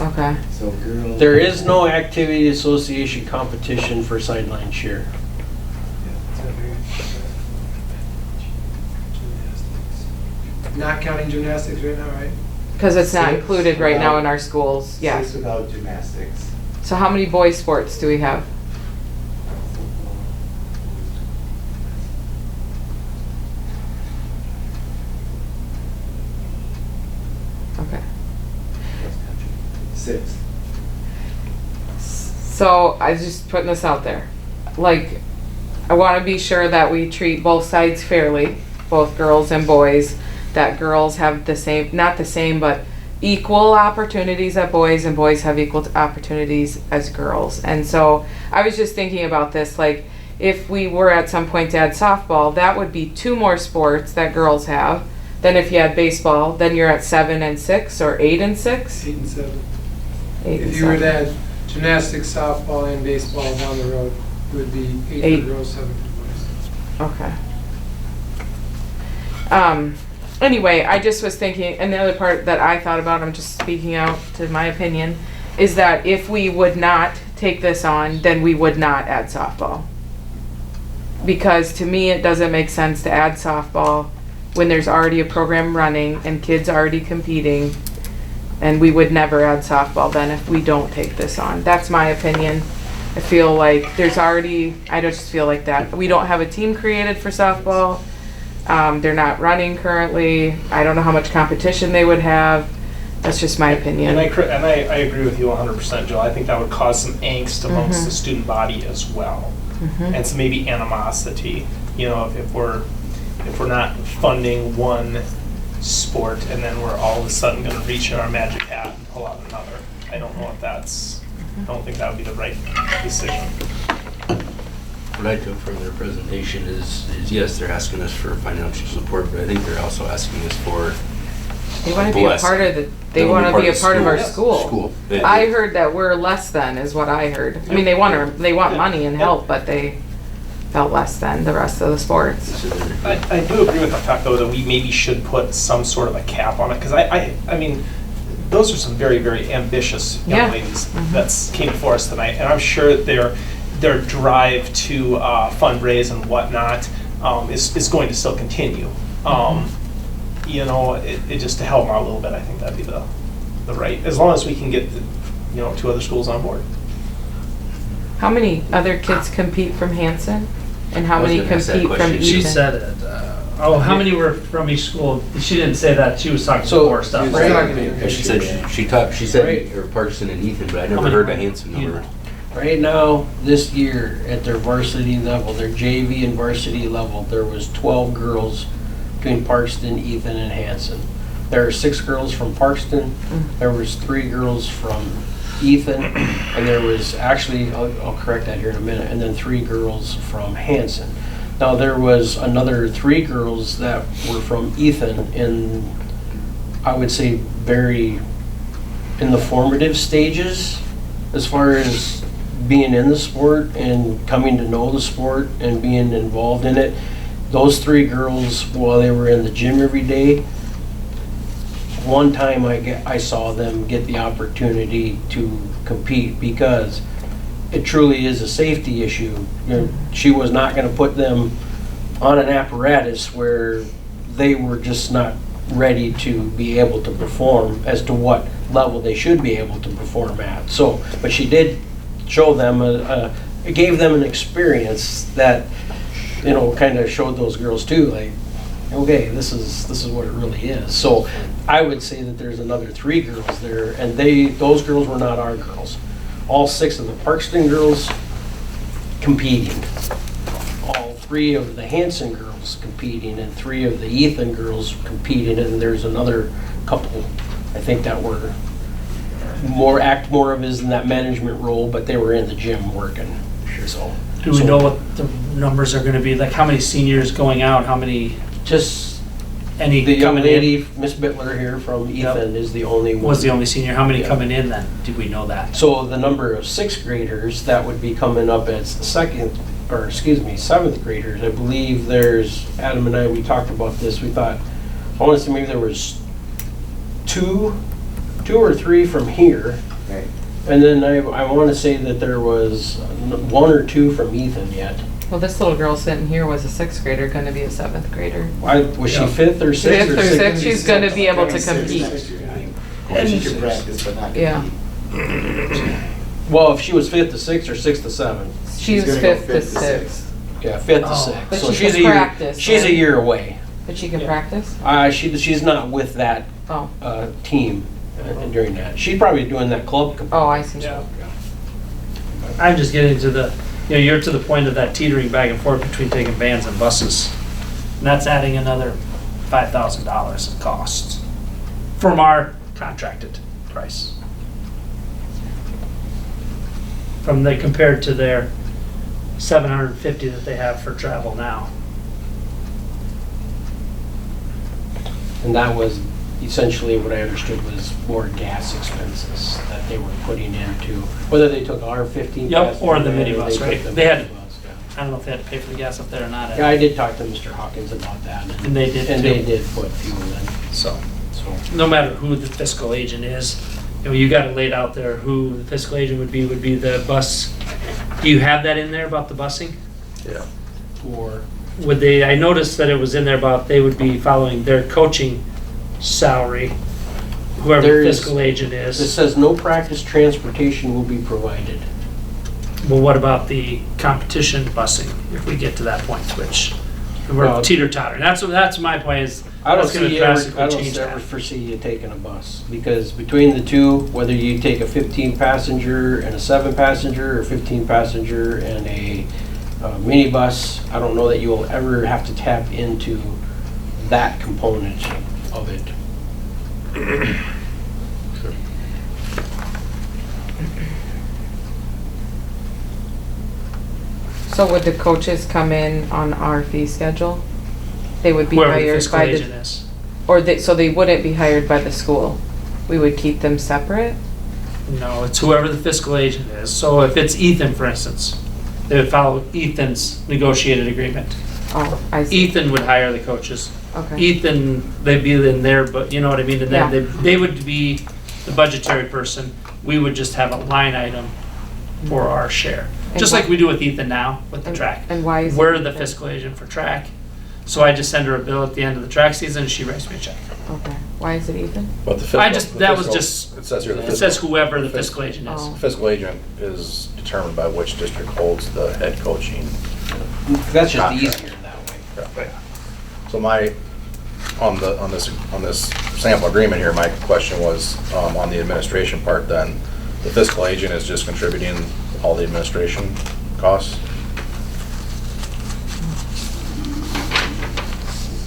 Okay. So girls. There is no activity association competition for sideline cheer. Not counting gymnastics right now, right? Because it's not Six included right now without- in our schools, yes. Six without gymnastics. So how many boys' sports do we have? Okay. Six. So I was just putting this out there. Like, I want to be sure that we treat both sides fairly, both girls and boys, that girls have the same, not the same, but equal opportunities that boys and boys have equal opportunities as girls. And so I was just thinking about this, like, if we were at some point to add softball, that would be 2 more sports that girls have. Then if you had baseball, then you're at 7 and 6 or 8 and 6? 8 and 7. 8 and If you were to 7. add gymnastics, softball, and baseball down the road, it would be 8 Eight. for girls, 7 for boys. Okay. Anyway, I just was thinking, and the other part that I thought about, I'm just speaking out to my opinion, is that if we would not take this on, then we would not add softball. Because to me, it doesn't make sense to add softball when there's already a program running and kids already competing. And we would never add softball then if we don't take this on. That's my opinion. I feel like there's already, I just feel like that. We don't have a team created for softball. They're not running currently. I don't know how much competition they would have. That's just my opinion. And I agree with you 100%, Jill. I think that would cause some angst amongst the student body as well, and some maybe animosity. You know, if we're not funding one sport and then we're all of a sudden going to reach in our magic hat and pull out another. I don't know if that's. I don't think that would be the right decision. What I took from their presentation is yes, they're asking us for financial support, but I think they're also asking us for They want to be a part of the, they want to be a part of our school. School. I heard that we're less than, is what I heard. I mean, they want money and help, but they felt less than the rest of the sports. I do agree with the fact, though, that we maybe should put some sort of a cap on it, because I mean, those are some very, very ambitious young Yeah. ladies that came before us tonight, and I'm sure their drive to fundraise and whatnot is going to still continue. You know, it just to help them out a little bit, I think that'd be the right, as long as we can get 2 other schools on board. How many other kids compete from Hanson? And how I was many gonna ask that compete from question. Eaton? She said it. How many were from each school? She didn't say that. She was talking So, more stuff. right. She said she said Right. or Parkinson and Ethan, but I never many heard a were- Hanson number. Right now, this year, at their varsity level, their JV and varsity level, there was 12 girls between Parkston, Ethan, and Hanson. There are 6 girls from Parkston, there was 3 girls from Ethan, and there was actually, I'll correct that here in a minute, and then 3 girls from Hanson. Now, there was another 3 girls that were from Ethan in, I would say, very in the formative stages as far as being in the sport and coming to know the sport and being involved in it. Those 3 girls, while they were in the gym every day, one time I saw them get the opportunity to compete because it truly is a safety issue. You know, she was not going to put them on an apparatus where they were just not ready to be able to perform as to what level they should be able to perform at. So, but she did show them, it gave them an experience that, you know, kind of showed those girls too, like, okay, this is what it really is. So I would say that there's another 3 girls there, and those girls were not our girls. All 6 of the Parkston girls competing. All 3 of the Hanson girls competing, and 3 of the Ethan girls competing, and there's another couple, I think, that were more of as in that management role, but they were in the gym working. So Do we know what the numbers are gonna be? Like how many seniors going out, how many, just any the young coming lady, in? Miss Bittler here from Ethan, is the only one. Was the only senior, how many Yeah. coming in then? Did we know that? So the number of 6th graders that would be coming up as the 7th graders, I believe there's, Adam and I, we talked about this, we thought, I want to say maybe there was 2 or 3 from here. Right. And then I want to say that there was 1 or 2 from Ethan yet. Well, this little girl sitting here was a 6th grader, gonna be a 7th grader. Was she 5th or 6th? 5th or 6th, 6th? she's gonna be able to compete. She can practice, but not Yeah. compete. Well, if she was 5th to 6th or 6th to 7th. She was gonna go 5th to 5th to 6th, Yeah, 5th to Oh. 6th. But So she she's can a year, practice, she's a right? year away. but she can practice? She's not with that Oh, team during that. She's probably doing that club. oh, I see. Yeah. I'm just getting to the, you know, you're to the point of that teetering back and forth between taking vans and buses. And that's adding another $5,000 of costs from our contracted price. Compared to their $750 that they have for travel now. And that was essentially what I understood was more gas expenses that they were putting into, whether they took our 15. Yep, or the passenger van minibus, they right? took the They had- minibus, yeah. I don't know if they had to pay for the gas up there or not. Yeah, I did talk to Mr. Hawkins about that. And they did And too. they did put fuel in, So, so. no matter who the fiscal agent is, you know, you got it laid out there who the fiscal agent would be the bus. Do you have that in there about the busing? Yeah. Or, Would they, I noticed that it was in there about they would be following their coaching salary, whoever There the is- fiscal agent it is. says no practice transportation will be provided. Well, what about the competition busing, if we get to that point, which we're Well, teeter-tottering? That's my point is, I don't that's gonna see drastically I don't change ever that. foresee you taking a bus, because between the two, whether you take a 15 passenger and a 7 passenger, or 15 passenger and a minibus, I don't know that you will ever have to tap into that component of it. So would the coaches come in on our fee schedule? They would be Whoever the hired fiscal by agent the, is. or so they wouldn't be hired by the school? We would keep them separate? No, it's whoever the fiscal agent is. So if it's Ethan, for instance, they would follow Ethan's negotiated agreement. Oh, I see. Ethan would hire the coaches. Okay. Ethan, they'd be in there, but you know what I mean? And then Yeah. they would be the budgetary person. We would just have a line item for our share. And Just why- like we do with Ethan now, with the And- track. and why is it We're the Ethan? fiscal agent for track. So I just send her a bill at the end of the track season and she writes me a check. Okay. Why is it Ethan? But the fiscal. I just, the that was fiscal- just, It says here. the it says fiscal- whoever the fiscal agent is. Oh. The fiscal agent is determined by which district holds the head coaching. That's just Contract. easier that way. So on this sample agreement here, my question was, on the administration part then, the fiscal agent is just contributing all the administration costs?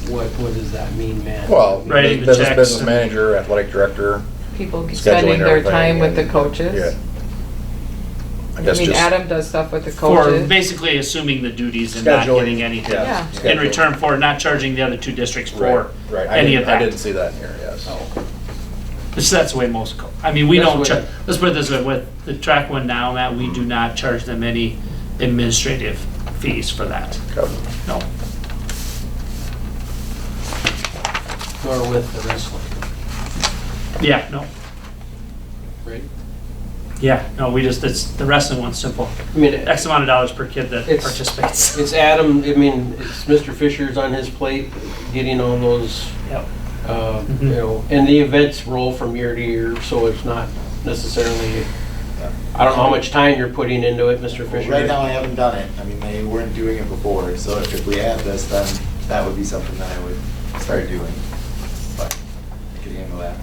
What does that mean, man? Well, Writing the checks business and- manager, athletic director, People scheduling spending their everything time with the and- coaches? Yeah. I guess mean, just Adam does stuff with the For coaches. basically assuming the duties and not Scheduling, getting anything Yeah. in return for not charging the other two districts for Right. any of that. I didn't see that in here, yes. That's the way most, I mean, we That's don't, what- let's put it this way, with the track one now, Matt, we do not charge them any administrative fees for that. Okay. No. Or with the wrestling, Yeah, no. right? Yeah, no, we just, it's, the wrestling one's simple. I mean, X amount of dollars per kid that It's- participates. it's Adam, I mean, it's Mr. Fisher's on his plate, getting all those, Yep. you know, and the events roll from year to year, so it's not necessarily, I don't know how much time you're putting into it, Mr. Fisher. Right now, I haven't done it. I mean, they weren't doing it before, so if we had this, then that would be something that I would start doing. But I could handle that.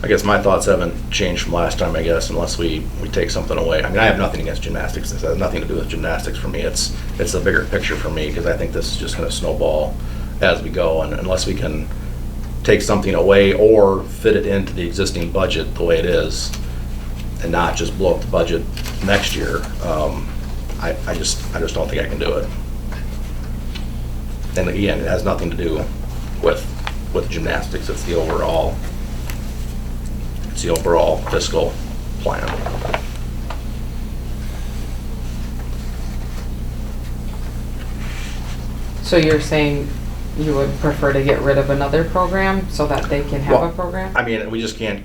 I guess my thoughts haven't changed from last time, I guess, unless we take something away. I mean, I have nothing against gymnastics. This has nothing to do with gymnastics for me. It's a bigger picture for me, because I think this is just gonna snowball as we go, and unless we can take something away or fit it into the existing budget the way it is, and not just blow up the budget next year, I just don't think I can do it. And again, it has nothing to do with gymnastics. It's the overall fiscal plan. So you're saying you would prefer to get rid of another program so that they can have Well, a program? I mean, we just can't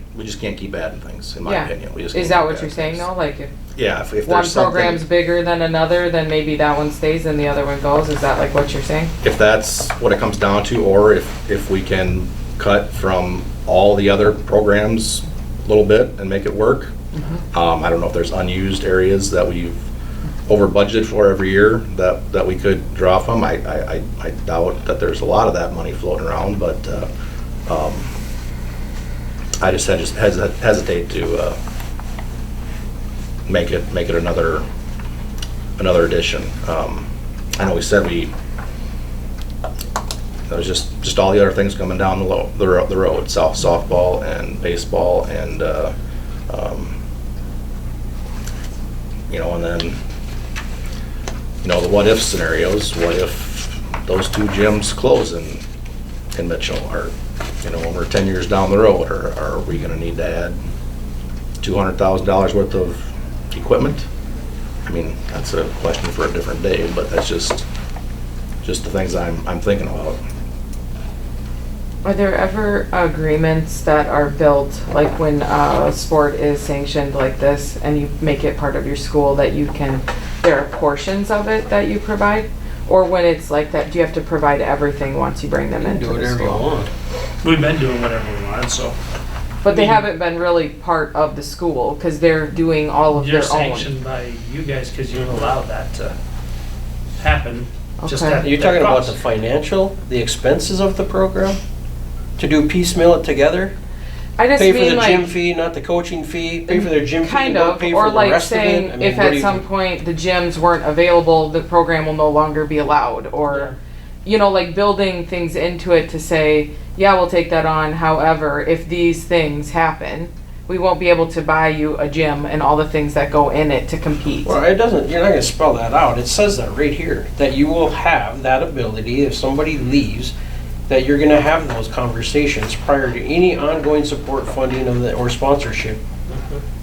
keep adding things, in my Yeah. opinion. We just Is can't that keep what you're adding saying things. though? Like if Yeah, if one there's something, program's bigger than another, then maybe that one stays and the other one goes? Is that like what you're saying? if that's what it comes down to, or if we can cut from all the other programs a little bit and make it work. I don't know if there's unused areas that we've over budgeted for every year that we could draw from. I doubt that there's a lot of that money floating around, but I just hesitate to make it another addition. I know we said there was just all the other things coming down the road, softball and baseball and and then the what if scenarios. What if those two gyms close in Mitchell, or when we're 10 years down the road, or are we going to need to add $200,000 worth of equipment? I mean, that's a question for a different day, but that's just the things I'm thinking about. Are there ever agreements that are built, like when a sport is sanctioned like this and you make it part of your school, that there are portions of it that you provide? Or when it's like that, do you have to provide everything once you bring them into Do the whatever you school? want. We've been doing whatever we wanted, so. But they haven't been really part of the school because they're doing all of You're their own. sanctioned by you guys because you allowed that to happen. Just Okay. at Are you that talking about cost. the financial, the expenses of the program? To do piecemeal it together? I just Pay for mean the gym like, fee, not the coaching fee, pay for their gym fee, kind don't of, pay or for the like rest of it? saying I mean, if what do at you some think? point the gyms weren't available, the program will no longer be allowed, or, like building things into it to say, yeah, we'll take that on, however, if these things happen, we won't be able to buy you a gym and all the things that go in it to compete. Well, it doesn't, you're not gonna spell that out. It says that right here, that you will have that ability if somebody leaves, that you're gonna have those conversations prior to any ongoing support funding or sponsorship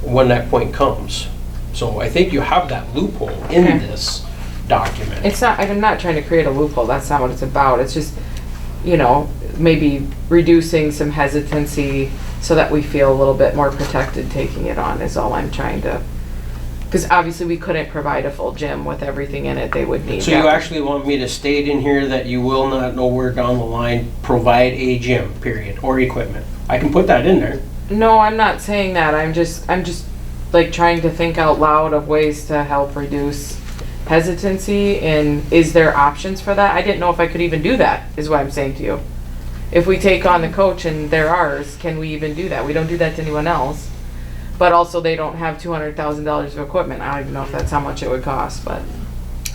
when that point comes. So I think you have that loophole in Okay. this document. It's not, I'm not trying to create a loophole, that's not what it's about, it's just, maybe reducing some hesitancy so that we feel a little bit more protected taking it on is all I'm trying to, because obviously we couldn't provide a full gym with everything in it they would need. So you actually want me to state in here that you will not nowhere down the line provide a gym, period, or equipment? I can put that in there. No, I'm not saying that, I'm just like trying to think out loud of ways to help reduce hesitancy, and is there options for that? I didn't know if I could even do that, is what I'm saying to you. If we take on the coach and they're ours, can we even do that? We don't do that to anyone else. But also they don't have $200,000 of equipment. I don't even know if that's how much it would cost, but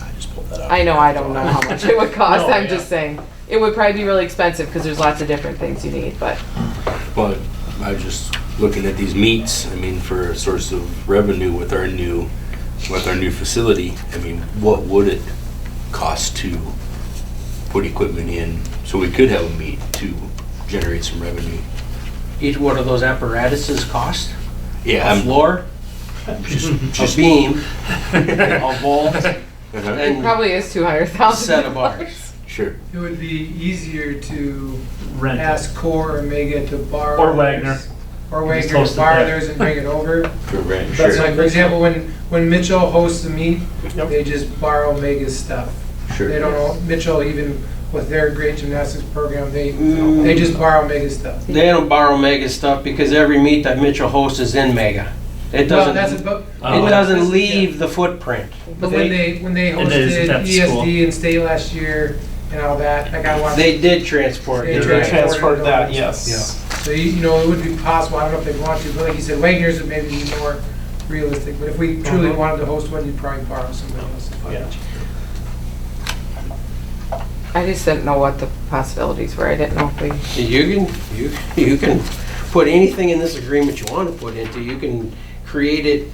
I just pulled that out. I know I don't know how much it would cost. No, I'm yeah. just saying. It would probably be really expensive because there's lots of different things you need, but But I just looking at these meets, I mean, for a source of revenue with our new facility, I mean, what would it cost to put equipment in so we could have a meet to generate some revenue? Each one of those apparatuses cost? Yeah, A floor, just a beam, a vault, It and probably is 200,000. set of bars. sure. It would be easier to Rent it. ask Core or Mega to borrow. Or Wagner. theirs, Or Just Wagner host to it borrow there. theirs and bring it over. For rent, That's sure. like, for example, when Mitchell hosts a meet, Yep. they just borrow Mega's stuff. Sure. They don't know, Mitchell, even with their great gymnastics program, they Mm. just borrow Mega's stuff. They don't borrow Mega stuff because every meet that Mitchell hosts is in Mega. It Well, that's doesn't, about. Oh. it doesn't leave the footprint. But when they And it hosted isn't at the school. ESD and state last year and all that, like I watched. They did transport. They you're transported right. Transport that, Yeah. yes. So, you know, it would be possible, I don't know if they want to, but like you said, Wagner's would maybe be more realistic. But if we truly wanted to host one, you'd probably borrow somebody else's footage. I just didn't know what the possibilities were. I didn't know if we. You can put anything in this agreement you want to put into. You can create it,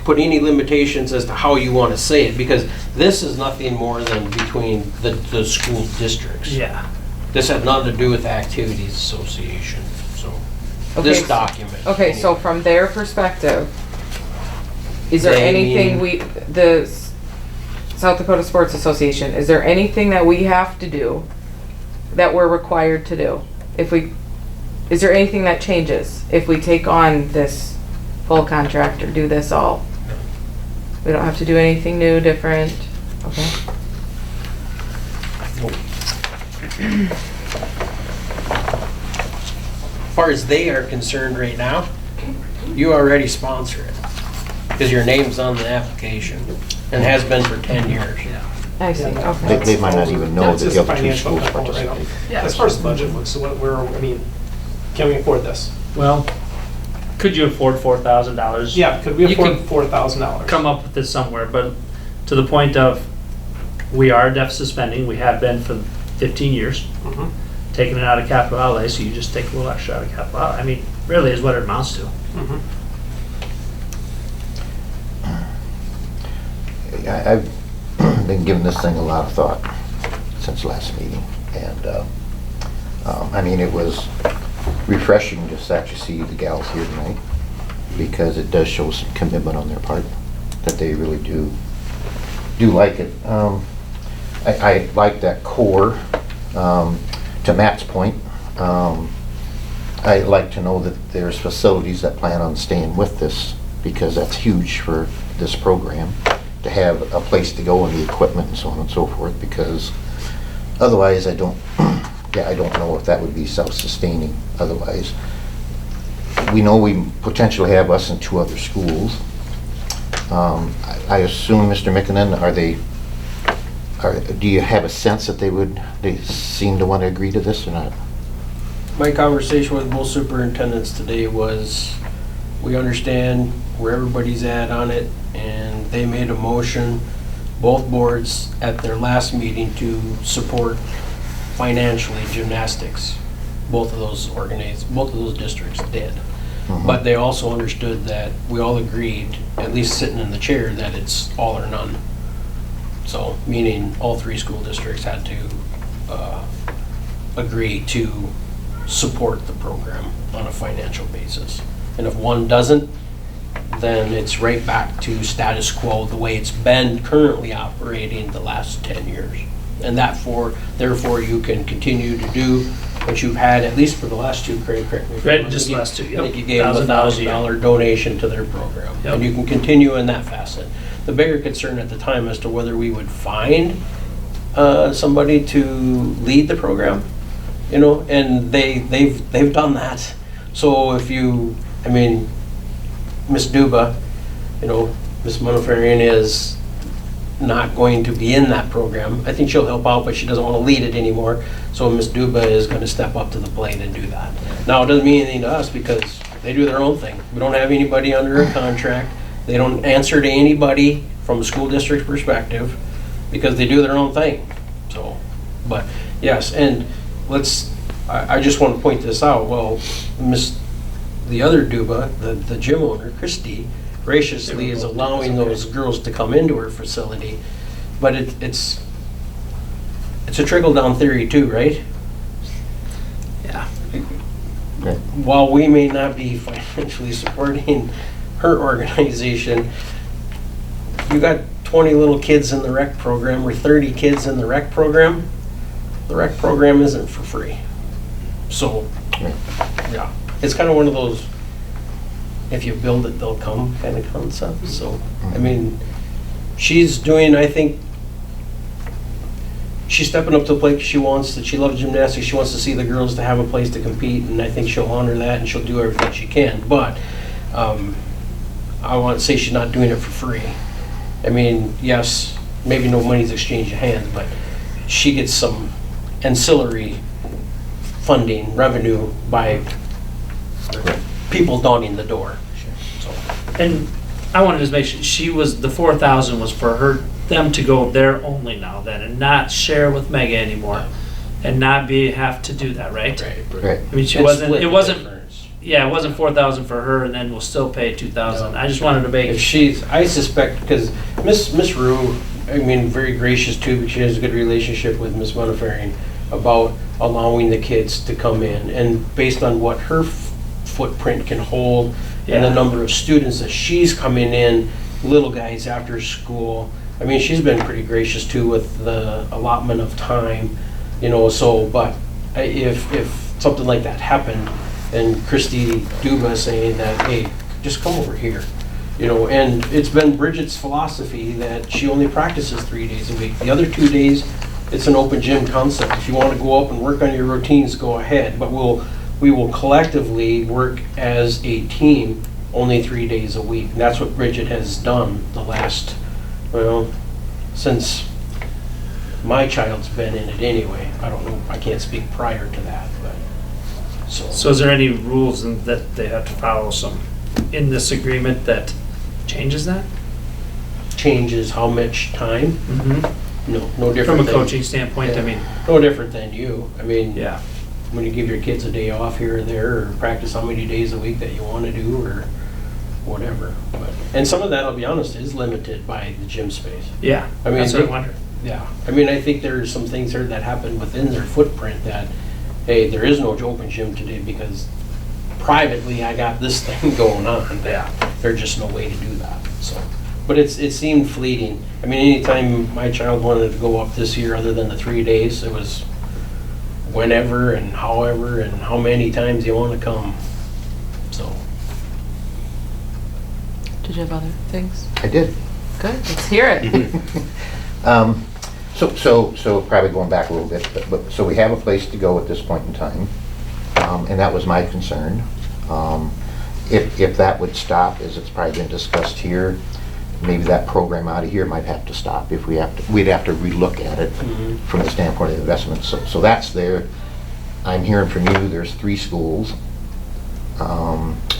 put any limitations as to how you want to say it, because this is nothing more than between the school districts. Yeah. This had nothing to do with the Activities Association, so, Okay, this so- document. Okay, so from their perspective, is there They anything mean- the South Dakota Sports Association, is there anything that we have to do that we're required to do? Is there anything that changes if we take on this full contract or do this all? We don't have to do anything new, different, okay? As far as they are concerned right now, you already sponsor it, because your name's on the application, and has been for 10 years. I see, okay. They might not even know It's that just the other two financial schools component right now. participate. As far as the budget looks, so can we afford this? Well, could you afford $4,000? Yeah, could we You afford could $4,000? come up with this somewhere, but to the point of, we are deficit spending, we have been for 15 years, Mhm. taking it out of capital outlay, so you just take a little extra out of capital outlay. I mean, really is what it amounts to. Mhm. I've been giving this thing a lot of thought since last meeting, and I mean, it was refreshing just to actually see the gals here tonight, because it does show some commitment on their part, that they really do like it. I like that core, to Matt's point. I like to know that there's facilities that plan on staying with this, because that's huge for this program, to have a place to go and the equipment and so on and so forth, because otherwise I don't know if that would be self-sustaining otherwise. We know we potentially have us in 2 other schools. I assume, Mr. Mikkonen, do you have a sense that they seem to want to agree to this or not? My conversation with both superintendents today was, we understand where everybody's at on it, and they made a motion, both boards, at their last meeting to support financially gymnastics. Both of those districts did. Mhm. But they also understood that we all agreed, at least sitting in the chair, that it's all or none. So, meaning all 3 school districts had to agree to support the program on a financial basis. And if one doesn't, then it's right back to status quo, the way it's been currently operating the last 10 years. And therefore you can continue to do what you've had, at least for the last 2, Craig, correct me if I'm Right, wrong. just the last 2, I yep. think you gave them a $1,000 a year. $1,000 donation to their program. Yep. And you can continue in that facet. The bigger concern at the time as to whether we would find somebody to lead the program, and they've done that. So if Miss Duba, Miss Monofarian is not going to be in that program. I think she'll help out, but she doesn't want to lead it anymore. So Miss Duba is going to step up to the plate and do that. Now, it doesn't mean anything to us because they do their own thing. We don't have anybody under a contract. They don't answer to anybody from a school district perspective because they do their own thing. So, but yes, and I just want to point this out. Well, Miss the other Duba, the gym owner, Christie, graciously is allowing those girls to come into her facility. But it's a trickle-down theory too, right? Yeah. While we may not be financially supporting her organization, you got 20 little kids in the rec program or 30 kids in the rec program. The rec program isn't for free. So, yeah, it's kind of one of those, if you build it, they'll come kind of concept. So, I mean, she's doing, I think, she's stepping up to the plate 'cause she wants that. She loves gymnastics. She wants to see the girls to have a place to compete, and I think she'll honor that and she'll do everything she can. But I want to say she's not doing it for free. I mean, yes, maybe no money's exchanged hands, but she gets some ancillary funding revenue by people donning the door. So. And I wanted to make sure the 4,000 was for them to go there only now then, and not share with Mega anymore, and not have to do that, right? Right. I mean, it wasn't 4,000 for her, and then we'll still pay 2,000. No. I just wanted to make. I suspect, because Miss Rue, I mean, very gracious too, because she has a good relationship with Miss Montefering about allowing the kids to come in, and based on what her footprint can hold, and the number of students that she's coming in, little guys after school. I mean, she's been pretty gracious too with the allotment of time, so, but if something like that happened, and Christy Duba saying that, hey, just come over here, and it's been Bridget's philosophy that she only practices 3 days a week. The other 2 days, it's an open gym concept. If you want to go up and work on your routines, go ahead, but we will collectively work as a team only 3 days a week. And that's what Bridget has done the last, since my child's been in it anyway. I don't know, I can't speak prior to that, but So is there any rules that they have to follow in this agreement that changes that? Changes how much time? Mm-hmm. No different. From a coaching standpoint, yeah. I mean. No different than you. I mean, yeah. When you give your kids a day off here or there, or practice how many days a week that you want to do, or whatever. And some of that, I'll be honest, is limited by the gym space. Yeah, I mean, that's what I wonder. Yeah, I mean, I think there's some things there that happen within their footprint that, hey, there is no open gym today because privately I got this thing going on. Yeah, there's just no way to do that. So, but it seemed fleeting. I mean, anytime my child wanted to go up this year, other than the 3 days, it was whenever and however and how many times you want to come. So. Did you have other things? I did. Good, let's hear it. So probably going back a little bit, but so we have a place to go at this point in time, and that was my concern. If that would stop, as it's probably been discussed here, maybe that program out of here might have to stop. If we'd have to relook at it from the standpoint of investment. So that's there. I'm hearing from you, there's 3 schools.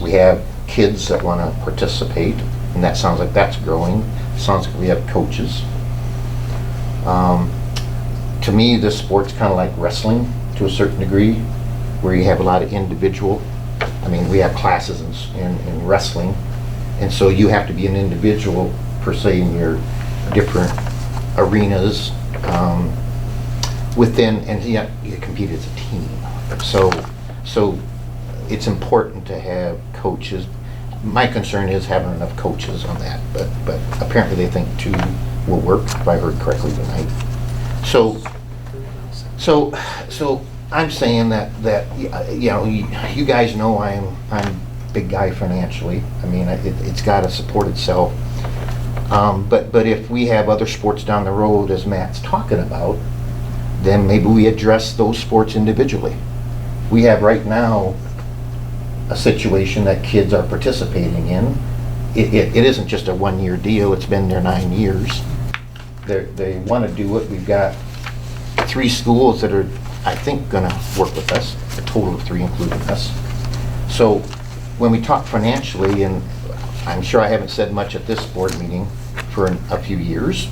We have kids that want to participate, and that sounds like that's growing. Sounds like we have coaches. To me, this sport's kind of like wrestling to a certain degree, where you have a lot of individual. I mean, we have classes in wrestling, and so you have to be an individual per se in your different arenas within, and yet you compete as a team. So it's important to have coaches. My concern is having enough coaches on that, but apparently they think 2 will work, if I heard correctly tonight. So I'm saying that you guys know I'm a big guy financially. I mean, it's got to support itself. But if we have other sports down the road, as Matt's talking about, then maybe we address those sports individually. We have right now a situation that kids are participating in. It isn't just a 1-year deal, it's been there 9 years. They want to do it. We've got 3 schools that are, I think, going to work with us, a total of 3 including us. So when we talk financially, and I'm sure I haven't said much at this board meeting for a few years,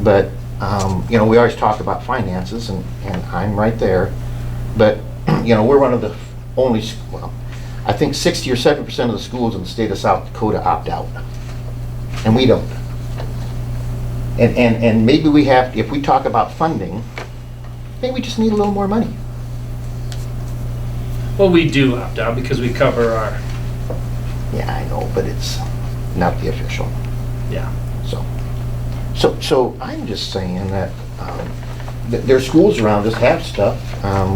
but we always talk about finances, and I'm right there. But we're one of the only, I think 60 or 70% of the schools in the state of South Dakota opt out. And we don't. And maybe we have, if we talk about funding, maybe we just need a little more money. Well, we do opt out because we cover our, Yeah, I know, but it's not the official. yeah. So I'm just saying that there are schools around us have stuff.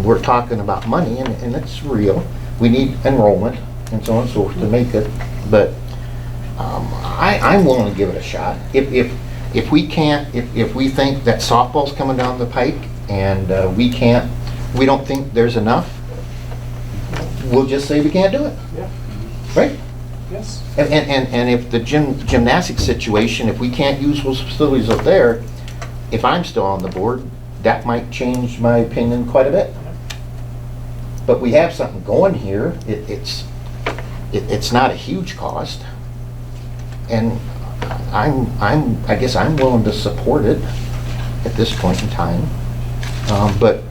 We're talking about money, and it's real. We need enrollment and so on and so forth to make it. But I'm willing to give it a shot. If we can't, if we think that softball's coming down the pike and we don't think there's enough, we'll just say we can't do it. Yeah. Right? Yes. And if the gymnastics situation, if we can't use those facilities up there, if I'm still on the board, that might change my opinion quite a bit. But we have something going here. It's not a huge cost, and I guess I'm willing to support it at this point in time. But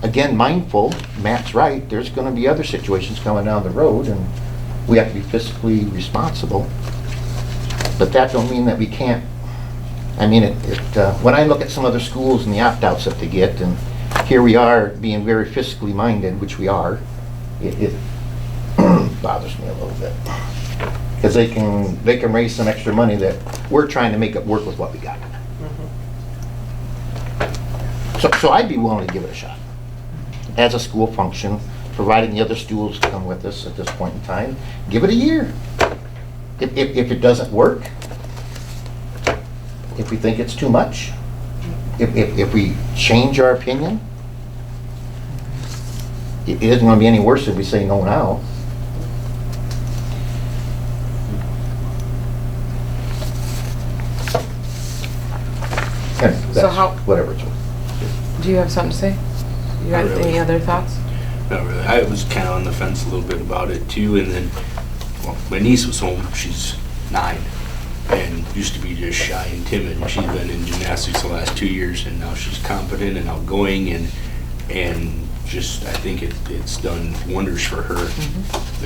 again, mindful, Matt's right. There's going to be other situations coming down the road, and we have to be fiscally responsible. But that don't mean that we can't. I mean, when I look at some other schools and the opt-outs that they get, and here we are being very fiscally minded, which we are, it bothers me a little bit. Because they can raise some extra money that we're trying to make it work with what we got. So I'd be willing to give it a shot. As a school function, providing the other schools come with us at this point in time, give it a year. If it doesn't work, if we think it's too much, if we change our opinion, it isn't going to be any worse if we say no now. And So that's how- whatever it's worth. Do you have something to say? You got Not really. any other thoughts? Not really. I was kind of on the fence a little bit about it too, and then, well, my niece was home. She's 9, and used to be just shy and timid. And she's been in gymnastics the last 2 years, and now she's confident and outgoing, and just I think it's done wonders for her.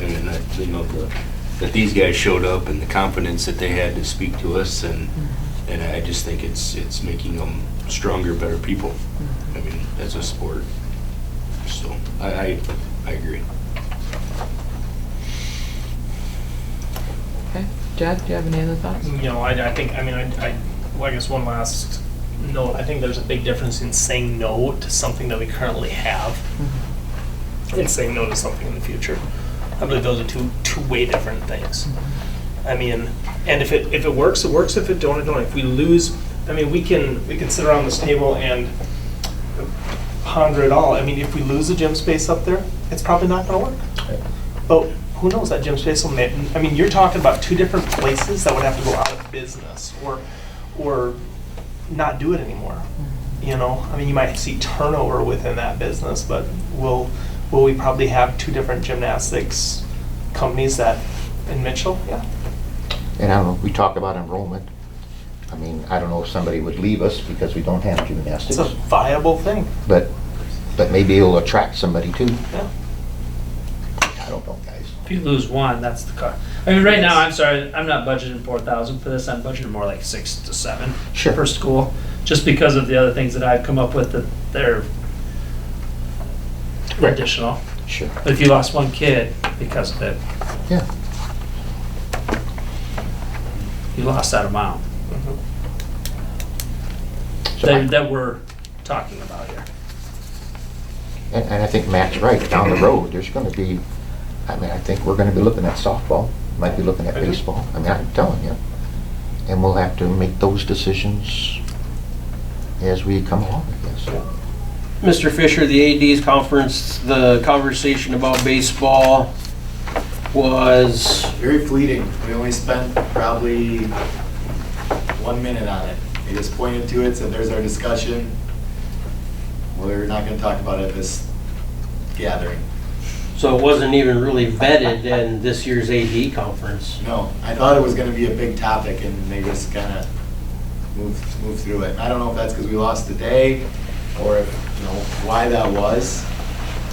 And that, you know, that these guys showed up and the confidence that they had to speak to us, and I just think it's making them stronger, better people. I mean, as a sport. So I agree. Okay. Jed, do you have any other thoughts? You know, I think, I mean, well, I guess one last note, I think there's a big difference in saying no to something that we currently have and saying no to something in the future. I believe those are two way different things. I mean, and if it works, it works. If it don't, it don't. If we lose, I mean, we can sit around this table and ponder it all. I mean, if we lose the gym space up there, it's probably not going to work. But who knows, that gym space will make, I mean, you're talking about 2 different places that would have to go out of business or not do it anymore. You know, I mean, you might see turnover within that business, but will we probably have 2 different gymnastics companies that in Mitchell? Yeah. And I don't know, we talk about enrollment. I mean, I don't know if somebody would leave us because we don't have gymnastics. It's a viable thing. But maybe it'll attract somebody too. Yeah. I don't know, guys. If you lose one, that's the cost. I mean, right now, I'm sorry, I'm not budgeting 4,000 for this. I'm budgeting more like 6 to 7 Sure. per school, just because of the other things that I've come up with that they're Right. additional. Sure. But if you lost one kid because of it, Yeah. you lost that amount So I- that we're talking about here. And I think Matt's right, down the road, there's gonna be, I mean, I think we're gonna be looking at softball, might be looking at baseball. I mean, I'm telling you. And we'll have to make those decisions as we come along, I guess. Mr. Fisher, the AD's conference, the conversation about baseball was, Very fleeting. We only spent probably 1 minute on it. They just pointed to it, said there's our discussion. We're not gonna talk about it at this gathering. so it wasn't even really vetted in this year's AD conference. No, I thought it was gonna be a big topic and they just kinda moved through it. I don't know if that's because we lost the day or if, you know, why that was,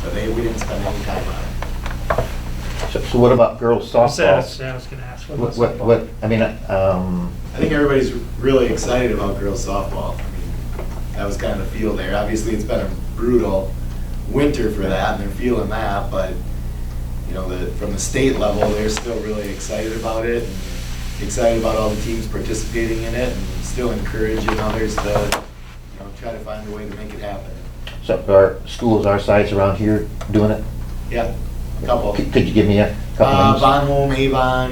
but we didn't spend any time on it. So what about girls softball? Yeah, I was gonna ask. What, I mean, I think everybody's really excited about girls softball. I mean, that was kind of the feel there. Obviously, it's been a brutal winter for that, and they're feeling that, but, you know, from the state level, they're still really excited about it, and excited about all the teams participating in it, and still encouraging others to, you know, try to find a way to make it happen. so are schools our size around here doing it? Yeah, a couple. Could you give me a couple names? Bonholm, Avon,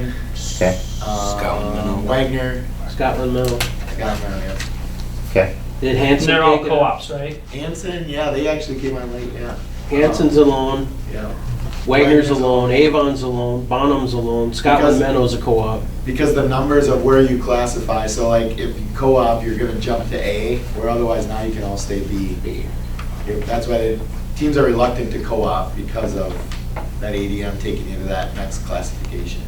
Okay, Scotland Minnow. Wagner, Scotland Middle. Scotland, yeah. okay. Did Hanson They're all take it? co-ops, right? Hanson, yeah, they actually came on late, yeah. Hanson's alone, Yeah. Wagner's alone, Avon's alone, Bonham's alone, Scotland Because- Meadow's a co-op. Because the numbers of where you classify, so like if you co-op, you're gonna jump to A, where otherwise now you can all stay B. That's why teams are reluctant to co-op because of that ADM taking you to that next classification.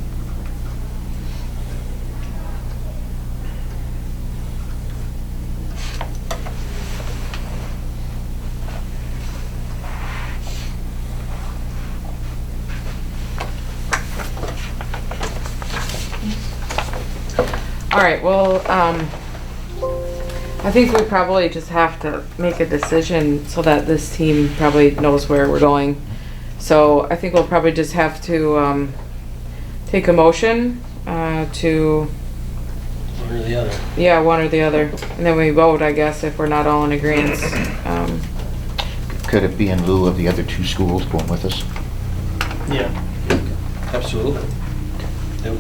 All right, well, I think we probably just have to make a decision so that this team probably knows where we're going. So I think we'll probably just have to take a motion to, One or the other. yeah, one or the other. And then we vote, I guess, if we're not all in agreement. Could it be in lieu of the other two schools going with us? Yeah, absolutely. Yep.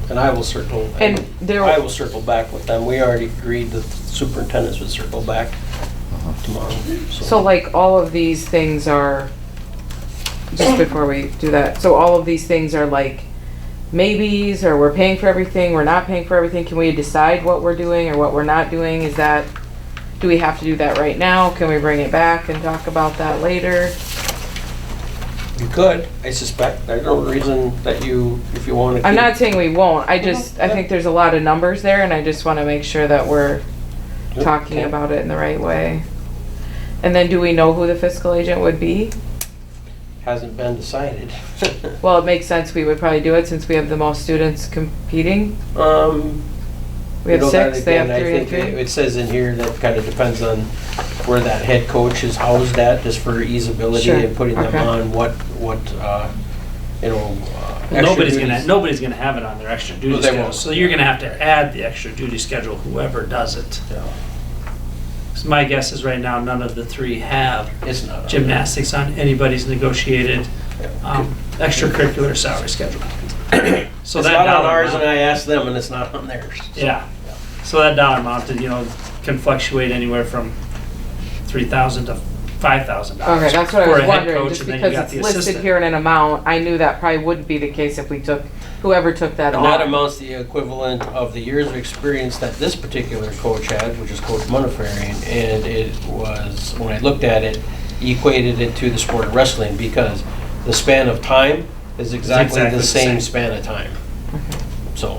And I will circle, And there, I will circle back with them. We already agreed that the superintendents would circle back tomorrow. so like all of these things are, just before we do that, so all of these things are like maybes, or we're paying for everything, we're not paying for everything? Can we decide what we're doing or what we're not doing? Is that, do we have to do that right now? Can we bring it back and talk about that later? You could, I suspect. There's no reason that you, if you want to. I'm not saying we won't, I just, I think there's a lot of numbers there, and I just want to make sure that we're talking about it in the right way. And then do we know who the fiscal agent would be? Hasn't been decided. Well, it makes sense, we would probably do it since we have the most students competing. We have You know, that 6, they have again, 3 I and think 3. it says in here that kind of depends on where that head coach is housed at, just for easeability Sure, and putting them okay. on what, you know, extra Nobody's duties. gonna have it on their extra duty Well, they schedule, won't. so you're gonna have to add the extra duty schedule, whoever does it. Yeah. 'Cause my guess is right now, none of the 3 have It's not. on gymnastics on anybody's negotiated there. Yeah. extracurricular salary schedule. So It's that not on dollar ours, and amount- I asked them, and it's not on theirs. Yeah, so that dollar amount, can fluctuate anywhere from $3,000 to $5,000. Okay, that's what I for was a head wondering, coach, just and then you because got it's the listed assistant. here in an amount, I knew that probably wouldn't be the case if we took, whoever took that And that off. amounts the equivalent of the years of experience that this particular coach had, which is Coach Munafarian, and it was, when I looked at it, equated it to the sport of wrestling, because the span of time is exactly the same span of time. So,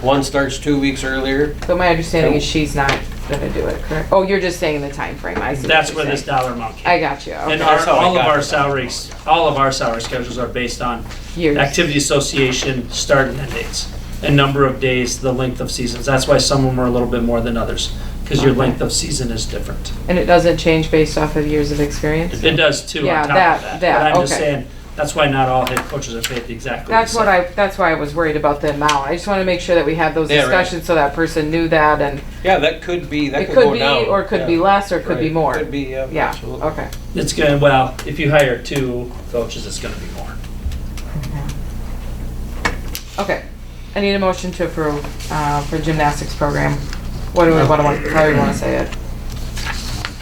one starts 2 weeks earlier. So my understanding is she's not gonna do it, correct? Oh, you're just saying the time frame. I see what That's you're where this saying. dollar amount came. I got you, And okay. That's how I all of got our to that. salaries, all of our salary schedules are based on Years. activity association start and end dates, and number of days, the length of seasons. That's why some of them are a little bit more than others, because your Okay. length of season is different. And it doesn't change based off of years of experience? It does too, Yeah, on top that- of that. that, But I'm just okay. saying, that's why not all head coaches are paid exactly the That's same. that's why I was worried about the amount. I just wanna make sure that we had those Yeah, right. discussions so that person knew that, and Yeah, that could be, that it could could go be, down. or it could be Yeah. less, or it could be Right. more. Could be, yeah, Yeah, absolutely. okay. It's gonna, well, if you hire 2 coaches, it's gonna be more. Okay, I need a motion to approve, for gymnastics program. How do we wanna say it?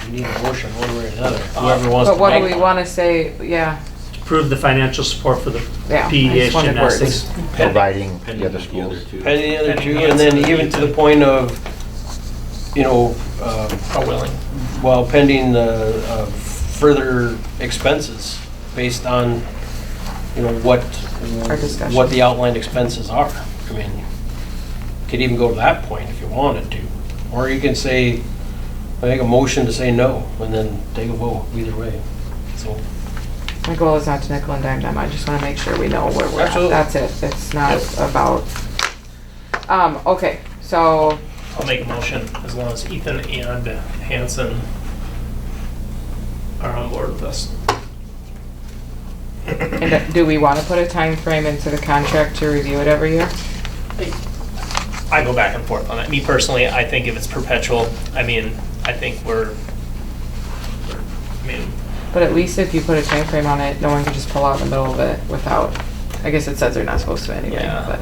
You need a motion one way or another, whoever wants to But what do make we one. wanna say, yeah, Approve the financial support for the yeah. I PEH just wanted words. gymnastics. Providing Pending the other schools. two. Pending the other two, Pending and then the other even to two. the point of, you know, How willing? well, pending further expenses based on, you know, Our discussion. what the outlined expenses are. I mean, could even go to that point if you wanted to. Or you can say, make a motion to say no, and then take a vote either way. So, My goal is not to nickel and dime them, I just wanna make sure we know where we're at, Absolutely. that's it, it's not about, okay, so, I'll make a motion as long as Ethan and Hanson are on board with us. and do we wanna put a time frame into the contract to review it every year? I go back and forth on it. Me personally, I think if it's perpetual, I mean, I think I mean, But at least if you put a time frame on it, no one can just pull out in the middle of it without, I guess it says they're not supposed to anyway, Yeah. but.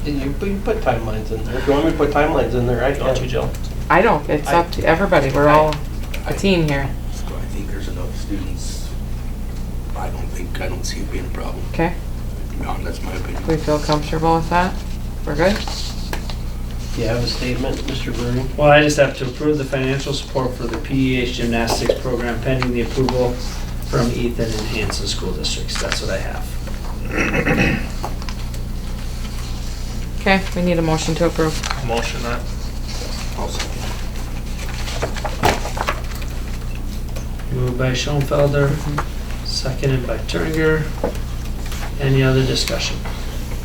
You put timelines in there. If you want me to put timelines in there, I don't you, can. Jill? I don't, it's up to everybody, we're all a team here, So I think there's enough students. I don't see it being a problem. okay? No, that's my opinion. We feel comfortable with that? We're good? Do you have a statement, Mr. Burry? Well, I just have to approve the financial support for the PEH gymnastics program pending the approval from Ethan and Hanson School Districts. That's what I have. Okay, we need a motion to approve. Motion that. I'll second. Moved by Schoenfelder, seconded by Turner. Any other discussion?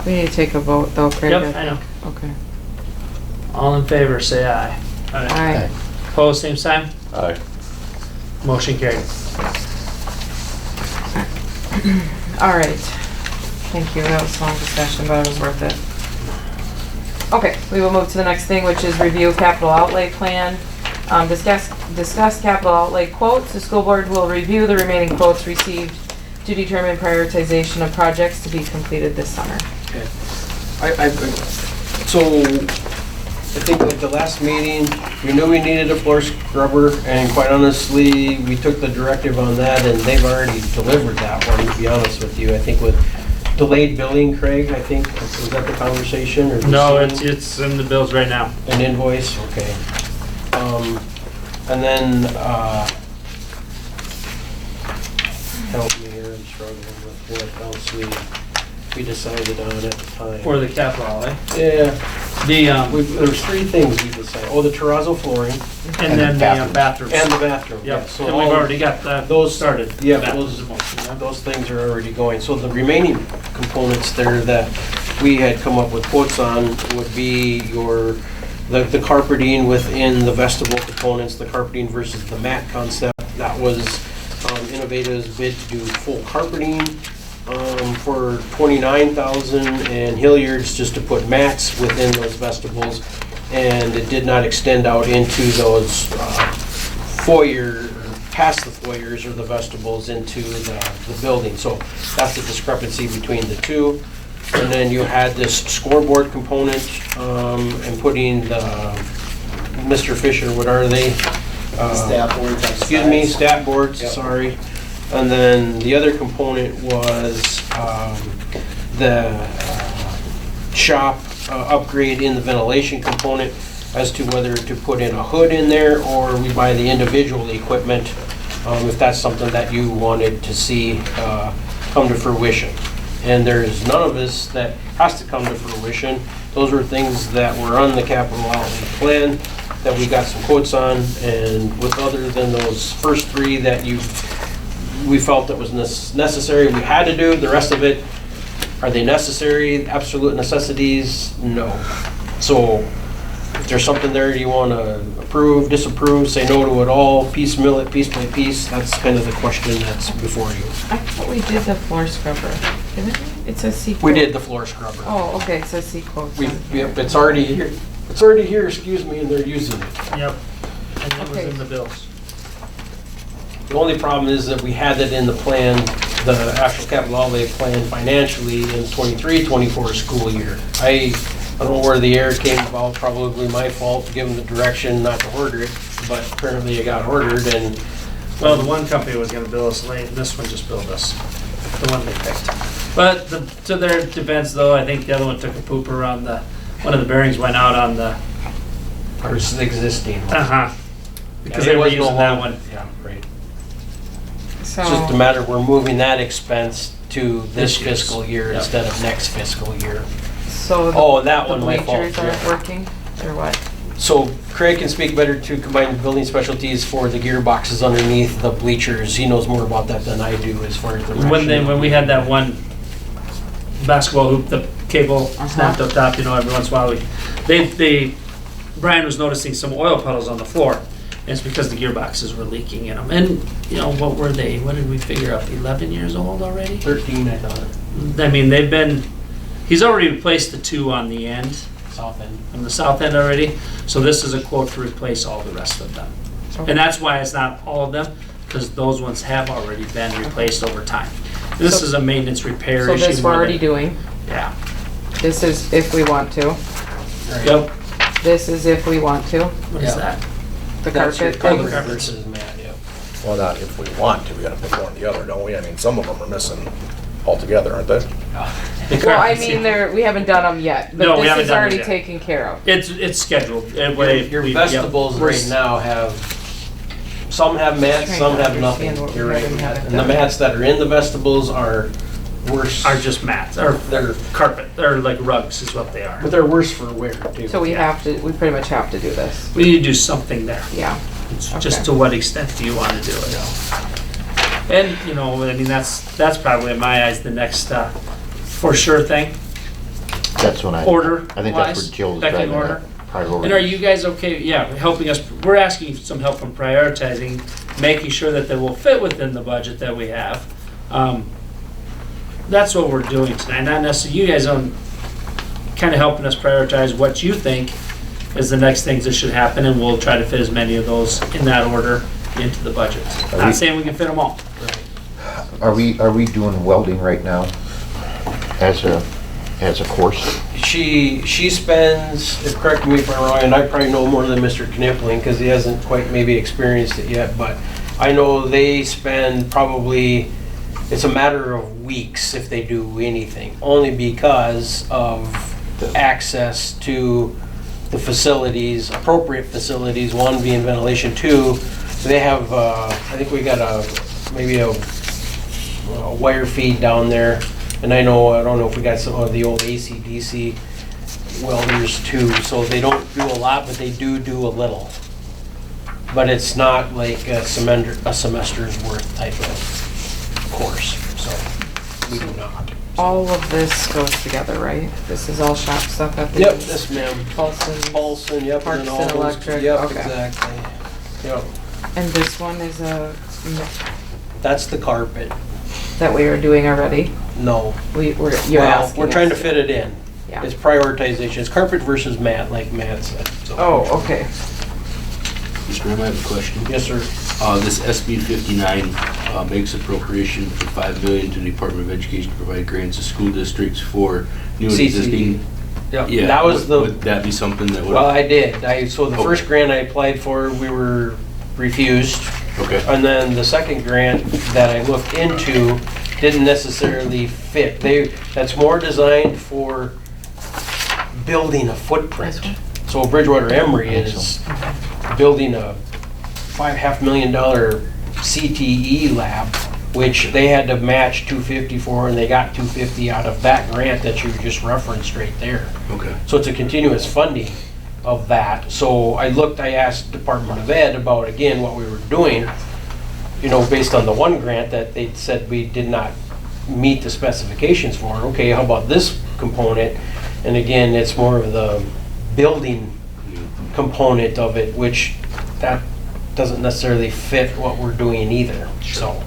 We need to take a vote though, Craig. Yep, I know. Okay. All in favor, say aye. Aye. Opposed, same sign? Aye. Motion carried. All right. Thank you, that was a long discussion, but it was worth it. Okay, we will move to the next thing, which is review capital outlay plan. Discuss capital outlay quotes. The school board will review the remaining quotes received to determine prioritization of projects to be completed this summer. Okay. So, I think at the last meeting, we knew we needed a floor scrubber, and quite honestly, we took the directive on that, and they've already delivered that one, to be honest with you. I think with delayed billing, Craig, I think, was that the conversation? Or No, receiving it's in the bills right now. an invoice, okay. And then, help me here, I'm struggling with what else we decided on at the time. For the capital outlay. Yeah. The, There's three things we decided. Oh, the terrazzo flooring and then the bathrooms. and the bathroom. Yep, So and we've all- already got that, those started. Yeah, Bathrooms those, in motion, yeah. those things are already going. So the remaining components there that we had come up with quotes on would be the carpeting within the vestibule components, the carpeting versus the mat concept. That was Innovative's bid to do full carpeting for $29,000, and Hilliard's just to put mats within those vestibules. And it did not extend out into those foyer, past the foyers or the vestibules into the building. So that's the discrepancy between the two. And then you had this scoreboard component and putting the, Mr. Fisher, what are they? Stat boards on Excuse me, sides. stat boards, Yep. sorry. And then the other component was the shop upgrade in the ventilation component as to whether to put in a hood in there or we buy the individual equipment, if that's something that you wanted to see come to fruition. And there's none of this that has to come to fruition. Those were things that were on the capital outlay plan that we got some quotes on, and with other than those first three that we felt that was necessary, we had to do. The rest of it, are they necessary? Absolute necessities? No. So if there's something there you want to approve, disapprove, say no to it all, piecemeal it, piece by piece, that's kind of the question that's before you. I thought we did the floor scrubber, didn't it? It says C quote. We did the floor scrubber. Oh, okay, it says C quotes. Yep, it's already here. It's already here, excuse me, and they're using it. Yep. And that was Okay. in the bills. The only problem is that we had it in the plan, the actual capital outlay plan financially in 23-24 school year. I don't know where the error came about, probably my fault, given the direction not to order it, but apparently it got ordered and, Well, the one company was gonna bill us late, and this one just billed us, the one they picked. But to their defense though, I think the other one took a pooper on one of the bearings went out on the, or existing. uh-huh. Because Yeah, it they were was no using that longer- one. Yeah, right. So, It's just a matter, we're moving that expense to this This year's. fiscal year Yep. instead of next fiscal year. so Oh, that the one, my fault. bleachers aren't yeah. working, or what? So Craig can speak better to combined building specialties for the gearboxes underneath the bleachers. He knows more about that than I do as far as the When we had that one basketball hoop, the cable snapped up top, every once in a while, Brian was noticing some oil puddles on the floor. And it's because the gearboxes were leaking in them. And, what were they? What did we figure out? 11 years old already? 13, I thought. I mean, he's already replaced the 2 on the end. South end. On the south end already. So this is a quote to replace all the rest of them. Okay. And that's why it's not all of them, because those ones have already been replaced over time. This is a maintenance repair So issue. this we're already doing. Yeah. This is if we want to. Yep. This is if we want to. What is that? The That's your carpet carpet thing. versus mat, yeah. Well, not if we want to, we gotta pick one or the other, don't we? I mean, some of them are missing altogether, aren't they? Well, I mean, we haven't done them yet, No, but we haven't this is done it already yet. taken care of. It's scheduled. Your vegetables right now some have mats, Trying some to have nothing. understand what You're we right. haven't had it And the done. mats that are in the vegetables are worse. Are just mats, or They're, carpet, or like rugs is what they are. but they're worse for wear too. So we pretty much have to do this. We need to do something there. Yeah. It's Okay. just to what extent do you want to do it? And, I mean, that's probably in my eyes the next for sure thing. That's when I Order think that's wise, where Jill's pecking driving order. that priority. And are you guys okay, helping us, we're asking some help in prioritizing, making sure that they will fit within the budget that we have. That's what we're doing tonight, not necessarily, you guys kind of helping us prioritize what you think is the next things that should happen, and we'll try to fit as many of those in that order into the budget. Not saying we can fit them all. Are we doing welding right now as a course? She spends, correct me if I'm wrong, and I probably know more than Mr. Knipling because he hasn't quite maybe experienced it yet, but I know they spend probably, it's a matter of weeks if they do anything, only because of access to the facilities, appropriate facilities, one being ventilation, two, they have, I think we got maybe a wire feed down there. And I don't know if we got some of the old AC/DC welders too, so they don't do a lot, but they do a little. But it's not like a semester's worth type of course, so we do not. All of this goes together, right? This is all shop stuff at the. Yep, yes ma'am. Paulson. Yep. Parks and all and those- Electric, Yep, okay. exactly. Yep, And this one is that's the carpet. that we are doing already? No. You're Well, asking. we're trying to us. fit it in. Yeah. It's prioritization. It's carpet versus mat, like Matt said. so. Oh, okay. Mr. Graham, I have a question. Yes, sir. This SB 59 makes appropriation for $5 million to the Department of Education to provide grants to school districts for new and CCD. existing. Yep. Yeah, That was would that be something that would? Well, I did. So the Okay. first grant I applied for, we were refused. Okay. And then the second grant that I looked into didn't necessarily fit. That's more designed for building a footprint. So Bridgewater Emory is building a $500,000 CTE lab, which they had to match 250 for, and they got 250 out of that grant that you just referenced right there. Okay. So it's a continuous funding of that. So I asked Department of Ed about, again, what we were doing, based on the one grant that they said we did not meet the specifications for. Okay, how about this component? And again, it's more of the building component of it, which that doesn't necessarily fit what we're doing either. So.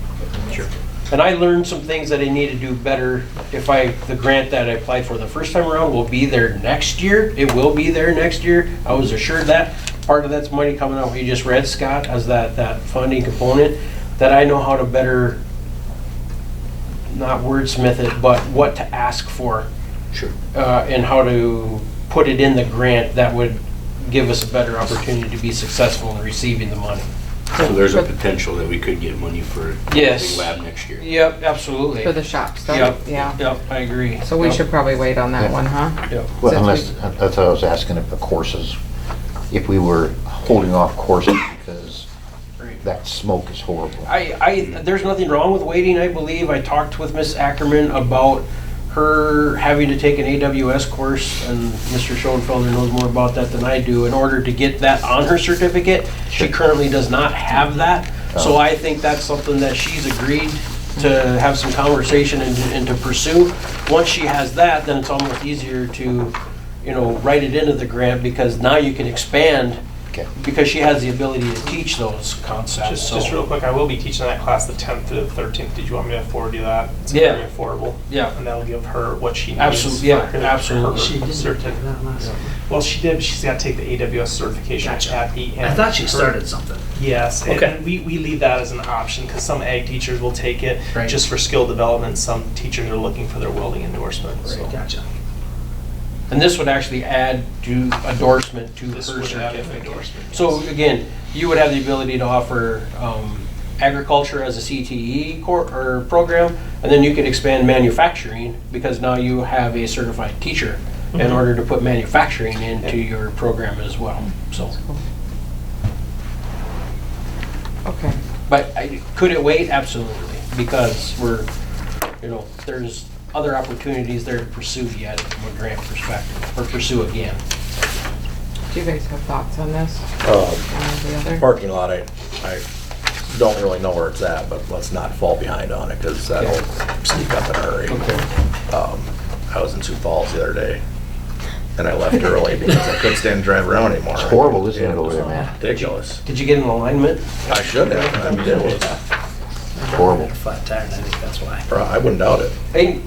Sure. And I learned some things that I need to do better. The grant that I applied for the first time around will be there next year. It will be there next year. I was assured that. Part of that's money coming out, what you just read, Scott, as that funding component, that I know how to better, not wordsmith it, but what to ask for. Sure. And how to put it in the grant that would give us a better opportunity to be successful in receiving the money. So there's a potential that we could get money for Yes. the lab next year. Yep, absolutely. For the shop stuff? Yep. Yeah. Yep, I agree. So we Yep. should probably wait on that Yeah. one, huh? Yep. Well, Since unless, that's what I was asking if the courses, if we were holding off courses because that smoke is horrible. There's nothing wrong with waiting, I believe. I talked with Miss Ackerman about her having to take an AWS course, and Mr. Schoenfelder knows more about that than I do, in order to get that on her certificate. She currently does not have that. So I think that's something that she's agreed to have some conversation and to pursue. Once she has that, then it's almost easier to, write it into the grant, because now you can expand. Okay. Because she has the ability to teach those concepts. Just real quick, I will be teaching that class the 10th to the 13th. Did you want me to forward you that? It's Yeah. very affordable. Yeah. And that'll give her what she needs. Absolutely, yeah, for her- absolutely. her She didn't certificate. do that last time. Well, she did, but she's got to take the AWS certification Gotcha. at the end. I thought she Her- started something. Yes, Okay. and we leave that as an option because some ag teachers will take it Right. just for skill development. Some teachers are looking for their welding endorsement. So Gotcha. And this would actually add to endorsement to this her would have an certificate. endorsement. So again, you would have the ability to offer agriculture as a CTE or program, and then you could expand manufacturing, because now you have a certified teacher in Mhm. order to put manufacturing into your program as well. So, Okay. but could it wait? Absolutely, because there's other opportunities there to pursue yet from a grant perspective, or pursue again. Do you guys have thoughts on this? Uh, One or the other? Parking lot, I don't really know where it's at, but let's not fall behind on it, because that'll sneak up in a hurry. I was in Sioux Falls the other day, and I left early because I couldn't stand to drive around anymore. It's horrible, isn't it, over there, man? Ridiculous. Did you get an alignment? I should have. I mean, it was Horrible. Flat tire, and I think that's why. I wouldn't doubt it. Hey,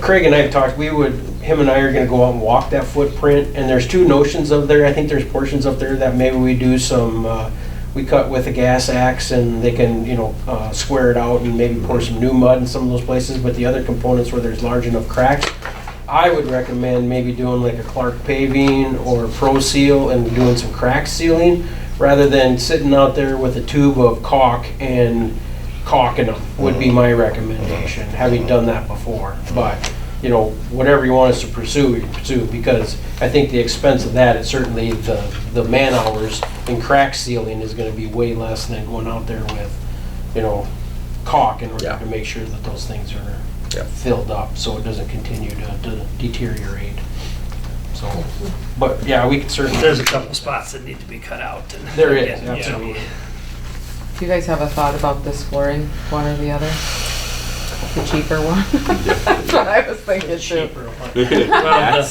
Craig and I have talked, him and I are gonna go out and walk that footprint, and there's two notions up there. I think there's portions up there that maybe we do some, we cut with a gas axe, and they can, square it out and maybe pour some new mud in some of those places, but the other components where there's large enough cracks, I would recommend maybe doing like a Clark paving or Pro Seal and doing some crack sealing, rather than sitting out there with a tube of caulk and caulking them, would be my recommendation, having done that before. But, whatever you want us to pursue, you pursue, because I think the expense of that, is certainly the man hours in crack sealing is gonna be way less than going out there with, caulk in order Yeah. to make sure that those things are Yeah. filled up, so it doesn't continue to deteriorate. So, but yeah, we could certainly. There's a couple spots that need to be cut out. And There is, Yeah. absolutely. Do you guys have a thought about this flooring, one or the other? The cheaper one? That's what I was thinking too. Well,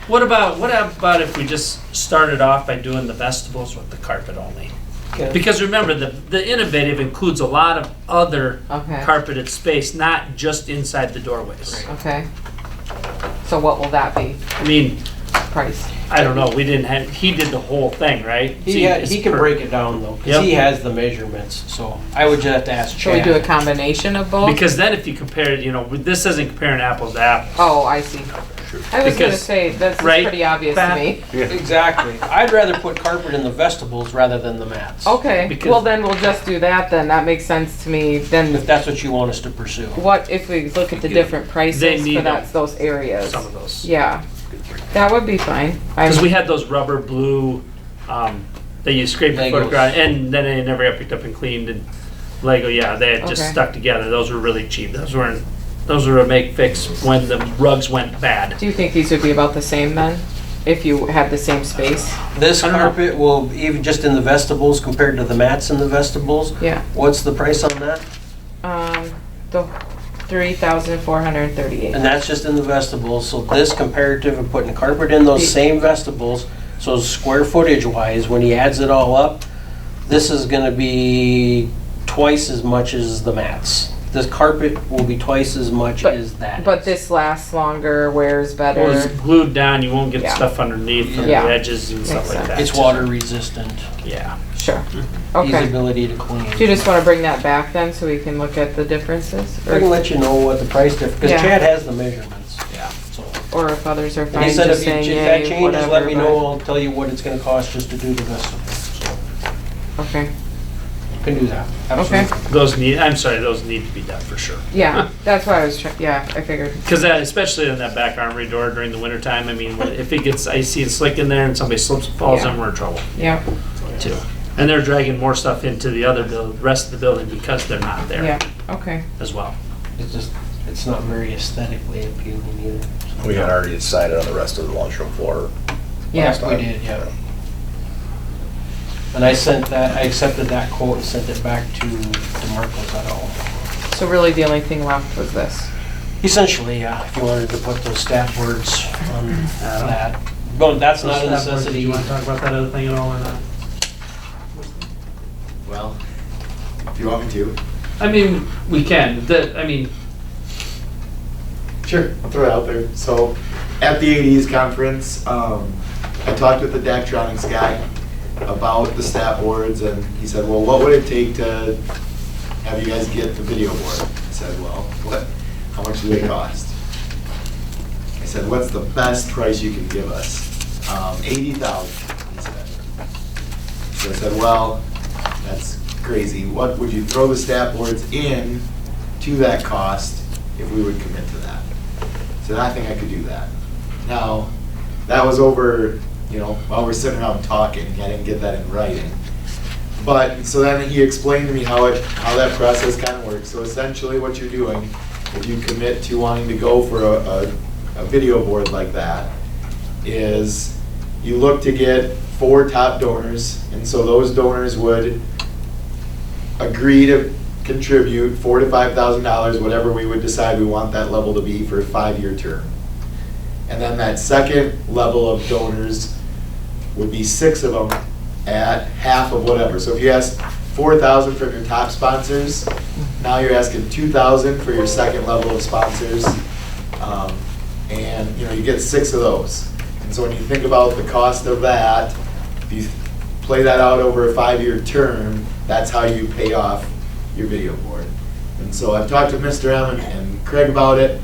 what about if we just started off by doing the vegetables with the carpet only? Okay. Because remember, the innovative includes a lot of other Okay. carpeted space, not just inside the doorways. Okay. So what will that be, I mean, price? I don't know, he did the whole thing, right? He can break it down though, because Yep. he has the measurements, so I would just have to ask Should we Chad. do a combination of both? Because then if you compare it, this isn't comparing apples to apples. Oh, I see. I was gonna Because- say, that's right, pretty obvious to Pat? me. Exactly. I'd rather put carpet in the vegetables rather than the mats. Okay, Because- well then we'll just do that then, that makes sense to me, then If that's what you want us to pursue. what if we look at the different They prices need for those areas? Some of those. Yeah, that would be fine. Because we had those rubber blue, that you scrape your foot Legos. across, and then they never got picked up and cleaned, and Lego, yeah, they had just Okay. stuck together. Those were really cheap. Those were a make fix when the rugs went bad. Do you think these would be about the same then, if you had the same space? This I don't know. carpet will, even just in the vegetables compared to the mats in the vegetables, Yeah, what's the price on that? the 3,438. And that's just in the vegetables, so this comparative of putting carpet in those same vegetables, so square footage wise, when he adds it all up, this is gonna be twice as much as the mats. This carpet will be twice as much as that. But this lasts longer, wears Well, it's better. glued down, you won't get Yeah. stuff underneath from Yeah. the edges and stuff Makes like that. It's water resistant, Yeah. Sure. easy Okay. ability to clean. Do you just want to bring that back then so we can look at the differences? I can let you know what the price difference, because Yeah. Chad has the measurements. Yeah. So, Or if others are and fine he said just if saying that yay, changes, let whatever, me but- know, I'll tell you what it's gonna cost just to do the vegetables. So, Okay, can do that, okay. absolutely. Those need to be done for sure. Yeah, that's why I was, yeah, I figured. Because that, especially in that back armory door during the winter time, I mean, if it gets icy and slick in there and somebody slips and falls, Yeah. then we're in trouble Yeah, too. And they're dragging more stuff into the rest of the building because they're not there yeah, okay. as well. It's just, it's not very aesthetically appealing either. We had already decided on the rest of the lunchroom floor. Yeah, last we time. did, yeah. And I accepted that quote and sent it back to DeMarco's et al. So really the only thing left was this. Essentially, yeah, if you wanted to put those stat words on that. But that's not a Do necessity. you want to talk about that other thing at all or not? Well, if you want me to. I mean, we can. Sure, I'll throw it out there. So, at the AD's conference, I talked with the Daktronics guy about the stat boards, and he said, well, what would it take to have you guys get the video board? I said, well, how much do they cost? I said, what's the best price you can give us? $80,000, he said. So I said, well, that's crazy. What would you throw the stat boards in to that cost if we would commit to that? So I think I could do that. Now, that was over, while we're sitting around talking. I didn't get that in writing. But, so then he explained to me how that process kind of works. So essentially what you're doing, if you commit to wanting to go for a video board like that, is you look to get 4 top donors, and so those donors would agree to contribute $4,000 to $5,000, whatever we would decide we want that level to be for a 5-year term. And then that second level of donors would be 6 of them at half of whatever. So if you ask $4,000 from your top sponsors, now you're asking $2,000 for your second level of sponsors, and you get 6 of those. And so when you think about the cost of that, if you play that out over a 5-year term, that's how you pay off your video board. And so I've talked to Mr. M and Craig about it.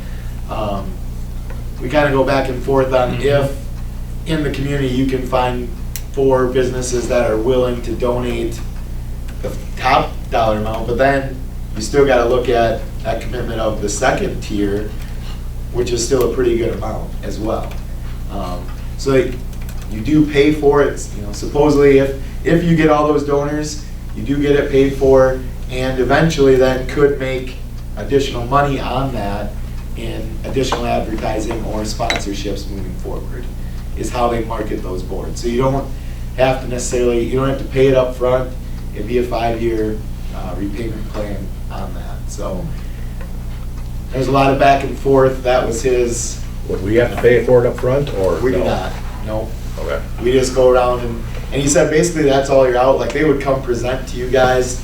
We kind of go back and forth on if in the community you can find 4 businesses that are willing to donate the top dollar amount, but then you still got to look at that commitment of the second tier, which is still a pretty good amount as well. So you do pay for it. Supposedly if you get all those donors, you do get it paid for, and eventually then could make additional money on that in additional advertising or sponsorships moving forward, is how they market those boards. So you don't have to pay it up front. It'd be a 5-year repayment plan on that. So there's a lot of back and forth. That was his. Would we have to pay for it up front, or We no? do not, no. Okay. We just go around and he said basically that's all you're out. Like they would come present to you guys.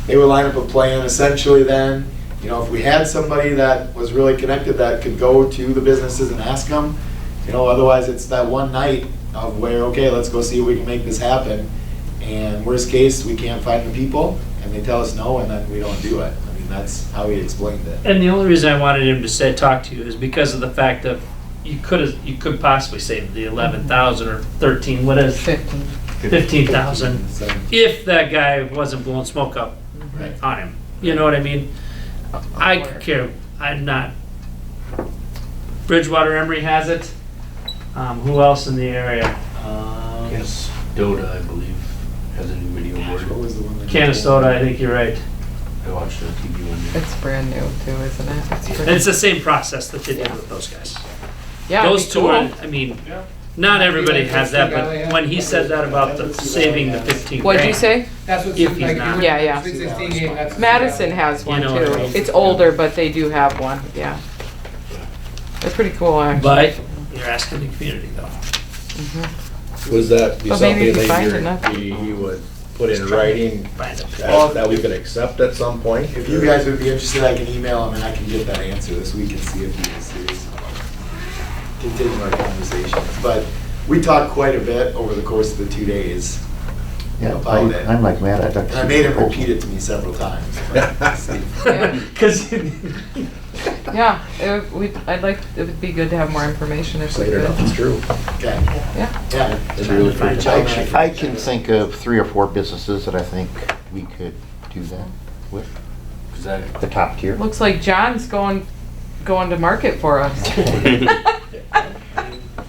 They would line up a plan essentially then. If we had somebody that was really connected that could go to the businesses and ask them, otherwise it's that one night of where, okay, let's go see if we can make this happen. And worst case, we can't find the people and they tell us no, and then we don't do it. I mean, that's how he explained it. And the only reason I wanted him to talk to you is because of the fact that you could possibly save the 11,000 or 13, what is 15,000 if that guy wasn't blowing smoke up Right. on him. You know what I mean? I could care. I'm not. Bridgewater Emory has it. Who else in the area? Yes, Dota, I believe, has a new video What board. was the one that? Canastota, I think you're right. I watched the TV one day. It's brand new too, isn't it? And it's the same process that they did with those guys. Yeah, Those it'd be two cool. are, not everybody has that, but when he said that about the saving the 15 grand. What'd you say? That's what, If he's not. Yeah, yeah. Sweet 16 game, that's. Madison has one You know what I too. mean? It's older, but they do have one, yeah. It's pretty cool, actually. But you're asking the community though. Was that be But maybe something if you find that enough. you would put in writing Find it. that we could accept at some point? If you guys would be interested, I can email him and I can get that answer this week and see if he is serious about continuing our conversations. But we talked quite a bit over the course of the 2 days Yeah, about it. I'm like Matt, I'd like to And I see made the him proposal. repeat it to me several times. but see. Because Yeah, it would be good to have more information if we Later, could. nothing's true. Okay, Yeah. yeah. It'd be really pretty. I can think of 3 or 4 businesses that I think we could do that with, 'Cause I- the top tier. Looks like John's going to market for us.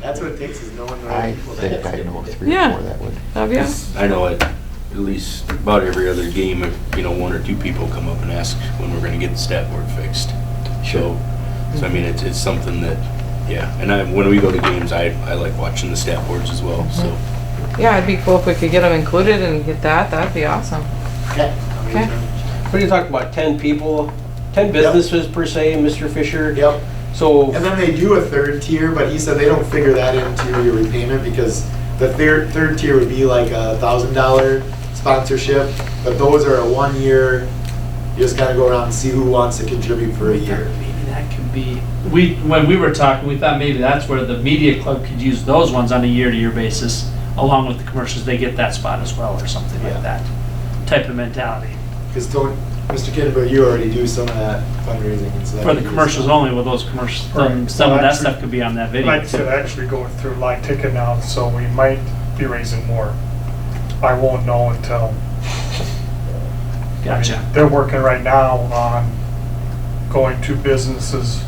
That's what it takes is knowing the I right people. think I know 3 or Yeah. 4 that would. Have you? I know at least about every other game, if, 1 or 2 people come up and ask when we're gonna get the stat board fixed. So So I mean, it's something that, yeah, and when we go to games, I like watching the stat boards as well, so. Yeah, it'd be cool if we could get them included and get that. That'd be awesome. Okay. What are you talking about, 10 people, 10 businesses per se, Mr. Fisher? Yep. So, And then they do a third tier, but he said they don't figure that into your repayment because the third tier would be like $1,000 sponsorship, but those are a 1 year. You just kind of go around and see who wants to contribute for a year. Maybe that could be, when we were talking, we thought maybe that's where the media club could use those ones on a year-to-year basis, along with the commercials, they get that spot as well, or something like that type of mentality. Because Mr. Kinderberg, you already do some of that fundraising. And so that For the could be commercials some- only, with those commercials, Right. some of that Actually, stuff could be on that video. Like I said, actually going through live ticket now, so we might be raising more. I won't know until. Gotcha. I mean, they're working right now on going to businesses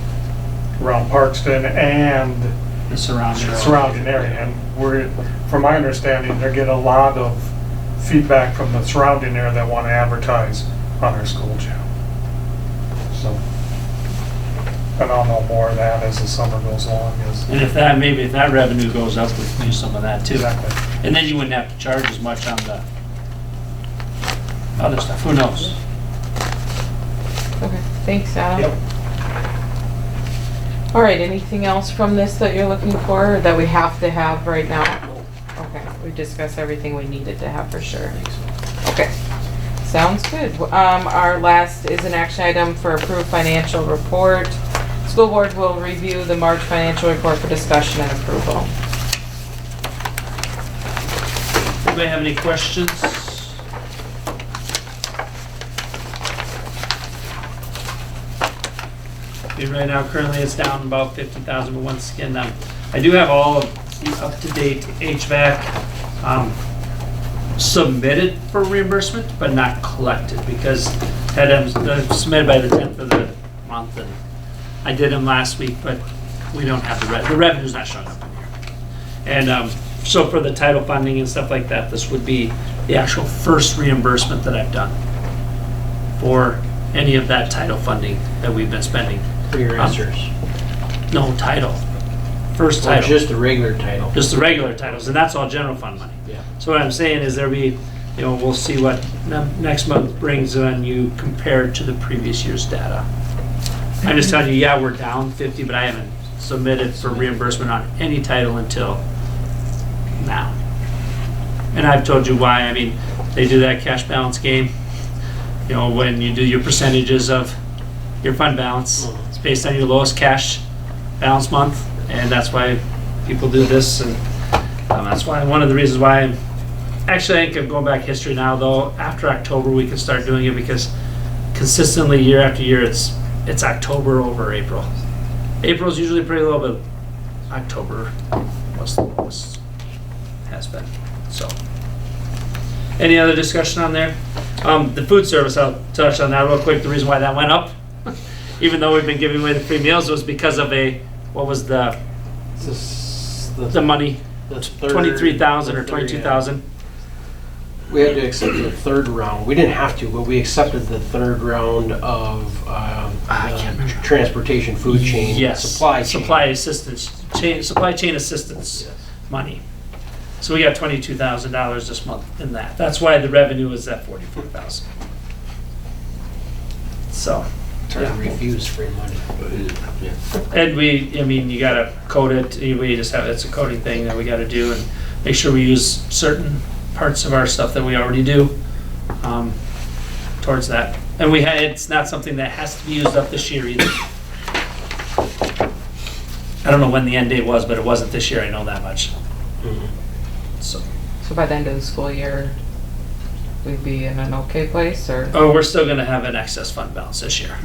around Parkston and The surrounding area. And from my understanding, they're getting a lot of feedback from the surrounding area that want to advertise on our school channel. So, and I'll know more of that as the summer goes along. And if that, maybe if that revenue goes up, we can do some of that too. Exactly. And then you wouldn't have to charge as much on the other stuff, who knows? Okay, thanks, Adam. Yep. All right, anything else from this that you're looking for or that we have to have right now? Okay, we discussed everything we needed to have for sure. Okay, sounds good. Our last is an action item for approved financial report. School board will review the March financial report for discussion and approval. Anybody have any questions? Right now, currently it's down about 50,000, but once again, I do have all of the up-to-date HVAC submitted for reimbursement, but not collected because had them submitted by the 10th of the month, and I did them last week, but we don't have the revenue's not showing up in here. And so for the title funding and stuff like that, this would be the actual first reimbursement that I've done for any of that title funding that we've been spending. for your answers. No, title. First Or title. just the regular title. Just the regular titles, and that's all general fund money. Yeah. So what I'm saying is we'll see what next month brings when you compare to the previous year's data. I'm just telling you, yeah, we're down 50, but I haven't submitted for reimbursement on any title until now. And I've told you why. I mean, they do that cash balance game. You know, when you do your percentages of your fund balance, it's based on your lowest cash balance month, and that's why people do this, and that's why one of the reasons why I'm actually, I think I'm going back history now, though. After October, we can start doing it because consistently year after year, it's October over April. April's usually pretty low, but October was the lowest, has been. So, any other discussion on there? The food service, I'll touch on that real quick. The reason why that went up, even though we've been giving away the free meals, was because of what was the money? The third- 23,000 or the third, 22,000. We had to accept the third round. We didn't have to, but we accepted the third round of the transportation food chain. Yes. Supply chain. Supply chain assistance money. So we got $22,000 this month in that. That's why the revenue is at 44,000. So. It's hard to refuse free money. And you gotta code it, it's a coding thing that we gotta do and make sure we use certain parts of our stuff that we already do towards that. And it's not something that has to be used up this year either. I don't know when the end date was, but it wasn't this year, I know that much. So by the end of the school year, we'd be in an okay place, or? Oh, we're still gonna have an excess fund balance this year.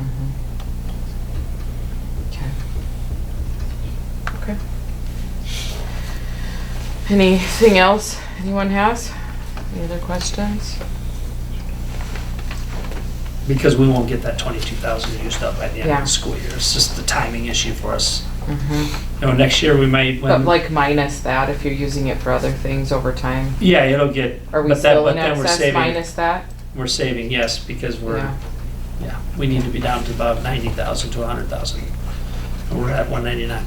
Okay. Anything else anyone has? Any other questions? Because we won't get that 22,000 used up by the end of Yeah. the school year. It's just the timing issue for us. Mm-hmm. You know, next year we might. But like minus that, if you're using it for other things over time? Yeah, it'll get. Are we but still in then we're excess saving. minus that? We're saving, yes, because Yeah. we need to be down to about 90,000 to 100,000 We're at $199.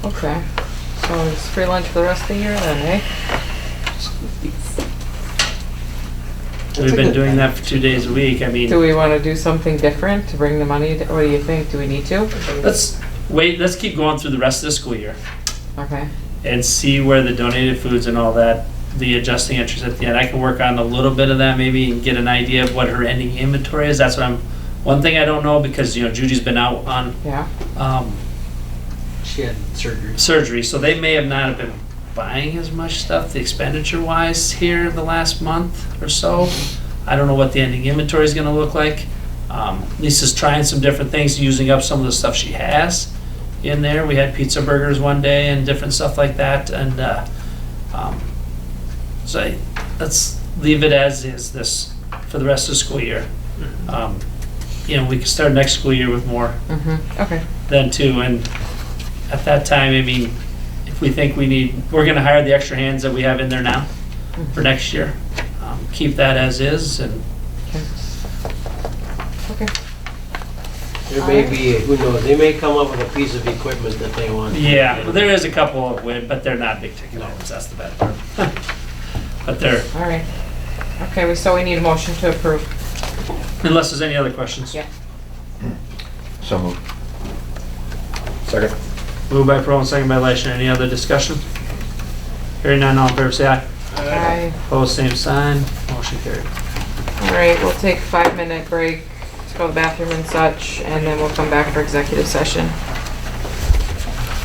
Okay. So it's free lunch for the rest of the year then, eh? We've been doing that for 2 days a week. I mean, Do we want to do something different to bring the money? What do you think? Do we need to? let's keep going through the rest of the school year Okay. and see where the donated foods and all that, the adjusting entries at the end. I can work on a little bit of that maybe and get an idea of what her ending inventory is. That's what one thing I don't know because, Judy's been out on Yeah. She had surgery. surgery, so they may have not have been buying as much stuff, the expenditure wise, here the last month or so. I don't know what the ending inventory is gonna look like. Lisa's trying some different things, using up some of the stuff she has in there. We had pizza burgers one day and different stuff like that, and let's leave it as is this for the rest of the school year. We can start next school year with more Okay. then too, and at that time, I mean, if we think we're gonna hire the extra hands that we have in there now for next year. Keep that as is, and Okay. There may be, who knows, they may come up with a piece of equipment that they want. yeah, well, there is a couple of but they're not big ticket items, that's the bad part. But they're, All right. Okay, so we need a motion to approve. unless there's any other questions. Yeah. So moved. Second. Moved by Pearl and second by Leishman. Any other discussion? Hearing none, all in favor say aye. Aye. Opposed, same sign. Motion carried. All right, we'll take a 5-minute break to go to the bathroom and such, and then we'll come back for executive session.